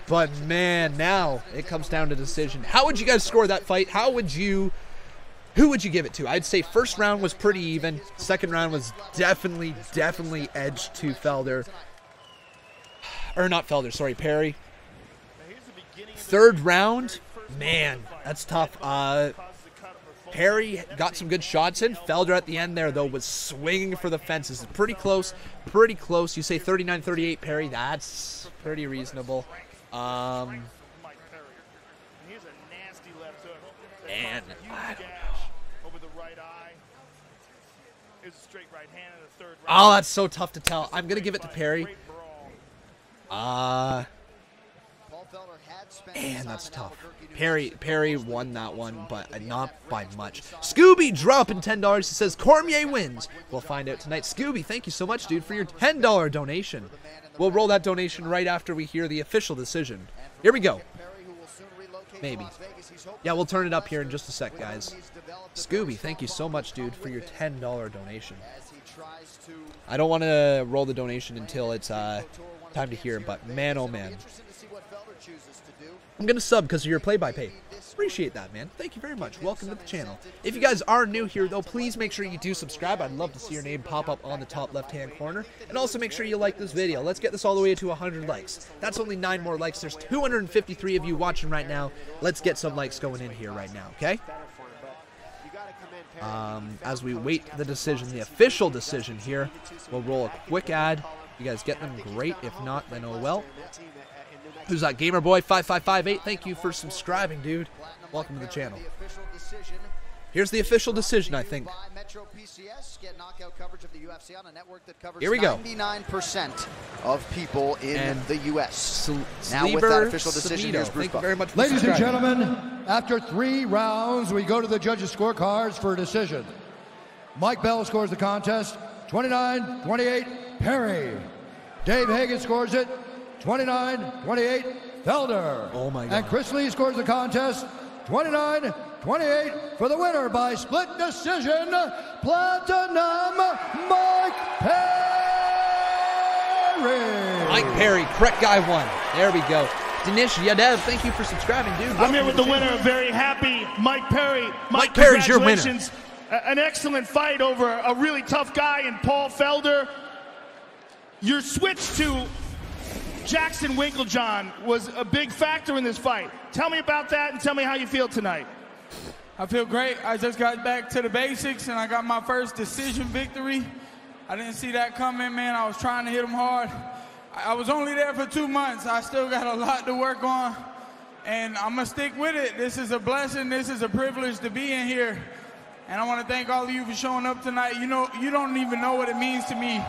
[SPEAKER 1] but man, now it comes down to decision. How would you guys score that fight? Who would you give it to? I'd say first round was pretty even, second round was definitely edged to Felder. Or not Felder, sorry, Perry. Third round, man, that's tough. Perry got some good shots in. Felder at the end there, though, was swinging for the fences. Pretty close, pretty close. You say 39-38, Perry. That's pretty reasonable. And I don't know. Oh, that's so tough to tell. I'm going to give it to Perry. Man, that's tough. Perry won that one, but not by much. Scooby dropping $10. He says Cormier wins. We'll find out tonight. Scooby, thank you so much, dude, for your $10 donation. We'll roll that donation right after we hear the official decision. Here we go. Maybe. Yeah, we'll turn it up here in just a sec, guys. Scooby, thank you so much, dude, for your $10 donation. I don't want to roll the donation until it's time to hear, but man, oh man. I'm going to sub because of your play-by-pay. Appreciate that, man. Thank you very much. Welcome to the channel. If you guys are new here, though, please make sure you do subscribe. I'd love to see your name pop up on the top left-hand corner. And also make sure you like this video. Let's get this all the way to 100 likes. That's only 9 more likes. There's 253 of you watching right now. Let's get some likes going in here right now, okay? As we wait the decision, the official decision here, we'll roll a quick ad. You guys get them, great. If not, then oh well. Who's that? Gamerboy5558. Thank you for subscribing, dude. Welcome to the channel. Here's the official decision, I think. Here we go.
[SPEAKER 2] 99% of people in the U.S. Now with that official decision, here's Bruce.
[SPEAKER 1] Thank you very much for
[SPEAKER 3] Ladies and gentlemen, after 3 rounds, we go to the judges' scorecards for a decision. Mike Bell scores the contest, 29-28, Perry. Dave Hagan scores it, 29-28, Felder.
[SPEAKER 1] Oh my God.
[SPEAKER 3] And Chris Lee scores the contest, 29-28 for the winner by split decision, Platinum Mike Perry.
[SPEAKER 1] Mike Perry, correct guy won. There we go. Dinesh Yadev, thank you for subscribing, dude.
[SPEAKER 5] I'm here with the winner, very happy, Mike Perry.
[SPEAKER 1] Mike Perry's your winner.
[SPEAKER 5] An excellent fight over a really tough guy in Paul Felder. Your switch to Jackson Winklejohn was a big factor in this fight. Tell me about that and tell me how you feel tonight.
[SPEAKER 15] I feel great. I just got back to the basics and I got my first decision victory. I didn't see that coming, man. I was trying to hit him hard. I was only there for 2 months. I still got a lot to work on and I'm gonna stick with it. This is a blessing. This is a privilege to be in here. And I want to thank all of you for showing up tonight. You know, you don't even know what it means to me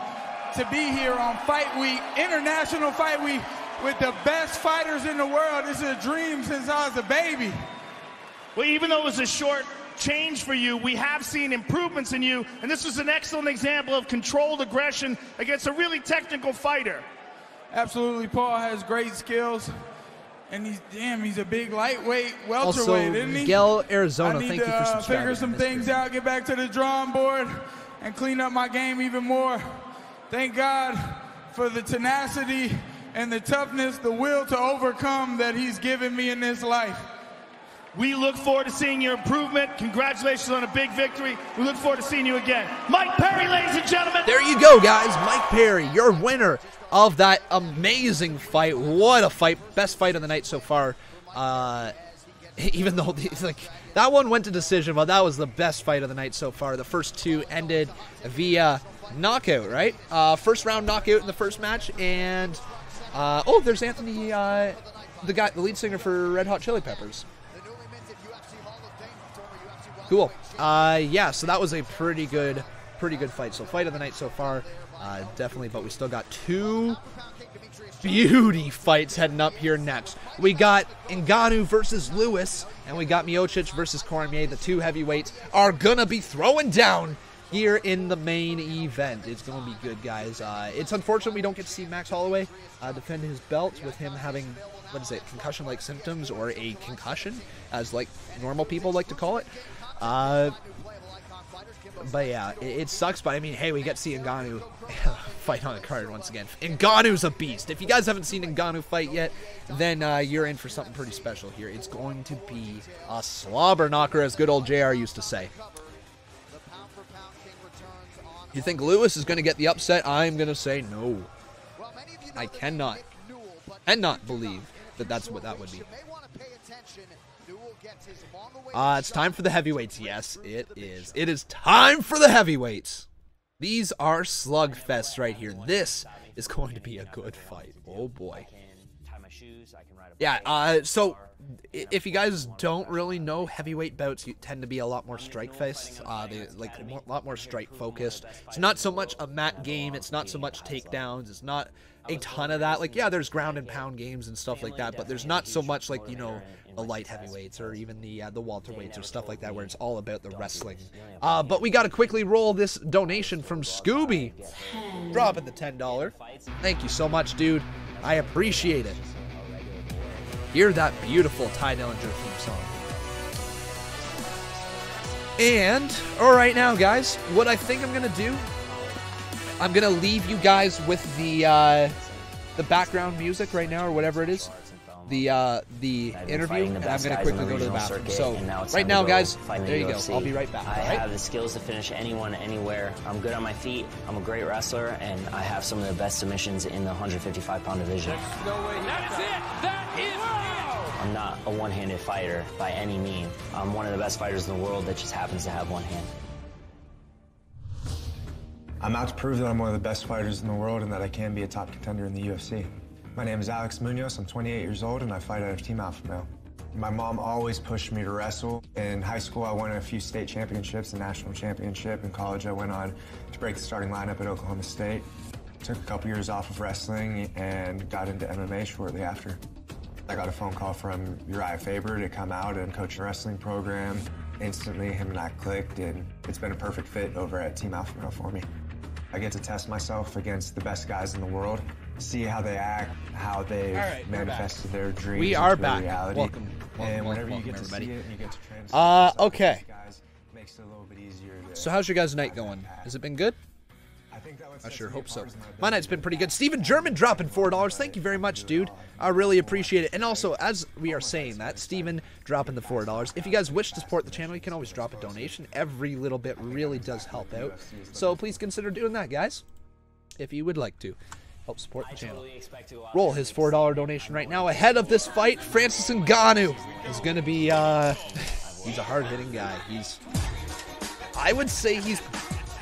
[SPEAKER 15] to be here on Fight Week, International Fight Week, with the best fighters in the world. This is a dream since I was a baby.
[SPEAKER 5] Well, even though it was a short change for you, we have seen improvements in you, and this was an excellent example of controlled aggression against a really technical fighter.
[SPEAKER 15] Absolutely, Paul has great skills, and he's a big lightweight welterweight,
[SPEAKER 1] also,
[SPEAKER 15] isn't he?
[SPEAKER 1] Miguel Arizona,
[SPEAKER 15] I need
[SPEAKER 1] thank you for subscribing.
[SPEAKER 15] Figure some things out, get back to the drawing board, and clean up my game even more. Thank God for the tenacity and the toughness, the will to overcome that he's given me in this life.
[SPEAKER 5] We look forward to seeing your improvement. Congratulations on a big victory. We look forward to seeing you again. Mike Perry, ladies and gentlemen.
[SPEAKER 1] There you go, guys. Mike Perry, your winner of that amazing fight. What a fight. Best fight of the night so far. Even though that one went to decision, but that was the best fight of the night so far. The first 2 ended via knockout, right? First round knockout in the first match, and oh, there's Anthony, the lead singer for Red Hot Chili Peppers. Cool. Yeah, so that was a pretty good fight. So fight of the night so far, definitely. But we still got 2 beauty fights heading up here next. We got Ngannou versus Lewis, and we got Miocic versus Cormier. The 2 heavyweights are gonna be throwing down here in the main event. It's going to be good, guys. It's unfortunate we don't get to see Max Holloway defend his belt with him having, what is it, concussion-like symptoms, or a concussion, as like normal people like to call it. But yeah, it sucks, but I mean, hey, we get to see Ngannou fight on the card once again. Ngannou's a beast. If you guys haven't seen Ngannou fight yet, then you're in for something pretty special here. It's going to be a slobber knocker, as good old JR used to say. You think Lewis is going to get the upset? I'm going to say no. I cannot believe that that's what that would be. It's time for the heavyweights. Yes, it is. It is time for the heavyweights. These are slugfests right here. This is going to be a good fight. Oh boy. Yeah, so if you guys don't really know, heavyweight bouts tend to be a lot more strike-fest. They like a lot more strike-focused. It's not so much a mat game. It's not so much takedowns. It's not a ton of that. Like, yeah, there's ground and pound games and stuff like that, but there's not so much like, you know, the light heavyweights or even the welterweights or stuff like that, where it's all about the wrestling. But we got to quickly roll this donation from Scooby. Dropping the $10. Thank you so much, dude. I appreciate it. Hear that beautiful Ty Dillinger theme song. And, alright now, guys, what I think I'm going to do I'm gonna leave you guys with the background music right now, or whatever it is. The interview, and I'm gonna quickly go to the bathroom. So right now, guys, there you go. I'll be right back.
[SPEAKER 16] I have the skills to finish anyone, anywhere. I'm good on my feet. I'm a great wrestler, and I have some of the best submissions in the 155-pound division.
[SPEAKER 17] That is it. That is it.
[SPEAKER 16] I'm not a one-handed fighter by any means. I'm one of the best fighters in the world that just happens to have one hand.
[SPEAKER 18] I'm out to prove that I'm one of the best fighters in the world and that I can be a top contender in the UFC. My name is Alex Munoz. I'm 28 years old and I fight out of Team Alpha Male. My mom always pushed me to wrestle. In high school, I won a few state championships, a national championship. In college, I went on to break the starting lineup at Oklahoma State. Took a couple years off of wrestling and got into MMA shortly after. I got a phone call from Uriah Faber to come out and coach a wrestling program. Instantly, him and I clicked, and it's been a perfect fit over at Team Alpha Male for me. I get to test myself against the best guys in the world, see how they act, how they've manifested their dreams
[SPEAKER 1] we are
[SPEAKER 18] into
[SPEAKER 1] back.
[SPEAKER 18] reality.
[SPEAKER 1] Welcome,
[SPEAKER 18] and whenever
[SPEAKER 1] welcome,
[SPEAKER 18] you get
[SPEAKER 1] everybody.
[SPEAKER 18] to see it and you get to translate
[SPEAKER 1] Okay.
[SPEAKER 18] guys, makes it a little bit easier to...
[SPEAKER 1] So how's your guys' night going? Has it been good? I sure hope so. My night's been pretty good. Steven German dropping $4. Thank you very much, dude. I really appreciate it. And also, as we are saying that, Steven dropping the $4. If you guys wish to support the channel, you can always drop a donation. Every little bit really does help out. So please consider doing that, guys, if you would like to help support the channel. Roll his $4 donation right now. Ahead of this fight, Francis Ngannou is going to be, he's a hard-hitting guy. I would say he's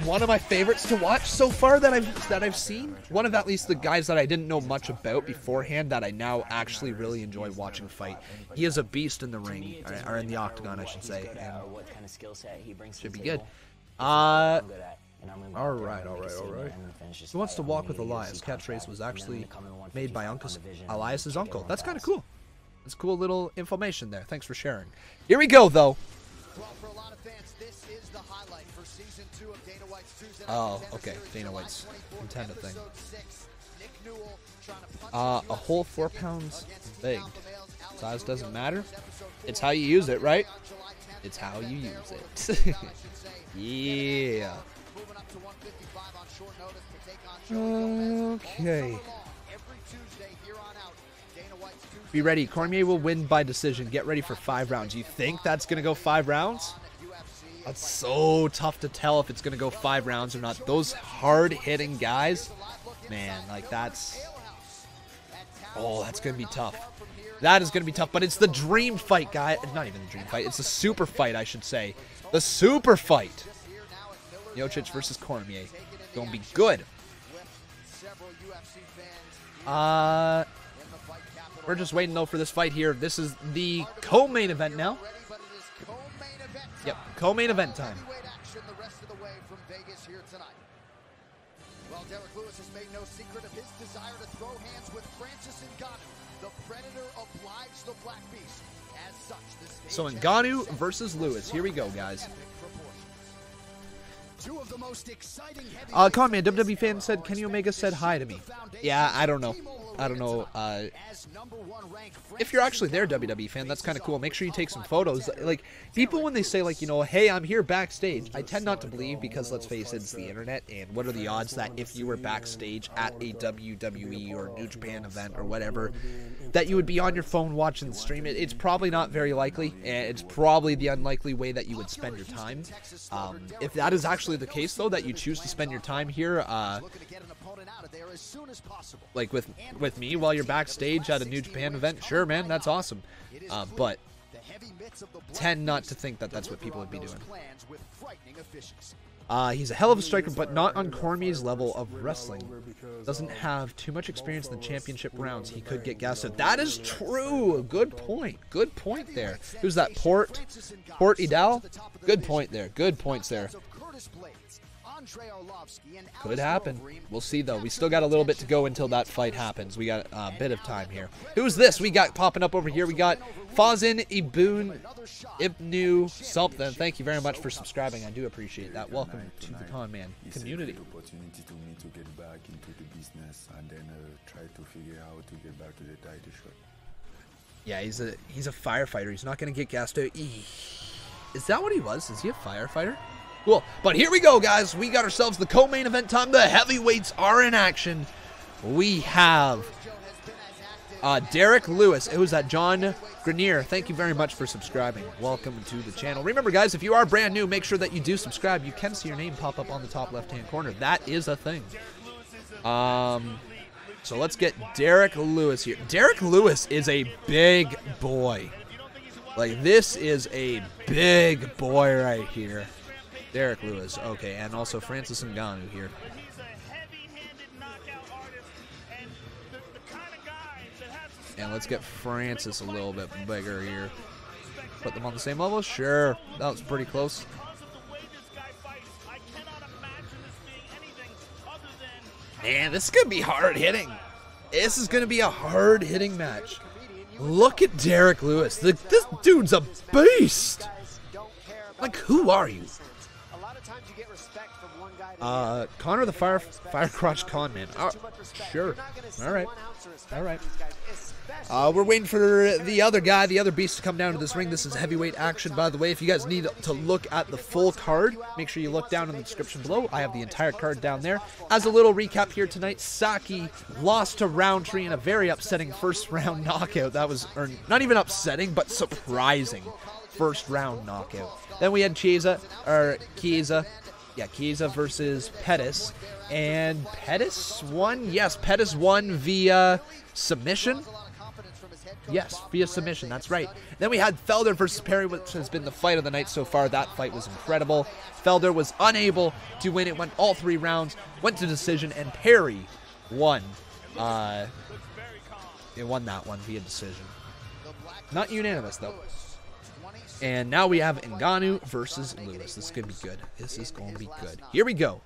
[SPEAKER 1] one of my favorites to watch so far that I've seen. One of at least the guys that I didn't know much about beforehand that I now actually really enjoy watching fight. He is a beast in the ring, or in the octagon, I should say. And should be good. All right. Who wants to walk with Elias? Catchphrase was actually made by Elias's uncle. That's kind of cool. That's cool little information there. Thanks for sharing. Here we go, though. Oh, okay. Dana White's contender thing. A whole 4 pounds big. Size doesn't matter. It's how you use it, right? It's how you use it. Yeah. Okay. Be ready. Cormier will win by decision. Get ready for 5 rounds. You think that's going to go 5 rounds? That's so tough to tell if it's going to go 5 rounds or not. Those hard-hitting guys, man, like that's... Oh, that's going to be tough. That is going to be tough, but it's the dream fight, guy. Not even the dream fight. It's the super fight, I should say. The super fight. Miocic versus Cormier. Going to be good. We're just waiting, though, for this fight here. This is the co-main event now. Yep, co-main event time. Well, Derrick Lewis has made no secret of his desire to throw hands with Francis Ngannou. The predator obliged the Black Beast. As such, so Ngannou versus Lewis. Here we go, guys. Conman, WWE fan said Kenny Omega said hi to me. Yeah, I don't know. If you're actually there, WWE fan, that's kind of cool. Make sure you take some photos. Like, people when they say, like, you know, hey, I'm here backstage, I tend not to believe because, let's face it, it's the internet, and what are the odds that if you were backstage at a WWE or New Japan event or whatever, that you would be on your phone watching the stream? It's probably not very likely, and it's probably the unlikely way that you would spend your time. If that is actually the case, though, that you choose to spend your time here, like with me while you're backstage at a New Japan event, sure, man, that's awesome. But tend not to think that that's what people would be doing. He's a hell of a striker, but not on Cormier's level of wrestling. Doesn't have too much experience in the championship rounds. He could get gassed out. That is true. Good point. Good point there. Who's that? Port Idal? Good point there. Good points there. Could happen. We'll see, though. We still got a little bit to go until that fight happens. We got a bit of time here. Who's this? We got popping up over here. We got Fazin Ibnu something. Thank you very much for subscribing. I do appreciate that. Welcome to the Con Man community.
[SPEAKER 19] Opportunity to me to get back into the business and then try to figure out how to get back to the title shot.
[SPEAKER 1] Yeah, he's a firefighter. He's not going to get gassed out. Is that what he was? Is he a firefighter? Cool. But here we go, guys. We got ourselves the co-main event time. The heavyweights are in action. We have Derrick Lewis. It was that John Grenier. Thank you very much for subscribing. Welcome to the channel. Remember, guys, if you are brand new, make sure that you do subscribe. You can see your name pop up on the top left-hand corner. That is a thing. So let's get Derrick Lewis here. Derrick Lewis is a big boy. Like, this is a big boy right here. Derrick Lewis. Okay, and also Francis Ngannou here. And let's get Francis a little bit bigger here. Put them on the same level? Sure. That was pretty close. Man, this is going to be hard hitting. This is going to be a hard hitting match. Look at Derrick Lewis. This dude's a beast. Like, who are you? Connor the Firecrotch Con Man. Oh, sure. All right. All right. We're waiting for the other guy, the other beast, to come down to this ring. This is heavyweight action, by the way. If you guys need to look at the full card, make sure you look down in the description below. I have the entire card down there. As a little recap here tonight, Saki lost to Rountree in a very upsetting first round knockout. That was, or not even upsetting, but surprising first round knockout. Then we had Chiesa versus Pettis. And Pettis won? Yes, Pettis won via submission. Yes, via submission, that's right. Then we had Felder versus Perry, which has been the fight of the night so far. That fight was incredible. Felder was unable to win. It went all 3 rounds, went to decision, and Perry won. It won that one via decision. Not unanimous, though. And now we have Ngannou versus Lewis. This is going to be good. This is going to be good. Here we go.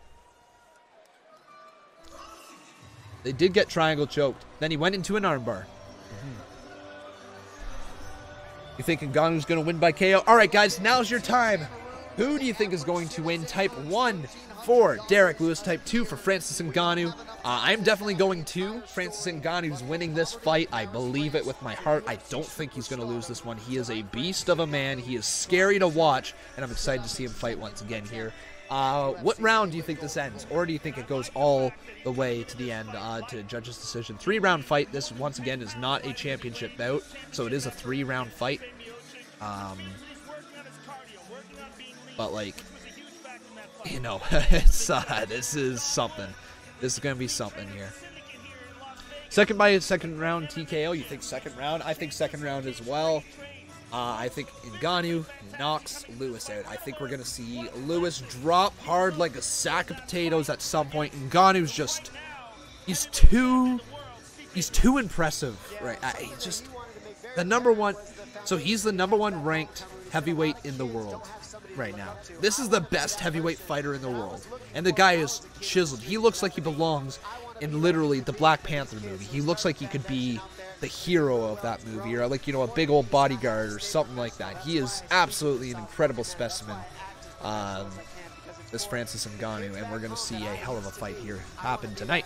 [SPEAKER 1] They did get triangle choked. Then he went into an armbar. You think Ngannou's going to win by KO? All right, guys, now's your time. Who do you think is going to win? Type 1 for Derrick Lewis. Type 2 for Francis Ngannou. I'm definitely going 2. Francis Ngannou's winning this fight. I believe it with my heart. I don't think he's going to lose this one. He is a beast of a man. He is scary to watch, and I'm excited to see him fight once again here. What round do you think this ends? Or do you think it goes all the way to the end to judge's decision? 3-round fight. This, once again, is not a championship bout, so it is a 3-round fight. But, like, you know, it's, this is something. This is going to be something here. Second round TKO. You think second round? I think second round as well. I think Ngannou knocks Lewis out. I think we're going to see Lewis drop hard like a sack of potatoes at some point. Ngannou's just, he's too impressive, right? He's just the #1. So he's the #1 ranked heavyweight in the world right now. This is the best heavyweight fighter in the world. And the guy is chiseled. He looks like he belongs in literally the Black Panther movie. He looks like he could be the hero of that movie, or like, you know, a big old bodyguard or something like that. He is absolutely an incredible specimen, this Francis Ngannou, and we're going to see a hell of a fight here happen tonight.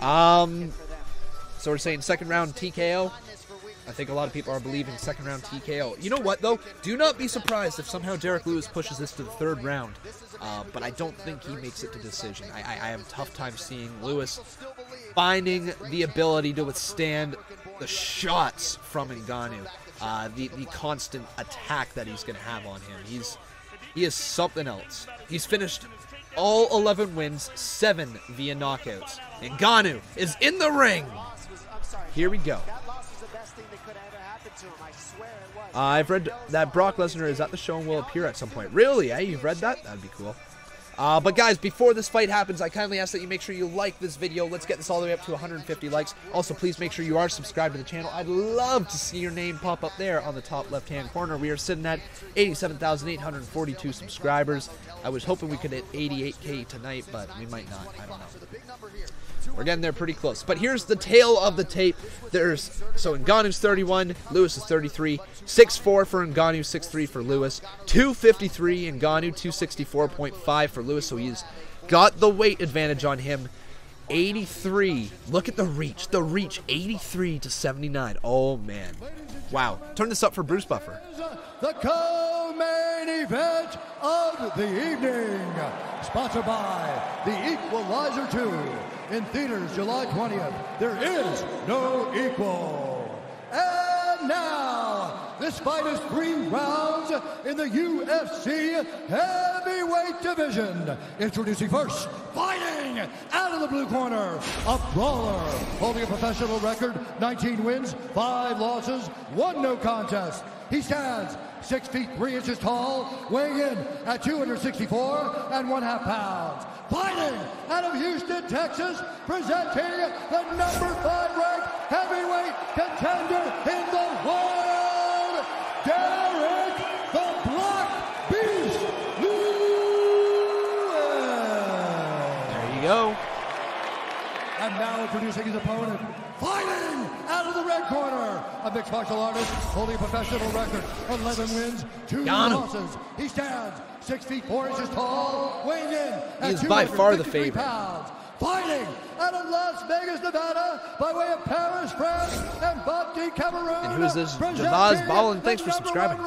[SPEAKER 1] So we're saying second round TKO. I think a lot of people are believing second round TKO. You know what, though? Do not be surprised if somehow Derrick Lewis pushes this to the 3rd round. But I don't think he makes it to decision. I have a tough time seeing Lewis finding the ability to withstand the shots from Ngannou. The constant attack that he's going to have on him. He is something else. He's finished all 11 wins, 7 via knockouts. Ngannou is in the ring. Here we go. I've read that Brock Lesnar is at the show and will appear at some point. Really? Eh? You've read that? That'd be cool. But guys, before this fight happens, I kindly ask that you make sure you like this video. Let's get this all the way up to 150 likes. Also, please make sure you are subscribed to the channel. I'd love to see your name pop up there on the top left-hand corner. We are sitting at 87,842 subscribers. I was hoping we could hit 88K tonight, but we might not. I don't know. We're getting there pretty close. But here's the tail of the tape. So Ngannou's 31, Lewis is 33, 6'4 for Ngannou, 6'3 for Lewis, 253 Ngannou, 264.5 for Lewis. So he's got the weight advantage on him. 83. Look at the reach. 83 to 79. Oh man. Wow. Turn this up for Bruce Buffer.
[SPEAKER 3] The the main event of the evening. Sponsored by The Equalizer 2. In theaters July 20th. There is no equal. And now, this fight is 3 rounds in the UFC heavyweight division. Introducing first, fighting out of the blue corner, a brawler holding a professional record, 19 wins, 5 losses, 1 no contest. He stands 6 feet 3 inches tall, weighing in at 264 1/2 pounds. Fighting out of Houston, Texas, presenting the number 5 ranked heavyweight contender in the world, Derrick the Black Beast Lewis.
[SPEAKER 1] There you go.
[SPEAKER 3] And now introducing his opponent, fighting out of the red corner, a mixed martial artist holding a professional record, 11 wins, 2 losses. He stands 6 feet 4 inches tall, weighing in at 253
[SPEAKER 1] by far the favorite.
[SPEAKER 3] pounds. Fighting out of Las Vegas, Nevada, by way of Paris, France, and Bapti, Cameroon.
[SPEAKER 1] And who's this? Javaz Ballin, thanks for subscribing.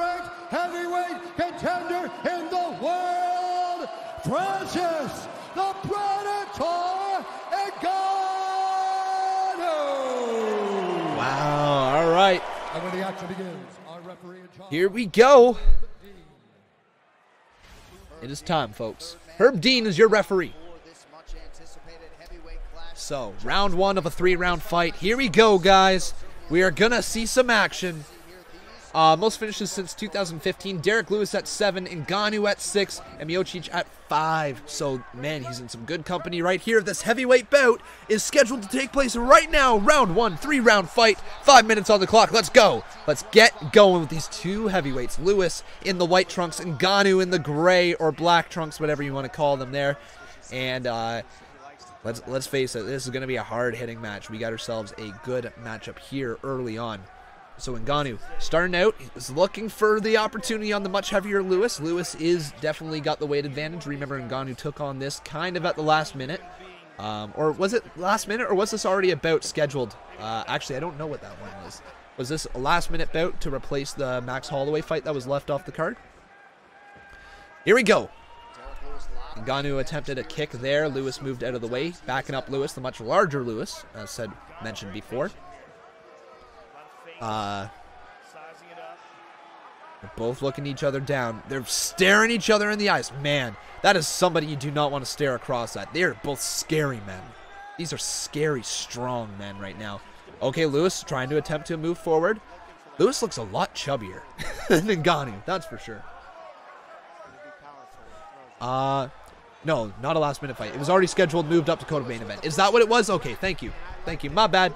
[SPEAKER 3] Heavyweight contender in the world, Francis the Predator Ngannou.
[SPEAKER 1] Wow, all right.
[SPEAKER 3] And when the action begins, our referee in charge.
[SPEAKER 1] Here we go. It is time, folks. Herb Dean is your referee. So, round 1 of a 3-round fight. Here we go, guys. We are going to see some action. Most finishes since 2015. Derrick Lewis at 7, Ngannou at 6, and Miocic at 5. So, man, he's in some good company right here. This heavyweight bout is scheduled to take place right now. Round 1, 3-round fight. 5 minutes on the clock. Let's go. Let's get going with these 2 heavyweights. Lewis in the white trunks, Ngannou in the gray or black trunks, whatever you want to call them there. And let's face it, this is going to be a hard-hitting match. We got ourselves a good matchup here early on. So Ngannou, starting out, is looking for the opportunity on the much heavier Lewis. Lewis is definitely got the weight advantage. Remember, Ngannou took on this kind of at the last minute. Or was it last minute, or was this already a bout scheduled? Actually, I don't know what that one was. Was this a last-minute bout to replace the Max Holloway fight that was left off the card? Here we go. Ngannou attempted a kick there. Lewis moved out of the way, backing up Lewis, the much larger Lewis, as mentioned before. They're both looking each other down. They're staring each other in the eyes. Man, that is somebody you do not want to stare across at. They are both scary men. These are scary, strong men right now. Okay, Lewis trying to attempt to move forward. Lewis looks a lot chubbier than Ngannou, that's for sure. No, not a last-minute fight. It was already scheduled, moved up to co-main event. Is that what it was? Okay, thank you. Thank you. My bad.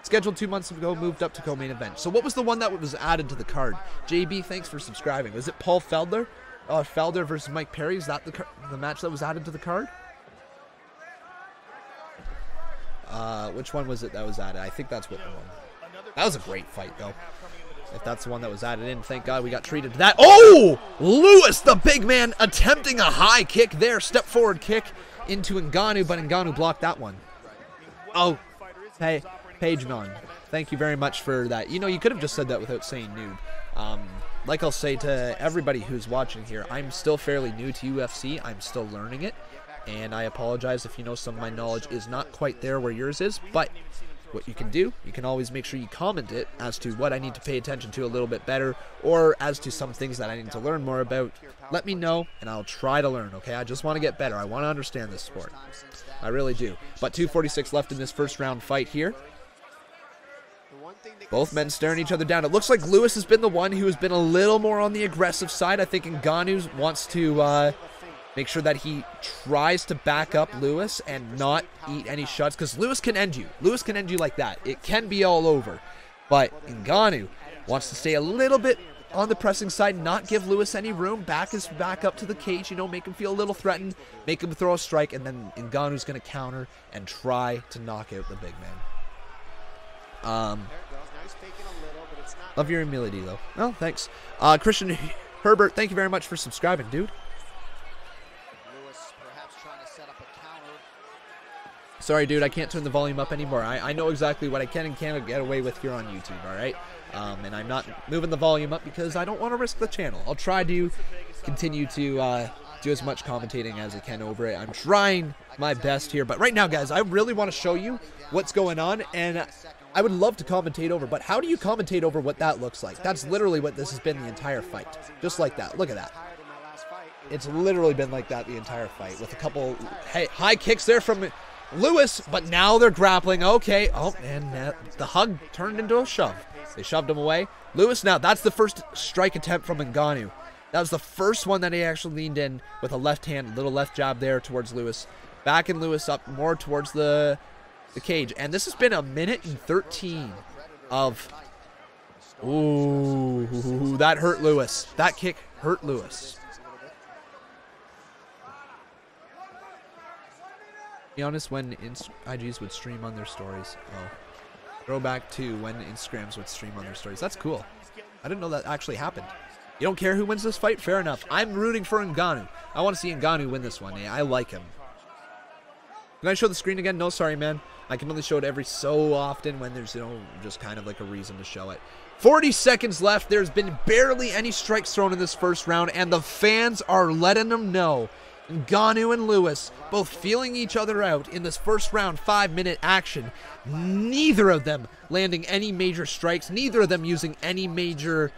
[SPEAKER 1] Scheduled 2 months ago, moved up to co-main event. So what was the one that was added to the card? JB, thanks for subscribing. Was it Paul Felder? Felder versus Mike Perry. Is that the match that was added to the card? Which one was it that was added? I think that's what the one. That was a great fight, though. If that's the one that was added in, thank God we got treated to that. Oh! Lewis, the big man, attempting a high kick there. Step forward kick into Ngannou, but Ngannou blocked that one. Oh, hey, Pagemon, thank you very much for that. You know, you could have just said that without saying noob. Like I'll say to everybody who's watching here, I'm still fairly new to UFC. I'm still learning it, and I apologize if you know some of my knowledge is not quite there where yours is, but what you can do, you can always make sure you comment it as to what I need to pay attention to a little bit better, or as to some things that I need to learn more about. Let me know, and I'll try to learn, okay? I just want to get better. I want to understand this sport. I really do. But 2:46 left in this first round fight here. Both men staring each other down. It looks like Lewis has been the one who has been a little more on the aggressive side. I think Ngannou wants to make sure that he tries to back up Lewis and not eat any shots, because Lewis can end you. Lewis can end you like that. It can be all over. But Ngannou wants to stay a little bit on the pressing side, not give Lewis any room, back his back up to the cage, you know, make him feel a little threatened, make him throw a strike, and then Ngannou's going to counter and try to knock out the big man. Love your humility, though. Oh, thanks. Christian Herbert, thank you very much for subscribing, dude. Sorry, dude, I can't turn the volume up anymore. I know exactly what I can and can't get away with here on YouTube, all right? And I'm not moving the volume up because I don't want to risk the channel. I'll try to continue to do as much commentating as I can over it. I'm trying my best here, but right now, guys, I really want to show you what's going on, and I would love to commentate over, but how do you commentate over what that looks like? That's literally what this has been the entire fight. Just like that. Look at that. It's literally been like that the entire fight with a couple high kicks there from Lewis, but now they're grappling. Okay. Oh, and the hug turned into a shove. They shoved him away. Lewis, now that's the first strike attempt from Ngannou. That was the first one that he actually leaned in with a left hand, little left jab there towards Lewis. Backing Lewis up more towards the cage. And this has been a minute and 13 of... Ooh, that hurt Lewis. That kick hurt Lewis. To be honest, when IGs would stream on their stories. Oh. Throwback to when Instagrams would stream on their stories. That's cool. I didn't know that actually happened. You don't care who wins this fight? Fair enough. I'm rooting for Ngannou. I want to see Ngannou win this one. I like him. Can I show the screen again? No, sorry, man. I can only show it every so often when there's, you know, just kind of like a reason to show it. 40 seconds left. There's been barely any strikes thrown in this first round, and the fans are letting them know. Ngannou and Lewis both feeling each other out in this first round 5-minute action. Neither of them landing any major strikes. Neither of them using any major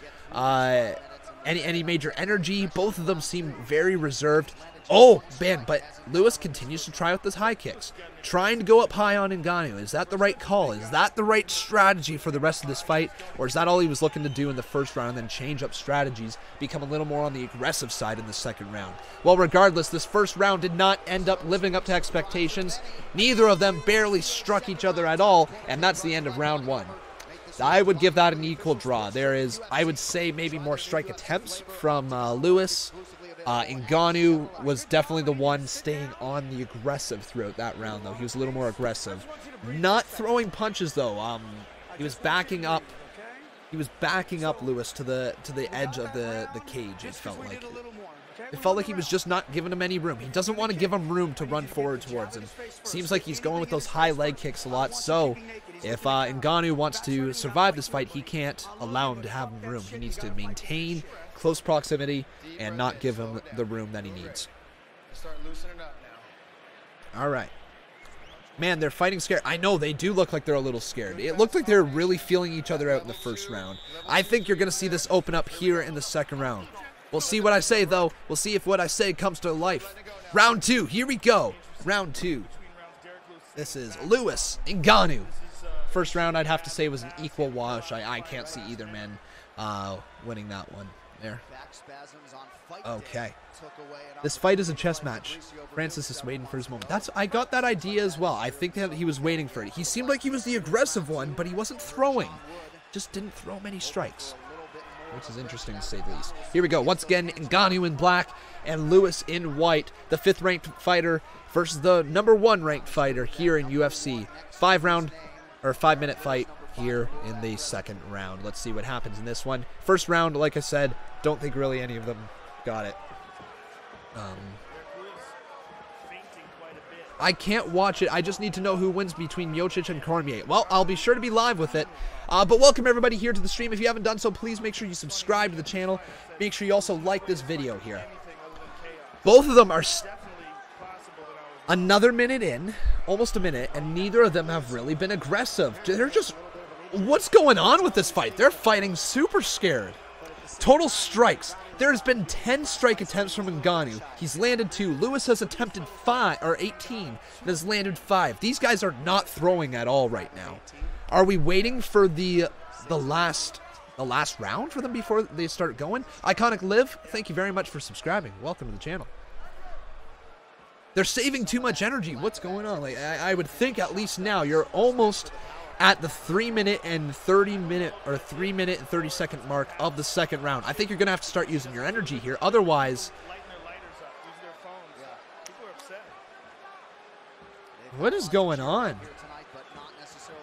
[SPEAKER 1] any major energy. Both of them seem very reserved. Oh, man, but Lewis continues to try with his high kicks. Trying to go up high on Ngannou. Is that the right call? Is that the right strategy for the rest of this fight? Or is that all he was looking to do in the first round and then change up strategies, become a little more on the aggressive side in the second round? Well, regardless, this first round did not end up living up to expectations. Neither of them barely struck each other at all, and that's the end of round one. I would give that an equal draw. There is, I would say, maybe more strike attempts from Lewis. Ngannou was definitely the one staying on the aggressive throughout that round, though. He was a little more aggressive. Not throwing punches, though. He was backing up. He was backing up Lewis to the edge of the cage, it felt like. It felt like he was just not giving him any room. He doesn't want to give him room to run forward towards him. Seems like he's going with those high leg kicks a lot, so if Ngannou wants to survive this fight, he can't allow him to have room. He needs to maintain close proximity and not give him the room that he needs. All right. Man, they're fighting scared. I know, they do look like they're a little scared. It looked like they're really feeling each other out in the first round. I think you're going to see this open up here in the second round. We'll see what I say, though. We'll see if what I say comes to life. Round two. Here we go. Round two. This is Lewis Ngannou. First round, I'd have to say, was an equal wash. I can't see either man winning that one. There. Okay. This fight is a chess match. Francis is waiting for his moment. I got that idea as well. I think that he was waiting for it. He seemed like he was the aggressive one, but he wasn't throwing. Just didn't throw many strikes, which is interesting to say the least. Here we go. Once again, Ngannou in black and Lewis in white. The 5th-ranked fighter versus the number 1 ranked fighter here in UFC. 5-minute fight here in the second round. Let's see what happens in this one. First round, like I said, don't think really any of them got it. I can't watch it. I just need to know who wins between Miocic and Cormier. Well, I'll be sure to be live with it. But welcome everybody here to the stream. If you haven't done so, please make sure you subscribe to the channel. Make sure you also like this video here. Both of them are another minute in, almost a minute, and neither of them have really been aggressive. They're just, what's going on with this fight? They're fighting super scared. Total strikes. There's been 10 strike attempts from Ngannou. He's landed 2. Lewis has attempted 18 and has landed 5. These guys are not throwing at all right now. Are we waiting for the last round for them before they start going? Iconic Liv, thank you very much for subscribing. Welcome to the channel. They're saving too much energy. What's going on? Like, I would think at least now you're almost at the 3-minute and 30-second mark of the second round. I think you're going to have to start using your energy here. Otherwise, what is going on?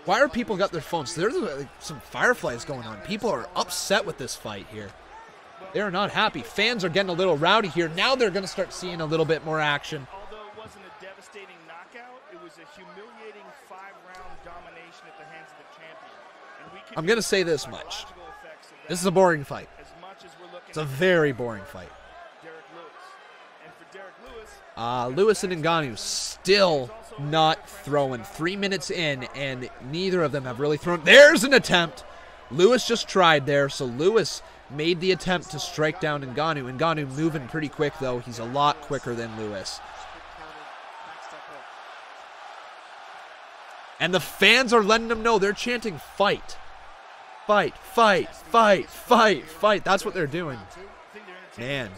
[SPEAKER 1] Why are people got their phones? There's like some fireflies going on. People are upset with this fight here. They're not happy. Fans are getting a little rowdy here. Now they're going to start seeing a little bit more action.
[SPEAKER 5] was a humiliating 5-round domination at the hands of the champion. And we
[SPEAKER 1] I'm going to say this much. This is a boring fight. It's a very boring fight. Lewis and Ngannou still not throwing. 3 minutes in, and neither of them have really thrown. There's an attempt. Lewis just tried there, so Lewis made the attempt to strike down Ngannou. Ngannou moving pretty quick, though. He's a lot quicker than Lewis. And the fans are letting them know. They're chanting, fight. Fight, fight, fight, fight, fight. That's what they're doing. Man.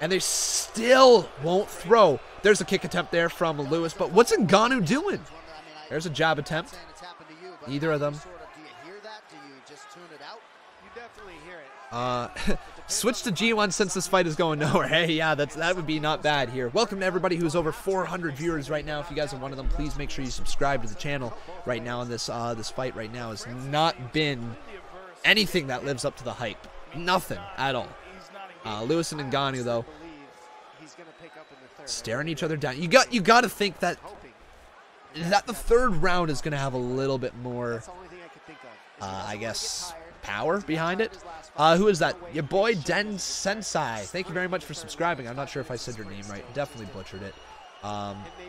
[SPEAKER 1] And they still won't throw. There's a kick attempt there from Lewis, but what's Ngannou doing? There's a jab attempt. Neither of them. Switch to G1 since this fight is going nowhere. Hey, yeah, that would be not bad here. Welcome to everybody who's over 400 viewers right now. If you guys are one of them, please make sure you subscribe to the channel right now. And this fight right now has not been anything that lives up to the hype. Nothing at all. Lewis and Ngannou, though, staring each other down. You got to think that the third round is going to have a little bit more, I guess, power behind it. Who is that? Your boy Den Sensei. Thank you very much for subscribing. I'm not sure if I said your name right. Definitely butchered it.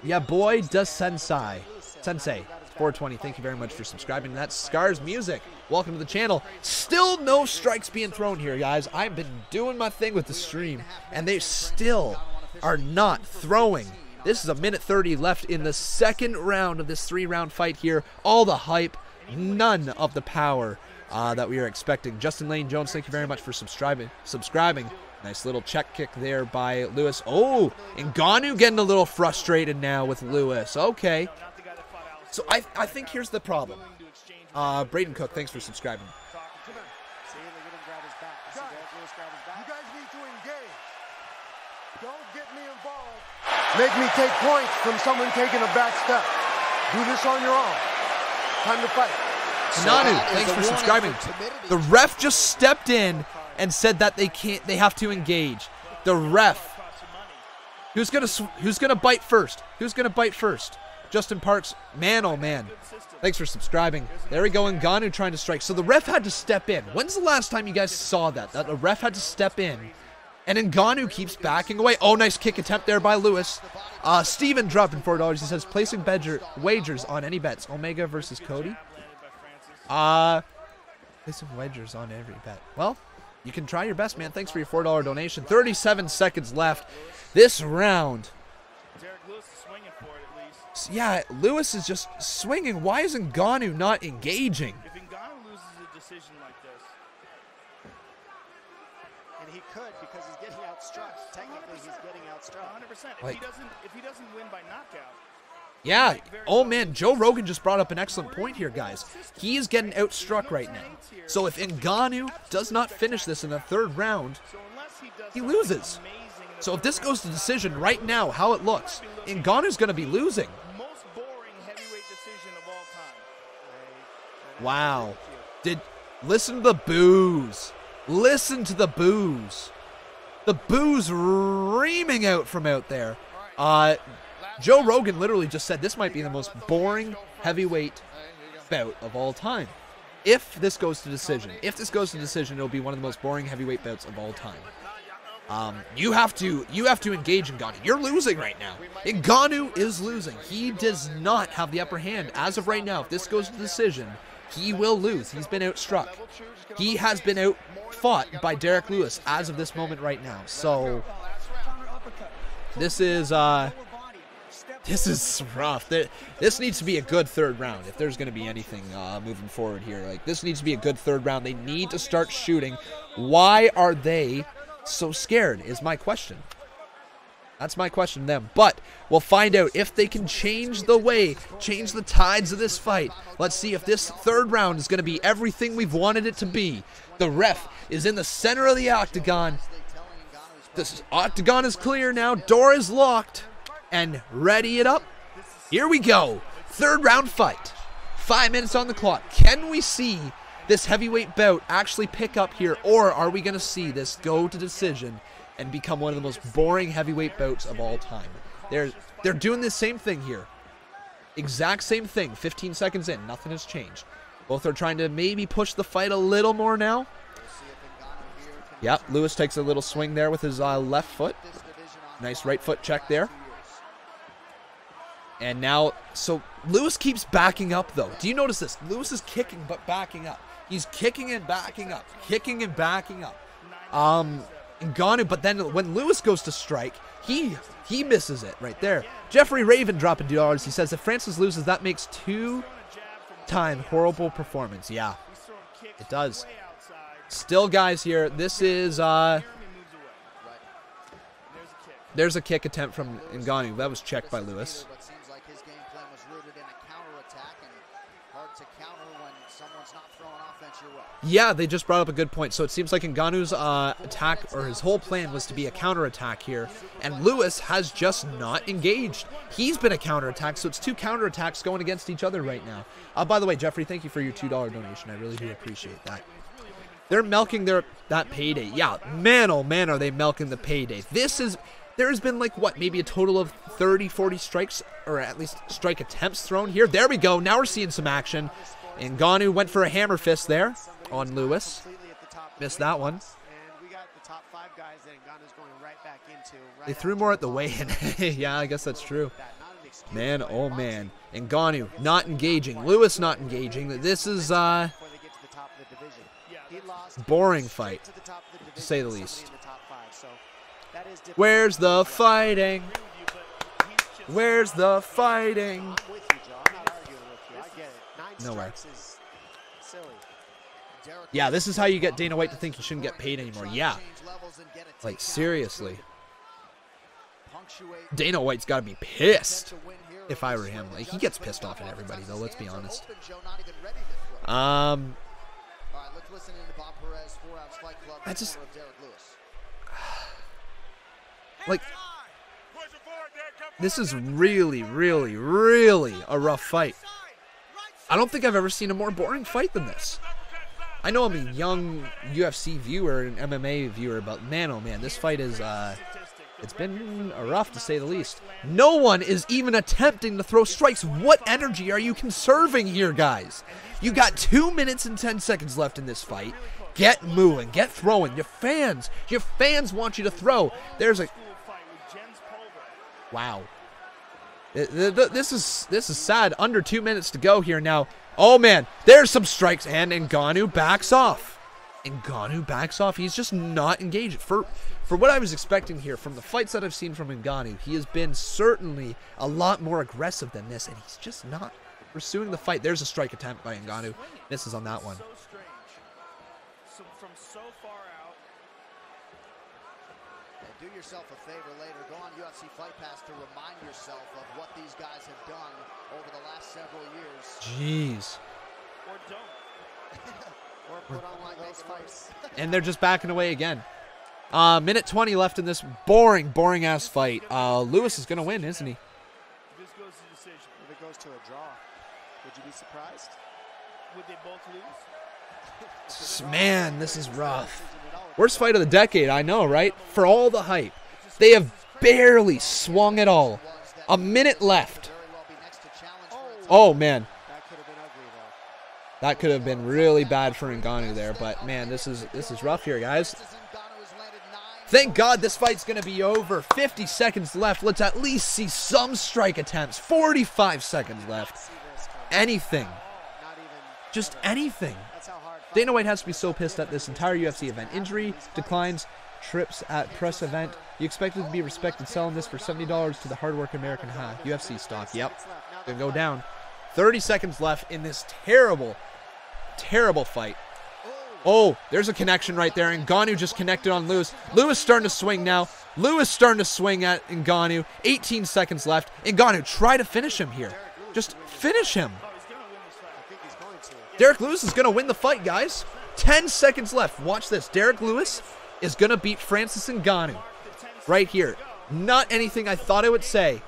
[SPEAKER 1] Yeah, boy does Sensei. 420. Thank you very much for subscribing. That's Scars Music. Welcome to the channel. Still no strikes being thrown here, guys. I've been doing my thing with the stream, and they still are not throwing. This is a minute 30 left in the second round of this 3-round fight here. All the hype, none of the power that we are expecting. Justin Lane Jones, thank you very much for subscribing. Nice little check kick there by Lewis. Oh, Ngannou getting a little frustrated now with Lewis. Okay. So I think here's the problem. Braden Cook, thanks for subscribing.
[SPEAKER 3] You guys need to engage. Don't get me involved. Make me take points from someone taking a back step. Do this on your own. Time to fight.
[SPEAKER 1] Ngannou, thanks for subscribing. The ref just stepped in and said that they have to engage. The ref. Who's gonna bite first? Who's gonna bite first? Justin Parks, man, oh man. Thanks for subscribing. There we go, Ngannou trying to strike. So the ref had to step in. When's the last time you guys saw that? That the ref had to step in, and Ngannou keeps backing away. Oh, nice kick attempt there by Lewis. Steven dropping $4. He says, placing wagers on any bets. Omega versus Cody. Placing wagers on every bet. Well, you can try your best, man. Thanks for your $4 donation. 37 seconds left. This round. Yeah, Lewis is just swinging. Why is Ngannou not engaging?
[SPEAKER 5] If Ngannou loses a decision like this,
[SPEAKER 14] and he could because he's getting outstruck. Technically, he's getting outstruck.
[SPEAKER 5] 100%.
[SPEAKER 1] Like,
[SPEAKER 5] if he doesn't win by knockout.
[SPEAKER 1] Yeah. Oh man, Joe Rogan just brought up an excellent point here, guys. He is getting outstruck right now. So if Ngannou does not finish this in the third round, he loses. So if this goes to decision right now, how it looks, Ngannou's going to be losing. Wow. Listen to the boos. Listen to the boos. The boos reaming out from out there. Joe Rogan literally just said this might be the most boring heavyweight bout of all time. If this goes to decision. If this goes to decision, it'll be one of the most boring heavyweight bouts of all time. You have to engage Ngannou. You're losing right now. Ngannou is losing. He does not have the upper hand as of right now. If this goes to decision, he will lose. He's been outstruck. He has been outfought by Derrick Lewis as of this moment right now. So this is rough. This needs to be a good third round if there's going to be anything moving forward here. Like, this needs to be a good third round. They need to start shooting. Why are they so scared is my question. That's my question to them. But we'll find out if they can change the tides of this fight. Let's see if this third round is going to be everything we've wanted it to be. The ref is in the center of the octagon. This octagon is clear now. Door is locked. And ready it up. Here we go. Third round fight. 5 minutes on the clock. Can we see this heavyweight bout actually pick up here, or are we going to see this go to decision and become one of the most boring heavyweight bouts of all time? They're doing the same thing here. Exact same thing. 15 seconds in. Nothing has changed. Both are trying to maybe push the fight a little more now. Yep, Lewis takes a little swing there with his left foot. Nice right foot check there. And now, so Lewis keeps backing up, though. Do you notice this? Lewis is kicking, but backing up. He's kicking and backing up. Kicking and backing up. Ngannou, but then when Lewis goes to strike, he misses it right there. Jeffrey Raven dropping $2. He says, if Francis loses, that makes 2-time horrible performance. Yeah, it does. Still, guys, here. This is, there's a kick attempt from Ngannou. That was checked by Lewis. Yeah, they just brought up a good point. So it seems like Ngannou's attack, or his whole plan, was to be a counterattack here. And Lewis has just not engaged. He's been a counterattack, so it's 2 counterattacks going against each other right now. By the way, Jeffrey, thank you for your $2 donation. I really do appreciate that. They're milking that payday. Yeah, man, oh man, are they milking the payday. There has been like, what, maybe a total of 30, 40 strikes, or at least strike attempts thrown here. There we go. Now we're seeing some action. Ngannou went for a hammer fist there on Lewis. Missed that one. They threw more at the weigh-in. Yeah, I guess that's true. Man, oh man. Ngannou not engaging. Lewis not engaging. This is boring fight, to say the least. Where's the fighting? Where's the fighting? Nowhere. Yeah, this is how you get Dana White to think he shouldn't get paid anymore. Yeah. Like, seriously. Dana White's got to be pissed if I were him. Like, he gets pissed off at everybody, though, let's be honest. I just... Like, this is really, really, really a rough fight. I don't think I've ever seen a more boring fight than this. I know I'm a young UFC viewer and MMA viewer, but man, oh man, this fight is, it's been rough to say the least. No one is even attempting to throw strikes. What energy are you conserving here, guys? You got 2 minutes and 10 seconds left in this fight. Get moving, get throwing. Your fans want you to throw. There's a... Wow. This is sad. Under 2 minutes to go here now. Oh man, there's some strikes, and Ngannou backs off. Ngannou backs off. He's just not engaged. For what I was expecting here from the fights that I've seen from Ngannou, he has been certainly a lot more aggressive than this, and he's just not pursuing the fight. There's a strike attempt by Ngannou. Misses on that one.
[SPEAKER 2] From so far out. Do yourself a favor later. Go on UFC Fight Pass to remind yourself of what these guys have done over the last several years.
[SPEAKER 1] Jeez.
[SPEAKER 2] Or don't. Or put on like those fights.
[SPEAKER 1] And they're just backing away again. Minute 20 left in this boring ass fight. Lewis is gonna win, isn't he?
[SPEAKER 14] This goes to decision. If it goes to a draw, would you be surprised? Would they both lose?
[SPEAKER 1] Man, this is rough. Worst fight of the decade, I know, right? For all the hype. They have barely swung at all. A minute left. Oh, man. That could have been really bad for Ngannou there, but man, this is rough here, guys. Thank God this fight's going to be over. 50 seconds left. Let's at least see some strike attempts. 45 seconds left. Anything. Just anything. Dana White has to be so pissed at this entire UFC event. Injury, declines, trips at press event. You expected to be respected selling this for $70 to the hardworking American UFC stock. Yep. Gonna go down. 30 seconds left in this terrible fight. Oh, there's a connection right there. Ngannou just connected on Lewis. Lewis starting to swing now. Lewis starting to swing at Ngannou. 18 seconds left. Ngannou, try to finish him here. Just finish him. Derrick Lewis is going to win the fight, guys. 10 seconds left. Watch this. Derrick Lewis is going to beat Francis Ngannou. Right here. Not anything I thought I would say.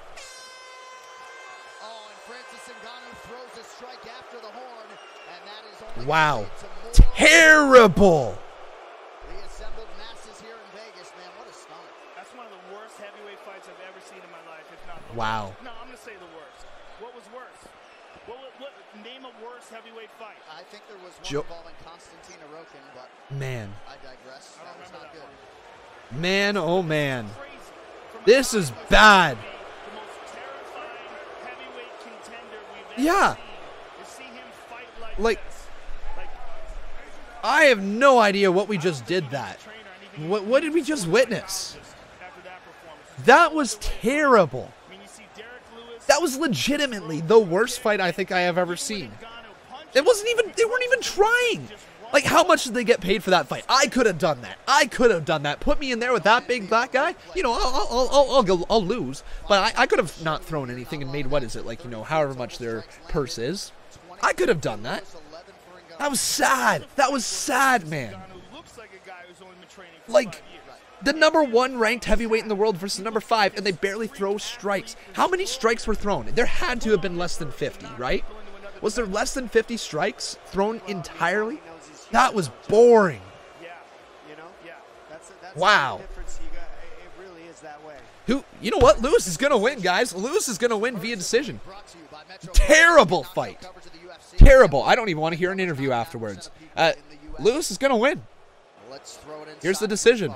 [SPEAKER 1] Wow. Terrible.
[SPEAKER 5] seen in my life, if not the
[SPEAKER 1] Wow.
[SPEAKER 5] worst. No, I'm going to say the worst. What was worse? Name a worse heavyweight fight.
[SPEAKER 2] I think there was one involving Konstantin Arokin, but
[SPEAKER 1] man.
[SPEAKER 2] I digress. That was not good.
[SPEAKER 1] Man, oh man. This is bad.
[SPEAKER 5] The most terrifying heavyweight contender we've
[SPEAKER 1] Yeah.
[SPEAKER 5] ever seen. To see him fight
[SPEAKER 1] Like,
[SPEAKER 5] this.
[SPEAKER 1] I have no idea what we just did that. What did we just witness? That was terrible. That was legitimately the worst fight I think I have ever seen. It wasn't even, they weren't even trying. Like, how much did they get paid for that fight? I could have done that. I could have done that. Put me in there with that big black guy. You know, I'll lose. But I could have not thrown anything and made, what is it, like, you know, however much their purse is. I could have done that. That was sad. That was sad, man. Like, the #1 ranked heavyweight in the world versus #5, and they barely throw strikes. How many strikes were thrown? There had to have been less than 50, right? Was there less than 50 strikes thrown entirely? That was boring. Wow. You know what? Lewis is going to win, guys. Lewis is going to win via decision. Terrible fight. Terrible. I don't even want to hear an interview afterwards. Lewis is going to win. Here's the decision.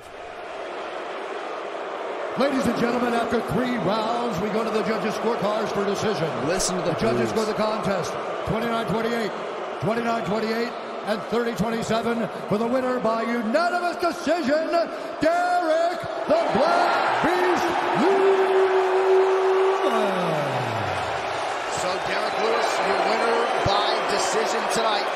[SPEAKER 3] Ladies and gentlemen, after 3 rounds, we go to the judges' scorecards for decision.
[SPEAKER 1] Listen to the
[SPEAKER 3] judges score the contest 29-28, 29-28, and 30-27 for the winner by unanimous decision, Derrick the Black Beast Lewis.
[SPEAKER 2] So Derrick Lewis, your winner by decision tonight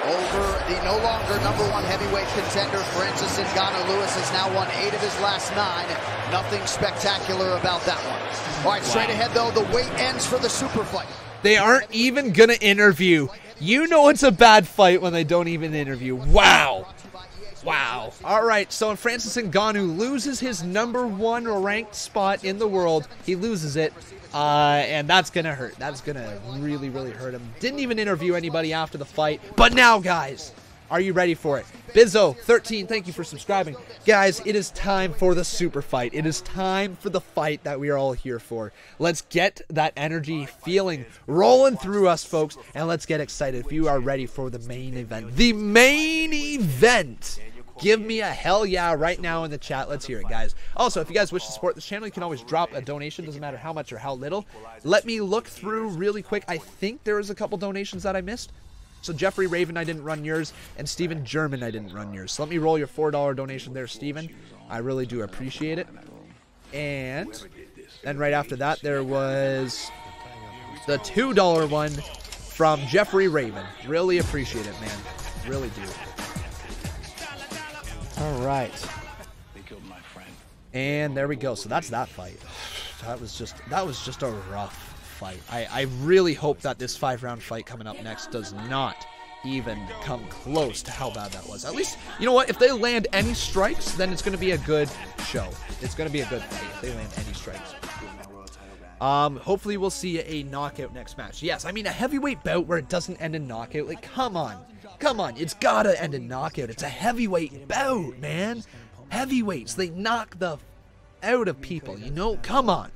[SPEAKER 2] over the no longer #1 heavyweight contender, Francis Ngannou. Lewis has now won 8 of his last 9. Nothing spectacular about that one. All right, straight ahead, though, the wait ends for the super fight.
[SPEAKER 1] They aren't even going to interview. You know it's a bad fight when they don't even interview. Wow. Wow. All right, so Francis Ngannou loses his #1 ranked spot in the world. He loses it, and that's going to hurt. That's going to really, really hurt him. Didn't even interview anybody after the fight. But now, guys, are you ready for it? Bizzo13, thank you for subscribing. Guys, it is time for the super fight. It is time for the fight that we are all here for. Let's get that energy feeling rolling through us, folks, and let's get excited if you are ready for the main event. The main event! Give me a hell yeah right now in the chat. Let's hear it, guys. Also, if you guys wish to support this channel, you can always drop a donation. Doesn't matter how much or how little. Let me look through really quick. I think there was a couple donations that I missed. So Jeffrey Raven, I didn't run yours, and Steven German, I didn't run yours. So let me roll your $4 donation there, Steven. I really do appreciate it. And then right after that, there was the $2 one from Jeffrey Raven. Really appreciate it, man. Really do. All right. And there we go. So that's that fight. That was just a rough fight. I really hope that this 5-round fight coming up next does not even come close to how bad that was. At least, you know what? If they land any strikes, then it's going to be a good show. It's going to be a good fight if they land any strikes. Hopefully we'll see a knockout next match. Yes, I mean a heavyweight bout where it doesn't end in knockout. Like, come on. Come on. It's got to end in knockout. It's a heavyweight bout, man. Heavyweights, they knock the out of people, you know? Come on.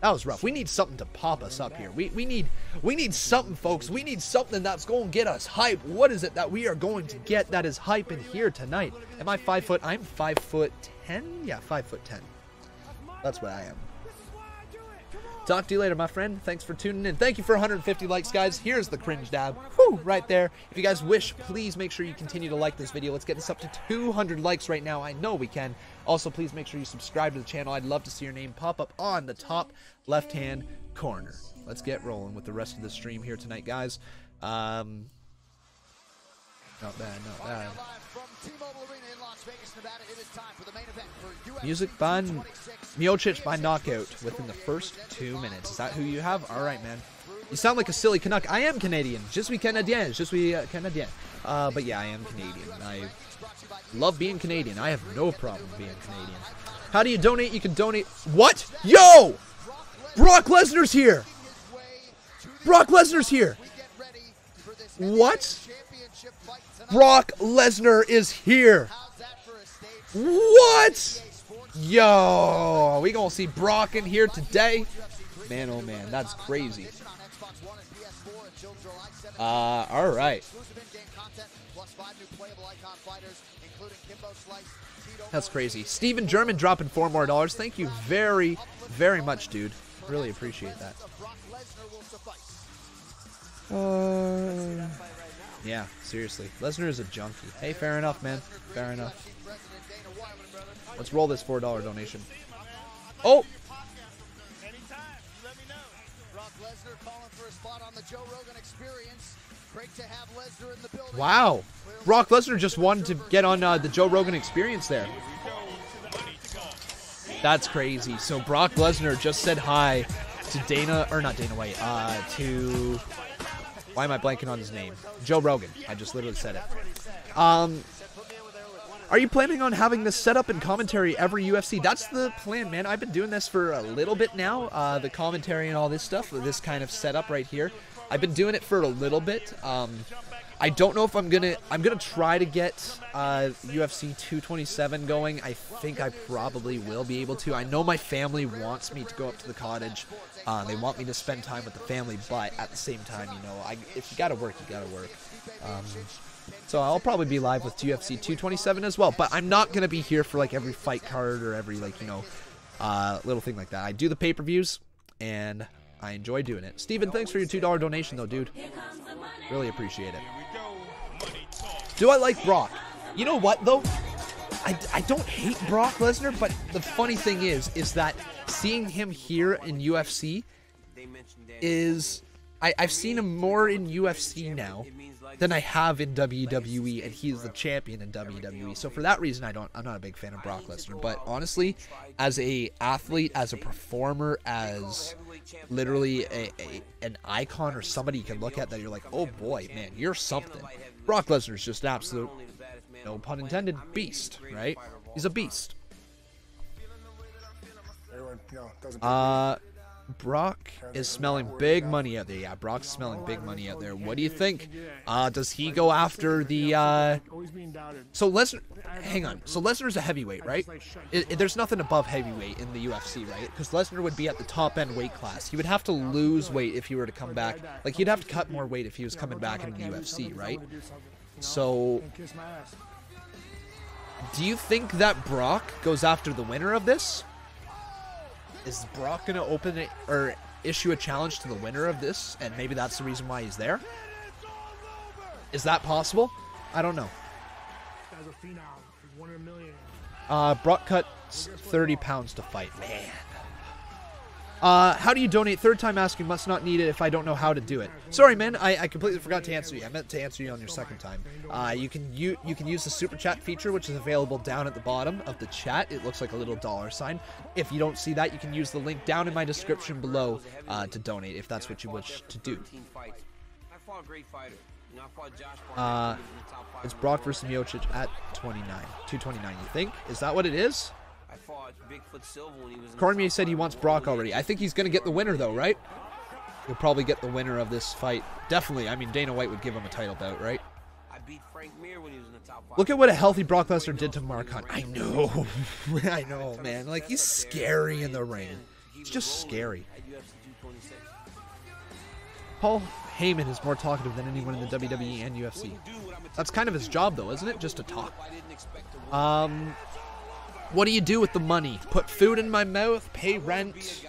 [SPEAKER 1] That was rough. We need something to pop us up here. We need something, folks. We need something that's going to get us hype. What is it that we are going to get that is hype in here tonight? Am I 5 foot? I'm 5'10". Yeah, 5'10". That's what I am. Talk to you later, my friend. Thanks for tuning in. Thank you for 150 likes, guys. Here's the cringe dab. Whew, right there. If you guys wish, please make sure you continue to like this video. Let's get this up to 200 likes right now. I know we can. Also, please make sure you subscribe to the channel. I'd love to see your name pop up on the top left-hand corner. Let's get rolling with the rest of the stream here tonight, guys. Not bad, not bad. Music by Miocic by knockout within the first 2 minutes. Is that who you have? All right, man. You sound like a silly Canuck. I am Canadian. Je suis Canadien. Je suis Canadien. But yeah, I am Canadian. I love being Canadian. I have no problem being Canadian. How do you donate? You can donate. What? Yo! Brock Lesnar's here. Brock Lesnar's here. What? Brock Lesnar is here. What? Yo, we gonna see Brock in here today. Man, oh man, that's crazy. All right. That's crazy. Steven German dropping $4 more. Thank you very, very much, dude. Really appreciate that. Yeah, seriously. Lesnar is a junkie. Hey, fair enough, man. Fair enough. Let's roll this $4 donation. Oh! Wow. Brock Lesnar just wanted to get on the Joe Rogan Experience there. That's crazy. So Brock Lesnar just said hi to Dana, or not Dana White, to... Why am I blanking on his name? Joe Rogan. I just literally said it. Are you planning on having this setup and commentary every UFC? That's the plan, man. I've been doing this for a little bit now. The commentary and all this stuff, this kind of setup right here. I've been doing it for a little bit. I don't know if I'm gonna try to get UFC 227 going. I think I probably will be able to. I know my family wants me to go up to the cottage. They want me to spend time with the family, but at the same time, you know, if you gotta work, you gotta work. So I'll probably be live with UFC 227 as well, but I'm not gonna be here for like every fight card or every, like, you know, little thing like that. I do the pay-per-views and I enjoy doing it. Steven, thanks for your $2 donation though, dude. Really appreciate it. Do I like Brock? You know what though? I don't hate Brock Lesnar, but the funny thing is that seeing him here in UFC is... I've seen him more in UFC now than I have in WWE, and he's the champion in WWE. So for that reason, I'm not a big fan of Brock Lesnar. But honestly, as a athlete, as a performer, as literally an icon or somebody you can look at that you're like, oh boy, man, you're something. Brock Lesnar's just an absolute, no pun intended, beast, right? He's a beast. Brock is smelling big money out there. Yeah, Brock's smelling big money out there. What do you think? Does he go after the... So Lesnar... Hang on. So Lesnar's a heavyweight, right? There's nothing above heavyweight in the UFC, right? Because Lesnar would be at the top end weight class. He would have to lose weight if he were to come back. Like, he'd have to cut more weight if he was coming back into the UFC, right? So... do you think that Brock goes after the winner of this? Is Brock going to open it or issue a challenge to the winner of this, and maybe that's the reason why he's there? Is that possible? I don't know. Brock cuts 30 pounds to fight. Man. How do you donate? Third time asking, must not need it if I don't know how to do it. Sorry, man. I completely forgot to answer you. I meant to answer you on your second time. You can use the super chat feature, which is available down at the bottom of the chat. It looks like a little $sign. If you don't see that, you can use the link down in my description below to donate, if that's what you wish to do. It's Brock versus Miocic at 229, you think? Is that what it is? Cormier said he wants Brock already. I think he's going to get the winner, though, right? He'll probably get the winner of this fight. Definitely. I mean, Dana White would give him a title bout, right? Look at what a healthy Brock Lesnar did to Mark Hunt. I know. I know, man. Like, he's scary in the ring. He's just scary. Paul Heyman is more talkative than anyone in the WWE and UFC. That's kind of his job, though, isn't it? Just to talk. What do you do with the money? Put food in my mouth, pay rent,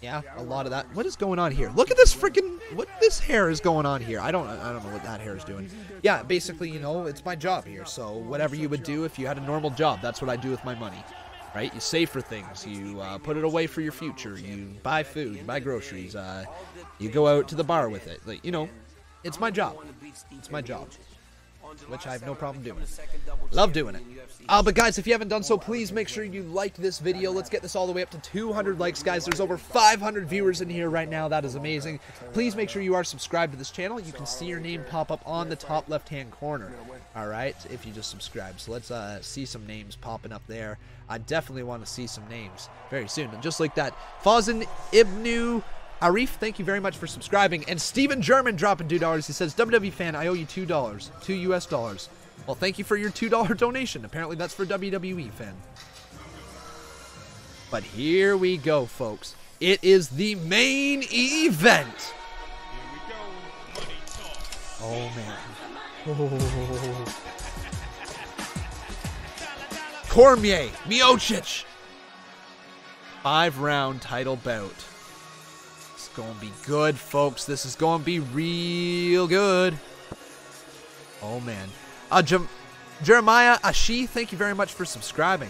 [SPEAKER 1] yeah, a lot of that. What is going on here? Look at this freaking, what this hair is going on here. I don't know what that hair is doing. Yeah, basically, you know, it's my job here. So whatever you would do if you had a normal job, that's what I do with my money, right? You save for things, you put it away for your future, you buy food, you buy groceries, you go out to the bar with it. Like, you know, it's my job. It's my job. Which I have no problem doing. Love doing it. But guys, if you haven't done so, please make sure you like this video. Let's get this all the way up to 200 likes, guys. There's over 500 viewers in here right now. That is amazing. Please make sure you are subscribed to this channel. You can see your name pop up on the top left-hand corner. All right, if you just subscribe. So let's see some names popping up there. I definitely want to see some names very soon. And just like that, Fazan Ibnu Arif, thank you very much for subscribing. And Steven German dropping $2. He says, WWE fan, I owe you $2. $2 US. Well, thank you for your $2 donation. Apparently that's for WWE fan. But here we go, folks. It is the main event. Oh, man. Oh. Cormier, Miocic. 5-round title bout. It's going to be good, folks. This is going to be real good. Oh, man. Jeremiah Ashi, thank you very much for subscribing.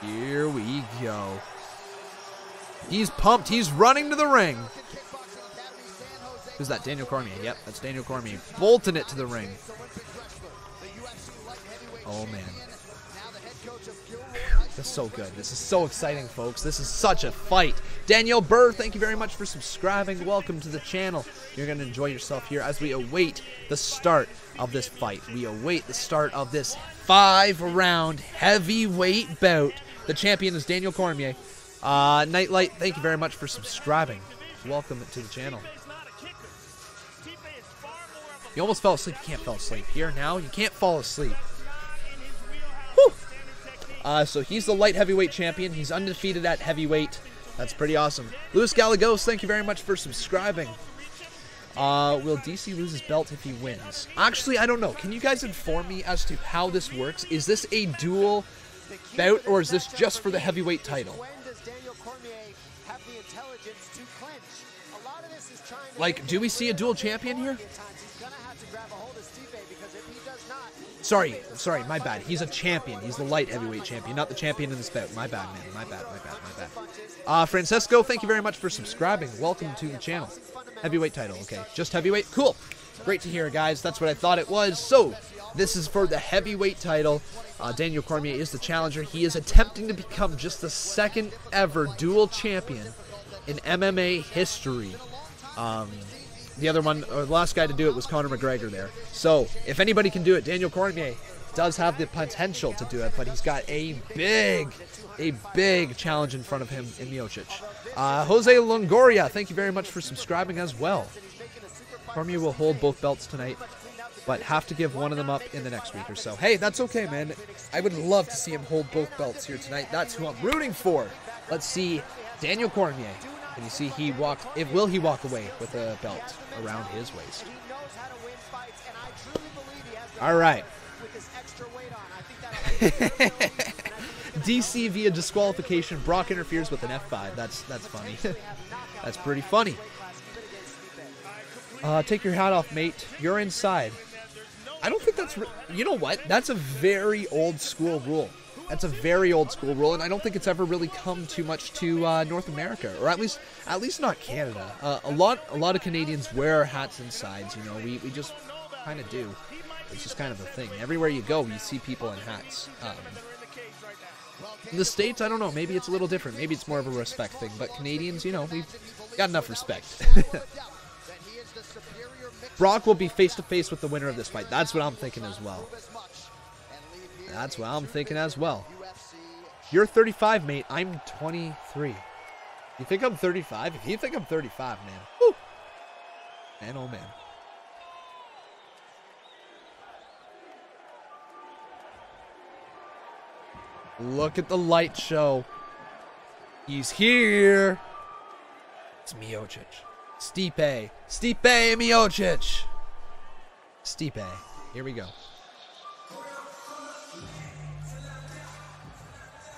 [SPEAKER 1] Here we go. He's pumped. He's running to the ring. Who's that? Daniel Cormier. Yep, that's Daniel Cormier. Bolting it to the ring. Oh, man. This is so good. This is so exciting, folks. This is such a fight. Daniel Burr, thank you very much for subscribing. Welcome to the channel. You're going to enjoy yourself here as we await the start of this fight. We await the start of this 5-round heavyweight bout. The champion is Daniel Cormier. Nightlight, thank you very much for subscribing. Welcome to the channel. You almost fell asleep. You can't fall asleep. Here now, you can't fall asleep. Whew. So he's the light heavyweight champion. He's undefeated at heavyweight. That's pretty awesome. Luis Gallegos, thank you very much for subscribing. Will DC lose his belt if he wins? Actually, I don't know. Can you guys inform me as to how this works? Is this a dual bout, or is this just for the heavyweight title? Like, do we see a dual champion here? Sorry, my bad. He's a champion. He's the light heavyweight champion, not the champion in this bout. My bad, man. My bad. Francesco, thank you very much for subscribing. Welcome to the channel. Heavyweight title, okay. Just heavyweight? Cool. Great to hear, guys. That's what I thought it was. So, this is for the heavyweight title. Daniel Cormier is the challenger. He is attempting to become just the second ever dual champion in MMA history. The other one, or the last guy to do it was Conor McGregor there. So, if anybody can do it, Daniel Cormier does have the potential to do it, but he's got a big challenge in front of him in Miocic. Jose Longoria, thank you very much for subscribing as well. Cormier will hold both belts tonight, but have to give one of them up in the next week or so. Hey, that's okay, man. I would love to see him hold both belts here tonight. That's who I'm rooting for. Let's see Daniel Cormier. Can you see will he walk away with a belt around his waist? All right. DC via disqualification. Brock interferes with an F5. That's funny. That's pretty funny. Take your hat off, mate. You're inside. I don't think that's... You know what? That's a very old school rule. That's a very old school rule, and I don't think it's ever really come too much to North America, or at least not Canada. A lot of Canadians wear hats inside. You know, we just kind of do. It's just kind of a thing. Everywhere you go, you see people in hats. In the States, I don't know. Maybe it's a little different. Maybe it's more of a respect thing. But Canadians, you know, we've got enough respect. Brock will be face-to-face with the winner of this fight. That's what I'm thinking as well. That's what I'm thinking as well. You're 35, mate. I'm 23. You think I'm 35? If you think I'm 35, man. Woo. Man, oh, man. Look at the light show. He's here. It's Miocic. Stipe. Stipe Miocic. Stipe. Here we go.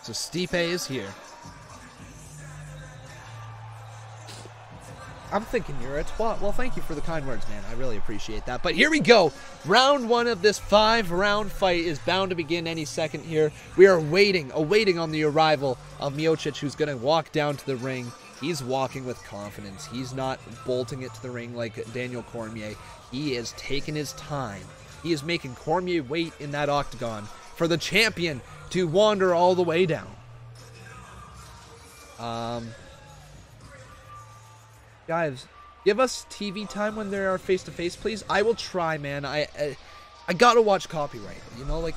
[SPEAKER 1] So Stipe is here. I'm thinking you're a twat. Well, thank you for the kind words, man. I really appreciate that. But here we go. Round one of this 5-round fight is bound to begin any second here. We are awaiting on the arrival of Miocic, who's going to walk down to the ring. He's walking with confidence. He's not bolting it to the ring like Daniel Cormier. He is taking his time. He is making Cormier wait in that octagon for the champion to wander all the way down. Guys, give us TV time when there are face-to-face, please. I will try, man. I gotta watch copyright. You know, like,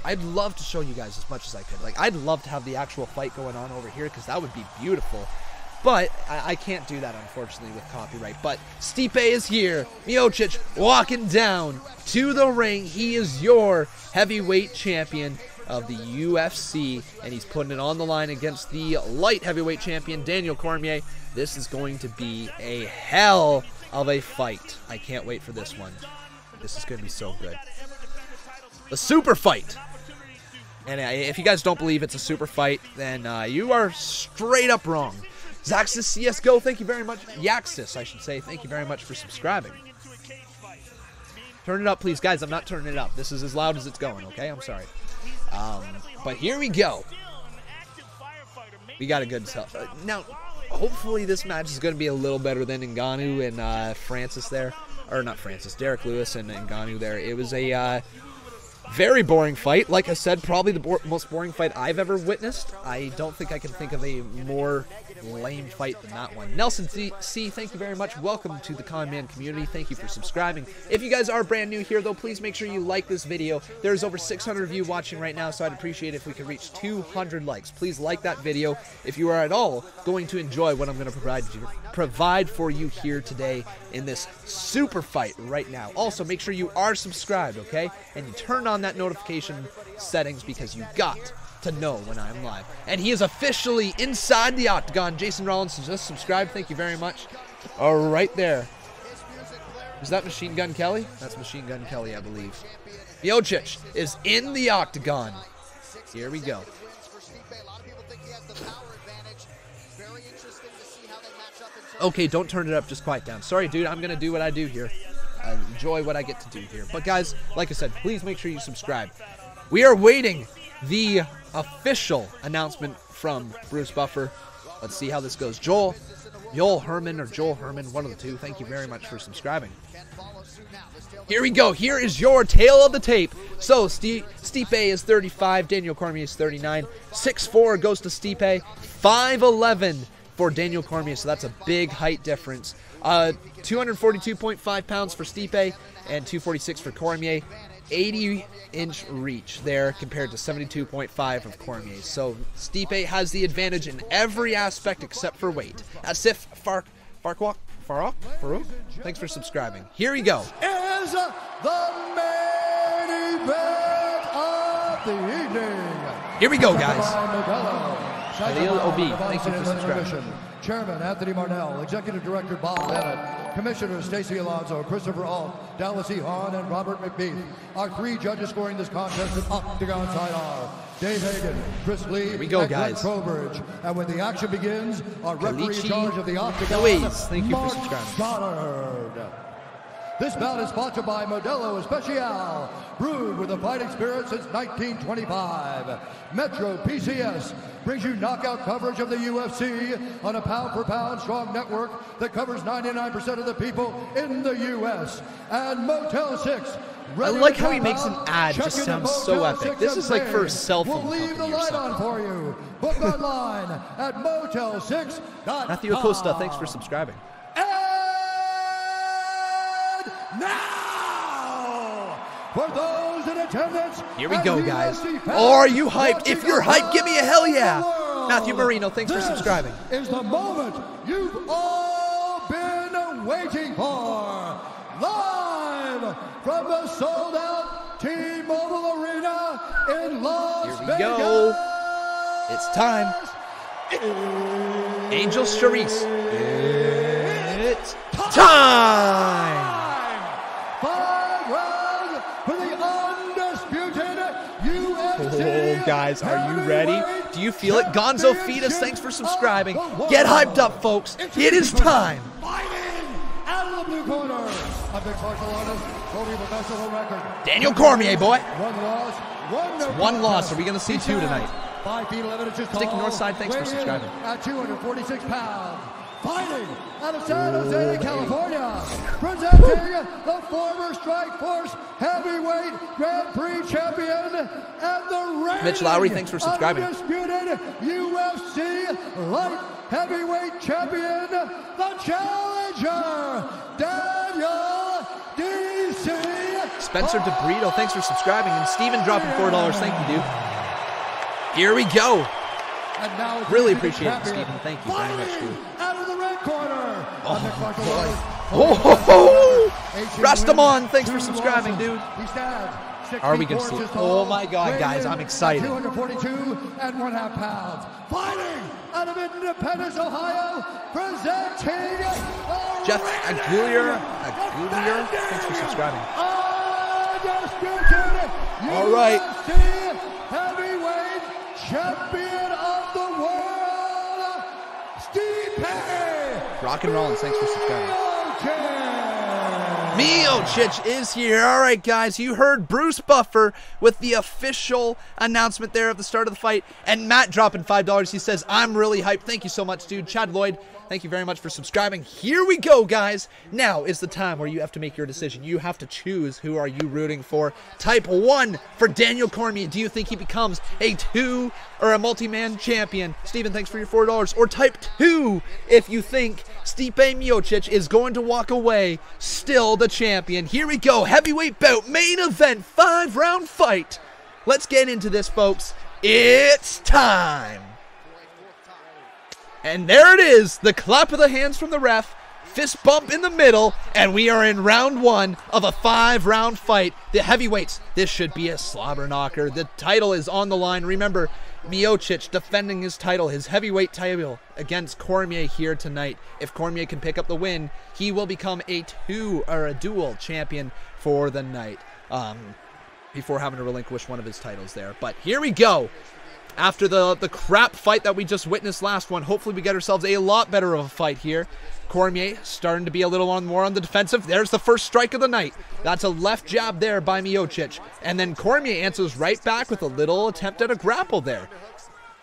[SPEAKER 1] I'd love to show you guys as much as I could. Like, I'd love to have the actual fight going on over here, because that would be beautiful. But I can't do that, unfortunately, with copyright. But Stipe is here. Miocic walking down to the ring. He is your heavyweight champion of the UFC, and he's putting it on the line against the light heavyweight champion, Daniel Cormier. This is going to be a hell of a fight. I can't wait for this one. This is going to be so good. The super fight. And if you guys don't believe it's a super fight, then you are straight up wrong. Zaxis CSGO, thank you very much. Yaxis, I should say, thank you very much for subscribing. Turn it up, please. Guys, I'm not turning it up. This is as loud as it's going, okay? I'm sorry. But here we go. We got a good stuff. Now, hopefully this match is going to be a little better than Ngannou and Francis there. Or not Francis, Derrick Lewis and Ngannou there. It was a very boring fight. Like I said, probably the most boring fight I've ever witnessed. I don't think I can think of a more lame fight than that one. Nelson C, thank you very much. Welcome to the Con Man community. Thank you for subscribing. If you guys are brand new here, though, please make sure you like this video. There's over 600 of you watching right now, so I'd appreciate it if we could reach 200 likes. Please like that video if you are at all going to enjoy what I'm going to provide for you here today in this super fight right now. Also, make sure you are subscribed, okay? And you turn on that notification settings because you got to know when I'm live. And he is officially inside the octagon. Jason Rollins just subscribed. Thank you very much. All right there. Is that Machine Gun Kelly? That's Machine Gun Kelly, I believe. Miocic is in the octagon. Here we go. Okay, don't turn it up. Just quiet down. Sorry, dude. I'm going to do what I do here. I enjoy what I get to do here. But, guys, like I said, please make sure you subscribe. We are waiting the official announcement from Bruce Buffer. Let's see how this goes. Joel Herman, one of the two. Thank you very much for subscribing. Here we go. Here is your tail of the tape. So, Stipe is 35. Daniel Cormier is 39. 6'4" goes to Stipe. 5'11" for Daniel Cormier, so that's a big height difference. 242.5 pounds for Stipe and 246 for Cormier. 80-inch reach there compared to 72.5 of Cormier. So Stipe has the advantage in every aspect except for weight. Asif Farouk, thanks for subscribing. Here we go.
[SPEAKER 3] Is the main event of the evening.
[SPEAKER 1] Here we go, guys. Khalil OB, thank you for subscribing.
[SPEAKER 3] Chairman Anthony Marnell, Executive Director Bob Bennett, Commissioners Stacey Alonso, Christopher Alt, Dallas E. Hahn, and Robert McBeath. Our three judges scoring this contest at Octagon side are Dave Hagan, Chris Lee,
[SPEAKER 1] here we go, guys.
[SPEAKER 3] Trowbridge. And when the action begins, our referee in charge of the Octagon,
[SPEAKER 1] Louise, thank you for subscribing.
[SPEAKER 3] Goddard. This bout is sponsored by Modelo Especial, brewed with a fighting spirit since 1925. Metro PCS brings you knockout coverage of the UFC on a pound-for-pound strong network that covers 99% of the people in the U.S. And Motel 6.
[SPEAKER 1] I like how he makes an ad just sounds so epic. This is like for a cell phone
[SPEAKER 3] company. We'll leave the light on for you. Book online at motel6.com.
[SPEAKER 1] Matthew Acosta, thanks for subscribing.
[SPEAKER 3] Now, for those in attendance,
[SPEAKER 1] here we go, guys. Oh, are you hyped? If you're hyped, give me a hell yeah. Matthew Marino, thanks for subscribing.
[SPEAKER 3] This is the moment you've all been waiting for. Live from the sold-out T-Mobile Arena in Las Vegas.
[SPEAKER 1] Here we go. It's time. Angel Charisse. It's time.
[SPEAKER 3] 5 rounds for the undisputed UFC.
[SPEAKER 1] Oh, guys, are you ready? Do you feel it? Gonzo Fetus, thanks for subscribing. Get hyped up, folks. It is time.
[SPEAKER 3] Fighting out of the blue corner, a big martial artist, holding the best of the record.
[SPEAKER 1] Daniel Cormier, boy.
[SPEAKER 3] One loss.
[SPEAKER 1] Are we going to see two tonight?
[SPEAKER 3] 5 feet 11 inches tall.
[SPEAKER 1] Sticky Northside, thanks for subscribing.
[SPEAKER 3] At 246 pounds. Fighting out of San Jose, California, presenting the former Strikeforce Heavyweight Grand Prix champion and the reigning
[SPEAKER 1] Mitch Lowry, thanks for subscribing.
[SPEAKER 3] Undisputed UFC Light Heavyweight champion, the challenger, Daniel DC.
[SPEAKER 1] Spencer DeBrito, thanks for subscribing. And Steven dropping $4. Thank you, dude. Here we go.
[SPEAKER 3] And now
[SPEAKER 1] really appreciate it, Stephen. Thank you very much, dude.
[SPEAKER 3] Out of the red corner.
[SPEAKER 1] Oh, Rastamon, thanks for subscribing, dude.
[SPEAKER 3] He stands.
[SPEAKER 1] Are we going to see? Oh my God, guys, I'm excited.
[SPEAKER 3] 242 and 1/2 pounds. Fighting out of Independence, Ohio, presenting
[SPEAKER 1] Jeff Aguilier, thanks for subscribing. All right.
[SPEAKER 3] Heavyweight champion of the world, Stipe.
[SPEAKER 1] Rock and Rollins, thanks for subscribing. Miocic is here. All right, guys, you heard Bruce Buffer with the official announcement there of the start of the fight, and Matt dropping $5. He says, I'm really hyped. Thank you so much, dude. Chad Lloyd, thank you very much for subscribing. Here we go, guys. Now is the time where you have to make your decision. You have to choose who are you rooting for. Type 1 for Daniel Cormier. Do you think he becomes a multi-man champion? Steven, thanks for your $4. Or type 2 if you think Stipe Miocic is going to walk away still the champion. Here we go. Heavyweight bout, main event, 5-round fight. Let's get into this, folks. It's time. And there it is, the clap of the hands from the ref, fist bump in the middle, and we are in round 1 of a 5-round fight. The heavyweights, this should be a slobber knocker. The title is on the line. Remember, Miocic defending his title, his heavyweight title against Cormier here tonight. If Cormier can pick up the win, he will become a dual champion for the night, before having to relinquish one of his titles there. But here we go. After the crap fight that we just witnessed last one, hopefully we get ourselves a lot better of a fight here. Cormier starting to be a little more on the defensive. There's the first strike of the night. That's a left jab there by Miocic. And then Cormier answers right back with a little attempt at a grapple there.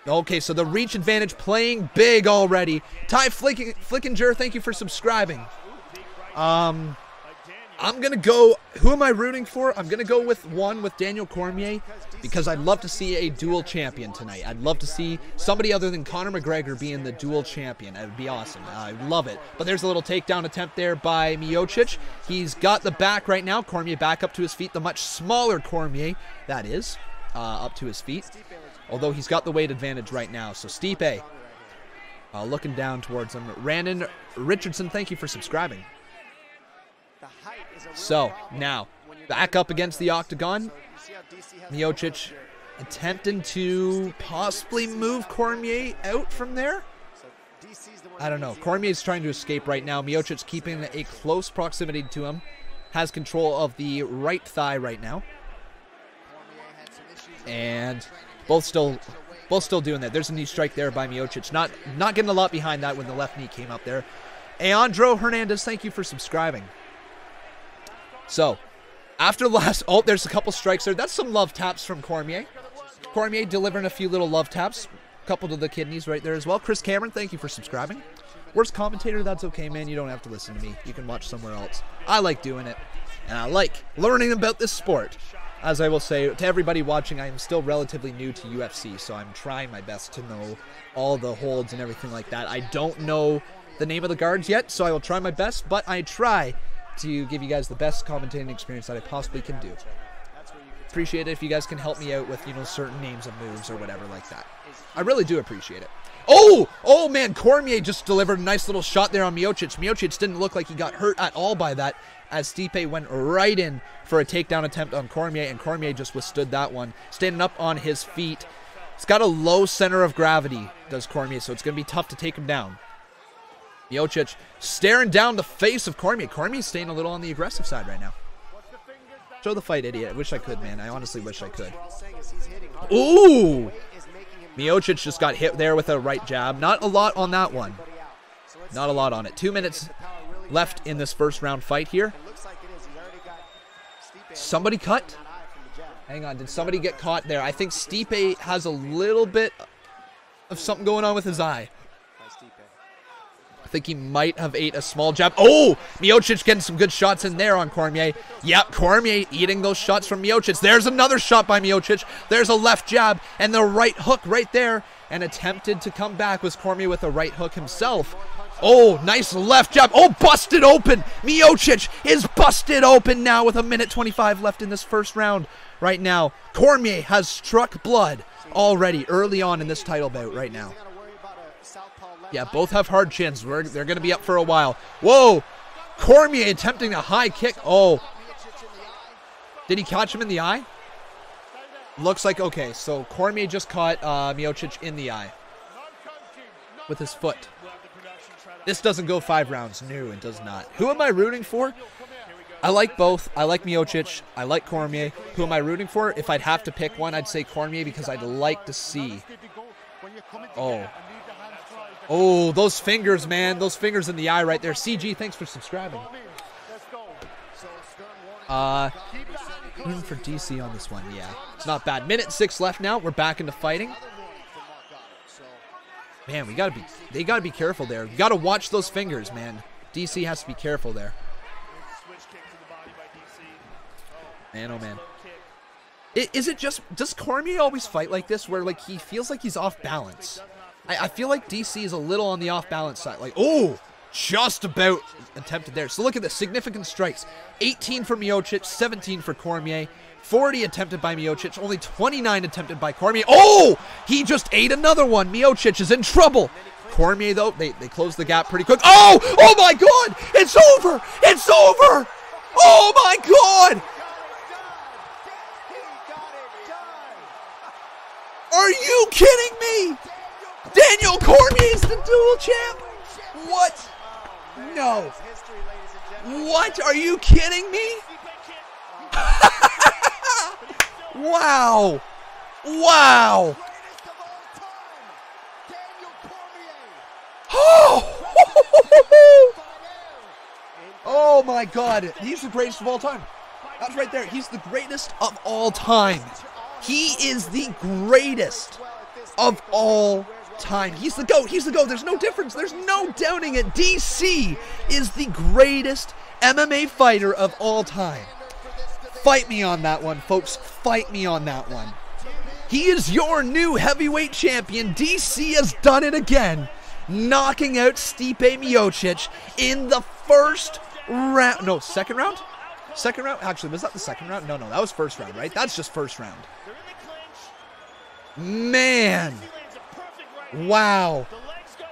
[SPEAKER 1] Okay, so the reach advantage playing big already. Ty Flickinger, thank you for subscribing. I'm going to go, who am I rooting for? I'm going to go with Daniel Cormier, because I'd love to see a dual champion tonight. I'd love to see somebody other than Conor McGregor being the dual champion. That would be awesome. I love it. But there's a little takedown attempt there by Miocic. He's got the back right now. Cormier back up to his feet. The much smaller Cormier, that is, up to his feet. Although he's got the weight advantage right now. So Stipe, looking down towards him. Randon Richardson, thank you for subscribing. So, now, back up against the octagon. Miocic attempting to possibly move Cormier out from there. I don't know. Cormier's trying to escape right now. Miocic keeping a close proximity to him. Has control of the right thigh right now. And both still doing that. There's a knee strike there by Miocic. Not getting a lot behind that when the left knee came up there. Leandro Hernandez, thank you for subscribing. So, after last... Oh, there's a couple strikes there. That's some love taps from Cormier. Cormier delivering a few little love taps. A couple to the kidneys right there as well. Chris Cameron, thank you for subscribing. Worst commentator, that's okay, man. You don't have to listen to me. You can watch somewhere else. I like doing it. And I like learning about this sport. As I will say to everybody watching, I am still relatively new to UFC, so I'm trying my best to know all the holds and everything like that. I don't know the name of the guards yet, so I will try my best, but I try to give you guys the best commentating experience that I possibly can do. Appreciate it if you guys can help me out with, certain names of moves or whatever like that. I really do appreciate it. Oh man, Cormier just delivered a nice little shot there on Miocic. Miocic didn't look like he got hurt at all by that, as Stipe went right in for a takedown attempt on Cormier, and Cormier just withstood that one, standing up on his feet. He's got a low center of gravity, does Cormier, so it's going to be tough to take him down. Miocic staring down the face of Cormier. Cormier's staying a little on the aggressive side right now. Show the fight, idiot. I wish I could, man. I honestly wish I could. Ooh! Miocic just got hit there with a right jab. Not a lot on that one. Not a lot on it. 2 minutes left in this first round fight here. Somebody cut? Hang on. Did somebody get caught there? I think Stipe has a little bit of something going on with his eye. I think he might have ate a small jab. Oh! Miocic getting some good shots in there on Cormier. Yep, Cormier eating those shots from Miocic. There's another shot by Miocic. There's a left jab and the right hook right there. And attempted to come back was Cormier with a right hook himself. Oh, nice left jab. Oh, busted open. Miocic is busted open now with 1:25 left in this first round right now. Cormier has struck blood. already early on in this title bout right now. Yeah, both have hard chins. They're going to be up for a while. Whoa! Cormier attempting a high kick. Oh. Did he catch him in the eye? Looks like, okay, so Cormier just caught Miocic in the eye with his foot. This doesn't go 5 rounds. No, it does not. Who am I rooting for? I like both. I like Miocic. I like Cormier. Who am I rooting for? If I'd have to pick one, I'd say Cormier because I'd like to see. Oh. Oh, those fingers, man. Those fingers in the eye right there. CG, thanks for subscribing. Rooting for DC on this one, yeah. It's not bad. Minute 6 left now. We're back into fighting. Man, they gotta be careful there. You gotta watch those fingers, man. DC has to be careful there. Man, oh man. Is it just, does Cormier always fight like this where like he feels like he's off balance? I feel like DC is a little on the off balance side. Like, oh, just about attempted there. So look at the significant strikes. 18 for Miocic, 17 for Cormier. 40 attempted by Miocic, only 29 attempted by Cormier. Oh, he just ate another one. Miocic is in trouble. Cormier, though, they closed the gap pretty quick. Oh, oh my God, it's over. It's over. Oh my God. Are you kidding me? Daniel Cormier is the dual champ. What? No. What? Are you kidding me? Wow. Wow. Oh. Oh my God. He's the greatest of all time. That's right there. He's the greatest of all time. He is the greatest of all time. He's the GOAT. He's the GOAT. There's no difference. There's no doubting it. DC is the greatest MMA fighter of all time. Fight me on that one, folks. Fight me on that one. He is your new heavyweight champion. DC has done it again, knocking out Stipe Miocic in the first round. No, second round? Second round? Actually, was that the second round? No, that was first round, right? That's just first round. Man. Wow.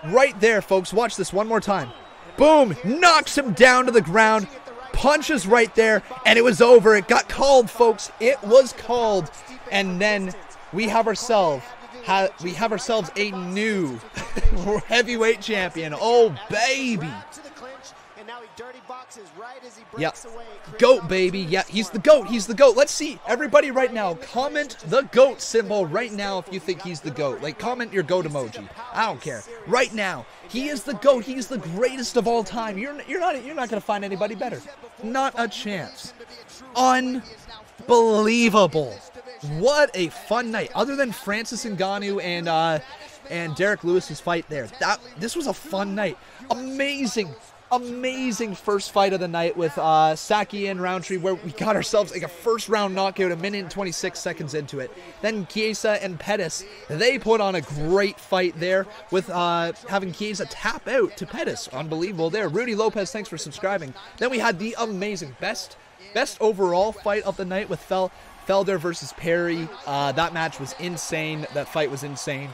[SPEAKER 1] Right there, folks. Watch this one more time. Boom. Knocks him down to the ground. Punches right there. And it was over. It got called, folks. It was called. And then we have ourselves a new heavyweight champion. Oh, baby. Yeah, GOAT, baby. Yeah, he's the GOAT. He's the GOAT. Let's see. Everybody right now, comment the GOAT symbol right now if you think he's the GOAT. Like, comment your GOAT emoji. I don't care. Right now, he is the GOAT. He's the greatest of all time. You're not going to find anybody better. Not a chance. Unbelievable. What a fun night. Other than Francis Ngannou and Derrick Lewis's fight there. This was a fun night. Amazing first fight of the night with Saki and Rountree, where we got ourselves like a first round knockout a minute and 26 seconds into it. Then Chiesa and Pettis, they put on a great fight there with having Chiesa tap out to Pettis. Unbelievable there. Rudy Lopez, thanks for subscribing. Then we had the amazing best overall fight of the night with Felder versus Perry. That match was insane. That fight was insane.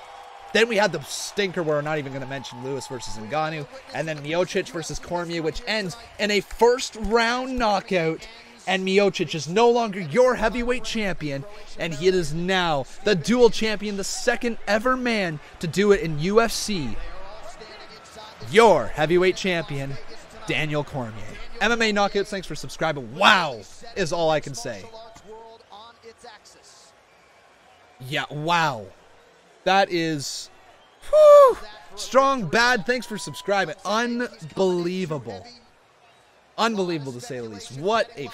[SPEAKER 1] Then we had the stinker where we're not even going to mention Lewis versus Ngannou. And then Miocic versus Cormier, which ends in a first round knockout. And Miocic is no longer your heavyweight champion. And he is now the dual champion, the second ever man to do it in UFC. Your heavyweight champion, Daniel Cormier. MMA Knockouts, thanks for subscribing. Wow, is all I can say. Yeah, wow. That is whew, strong, bad. Thanks for subscribing. Unbelievable. Unbelievable to say the least. What a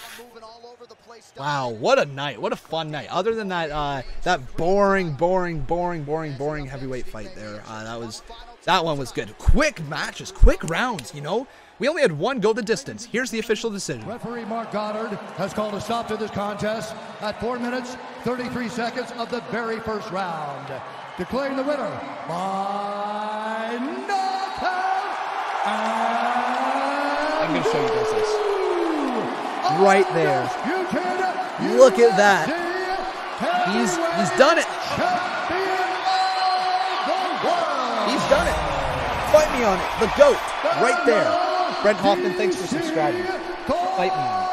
[SPEAKER 1] wow, what a night. What a fun night. Other than that that boring heavyweight fight there. That one was good. Quick matches, quick rounds, you know. We only had one go the distance. Here's the official decision.
[SPEAKER 3] Referee Mark Goddard has called a stop to this contest at 4 minutes, 33 seconds of the very first round. Declaring the winner by knockout.
[SPEAKER 1] I'm going to show you guys this. Right there. Look at that. He's done it. me on it. The GOAT, right there. Brent Hoffman, thanks for subscribing. Fight me on it.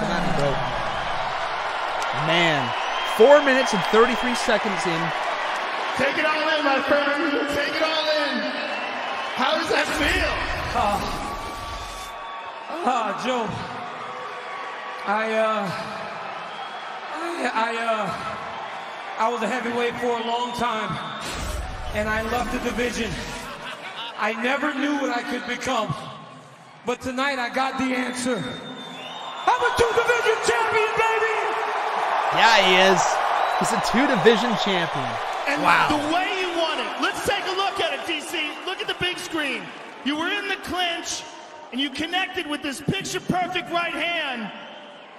[SPEAKER 1] Come at me, bro. Man, 4 minutes and 33 seconds in.
[SPEAKER 5] Take it all in, my friend. Take it all in. How does that feel?
[SPEAKER 17] Joe, I was a heavyweight for a long time, and I loved the division. I never knew what I could become, but tonight I got the answer. I'm a 2-division champion, baby!
[SPEAKER 1] Yeah, he is. He's a 2-division champion.
[SPEAKER 5] And
[SPEAKER 1] wow.
[SPEAKER 5] The way you want it. Let's take a look at it, DC. Look at the big screen. You were in the clinch, and you connected with this picture-perfect right hand,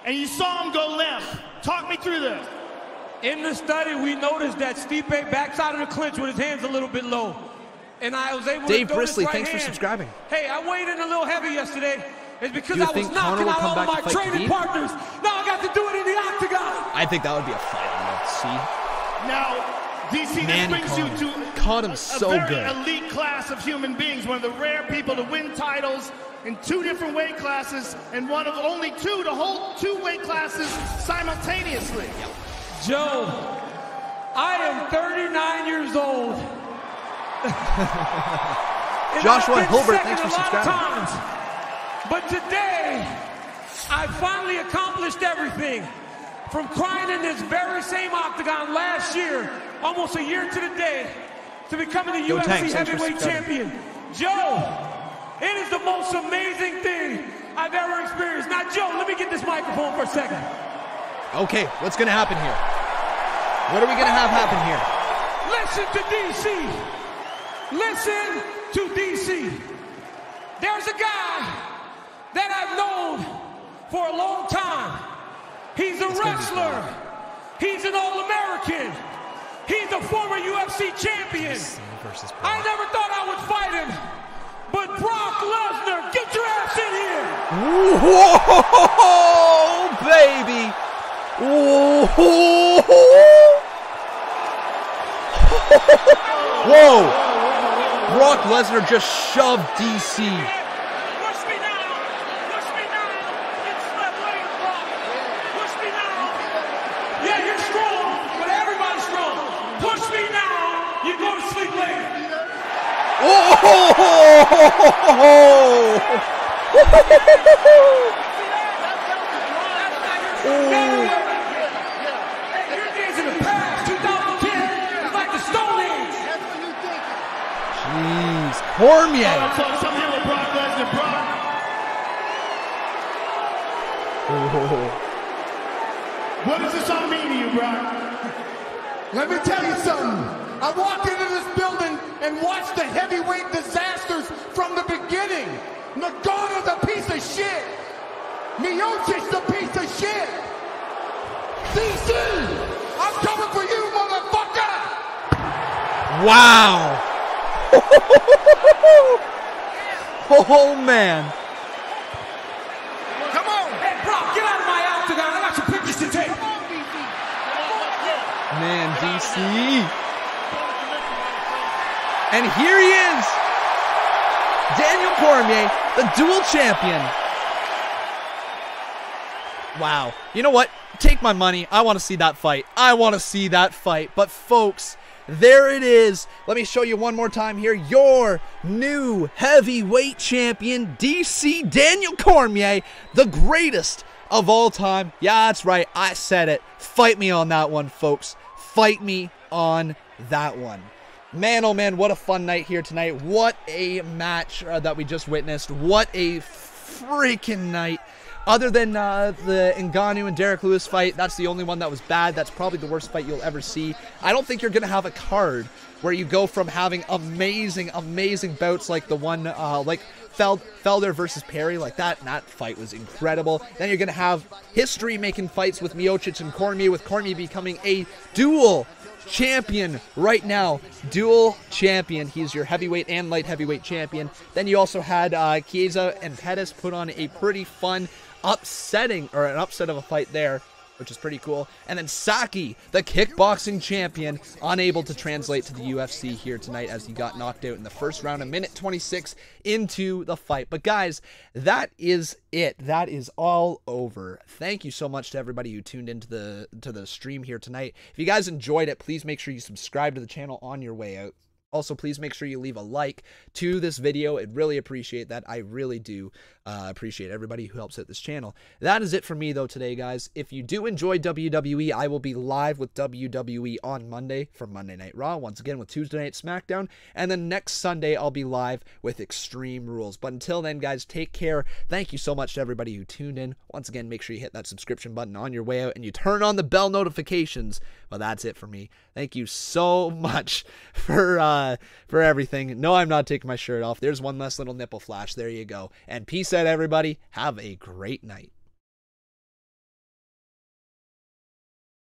[SPEAKER 5] and you saw him go limp. Talk me through this.
[SPEAKER 17] In the study, we noticed that Stipe backs out of the clinch with his hands a little bit low. And I was able
[SPEAKER 1] Dave
[SPEAKER 17] to
[SPEAKER 1] Brisley,
[SPEAKER 17] right
[SPEAKER 1] thanks
[SPEAKER 17] hand.
[SPEAKER 1] for subscribing.
[SPEAKER 17] Hey, I weighed in a little heavy yesterday. It's because
[SPEAKER 1] you
[SPEAKER 17] I was knocking out all my training partners. Now I got to do it in the octagon.
[SPEAKER 1] I think that would be a fight I love to see.
[SPEAKER 5] Now, DC, this brings you to
[SPEAKER 1] a
[SPEAKER 5] very elite class of human beings, one of the rare people to win titles in 2 different weight classes, and one of only 2 to hold 2 weight classes simultaneously.
[SPEAKER 17] Joe, I am 39 years old.
[SPEAKER 1] Joshua Hilbert, thanks for subscribing.
[SPEAKER 17] But today, I finally accomplished everything. From crying in this very same octagon last year, almost a year to the day, to becoming the UFC heavyweight champion. Joe, it is the most amazing thing I've ever experienced. Now, Joe, let me get this microphone for a second.
[SPEAKER 1] Okay, what's going to happen here? What are we going to have happen here?
[SPEAKER 17] Listen to DC. Listen to DC. There's a guy that I've known for a long time. He's a wrestler. He's an All-American. He's a former UFC champion. I never thought I would fight him, but Brock Lesnar, get your ass in here.
[SPEAKER 1] Whoa, baby. Whoa. Brock Lesnar just shoved DC. Jeez, Cormier.
[SPEAKER 5] What does this all mean to you, Brock?
[SPEAKER 6] Let me tell you something. I walked into this building and watched the heavyweight disasters from the beginning. Ngannou's a piece of shit. Miocic a piece of shit. DC, I'm coming for you, motherfucker.
[SPEAKER 1] Wow. Oh, man.
[SPEAKER 17] Come on. Hey, Brock, get out of my octagon. I got some pictures to take.
[SPEAKER 1] Man, DC. And here he is. Daniel Cormier, the dual champion. Wow. You know what? Take my money. I want to see that fight. I want to see that fight. But folks, there it is. Let me show you one more time here. Your new heavyweight champion, DC Daniel Cormier, the greatest of all time. Yeah, that's right. I said it. Fight me on that one, folks. Fight me on that one. Man, oh man, what a fun night here tonight. What a match that we just witnessed. What a freaking night. Other than the Ngannou and Derrick Lewis fight, that's the only one that was bad. That's probably the worst fight you'll ever see. I don't think you're going to have a card where you go from having amazing, amazing bouts like the one, like Felder versus Perry, like that. And that fight was incredible. Then you're going to have history-making fights with Miocic and Cormier, with Cormier becoming a dual champion right now. Dual champion. He's your heavyweight and light heavyweight champion. Then you also had Chiesa and Pettis put on a pretty fun an upset of a fight there. which is pretty cool. And then Saki, the kickboxing champion, unable to translate to the UFC here tonight as he got knocked out in the first round, a minute 26 into the fight. But guys, that is it. That is all over. Thank you so much to everybody who tuned into the stream here tonight. If you guys enjoyed it, please make sure you subscribe to the channel on your way out. Also, please make sure you leave a like to this video. I'd really appreciate that. I really do appreciate everybody who helps out this channel. That is it for me, though, today, guys. If you do enjoy WWE, I will be live with WWE on Monday for Monday Night Raw, once again with Tuesday Night SmackDown, and then next Sunday I'll be live with Extreme Rules. But until then, guys, take care. Thank you so much to everybody who tuned in. Once again, make sure you hit that subscription button on your way out and you turn on the bell notifications. Well, that's it for me. Thank you so much for everything. No, I'm not taking my shirt off. There's one less little nipple flash. There you go. And peace out, everybody. Have a great night.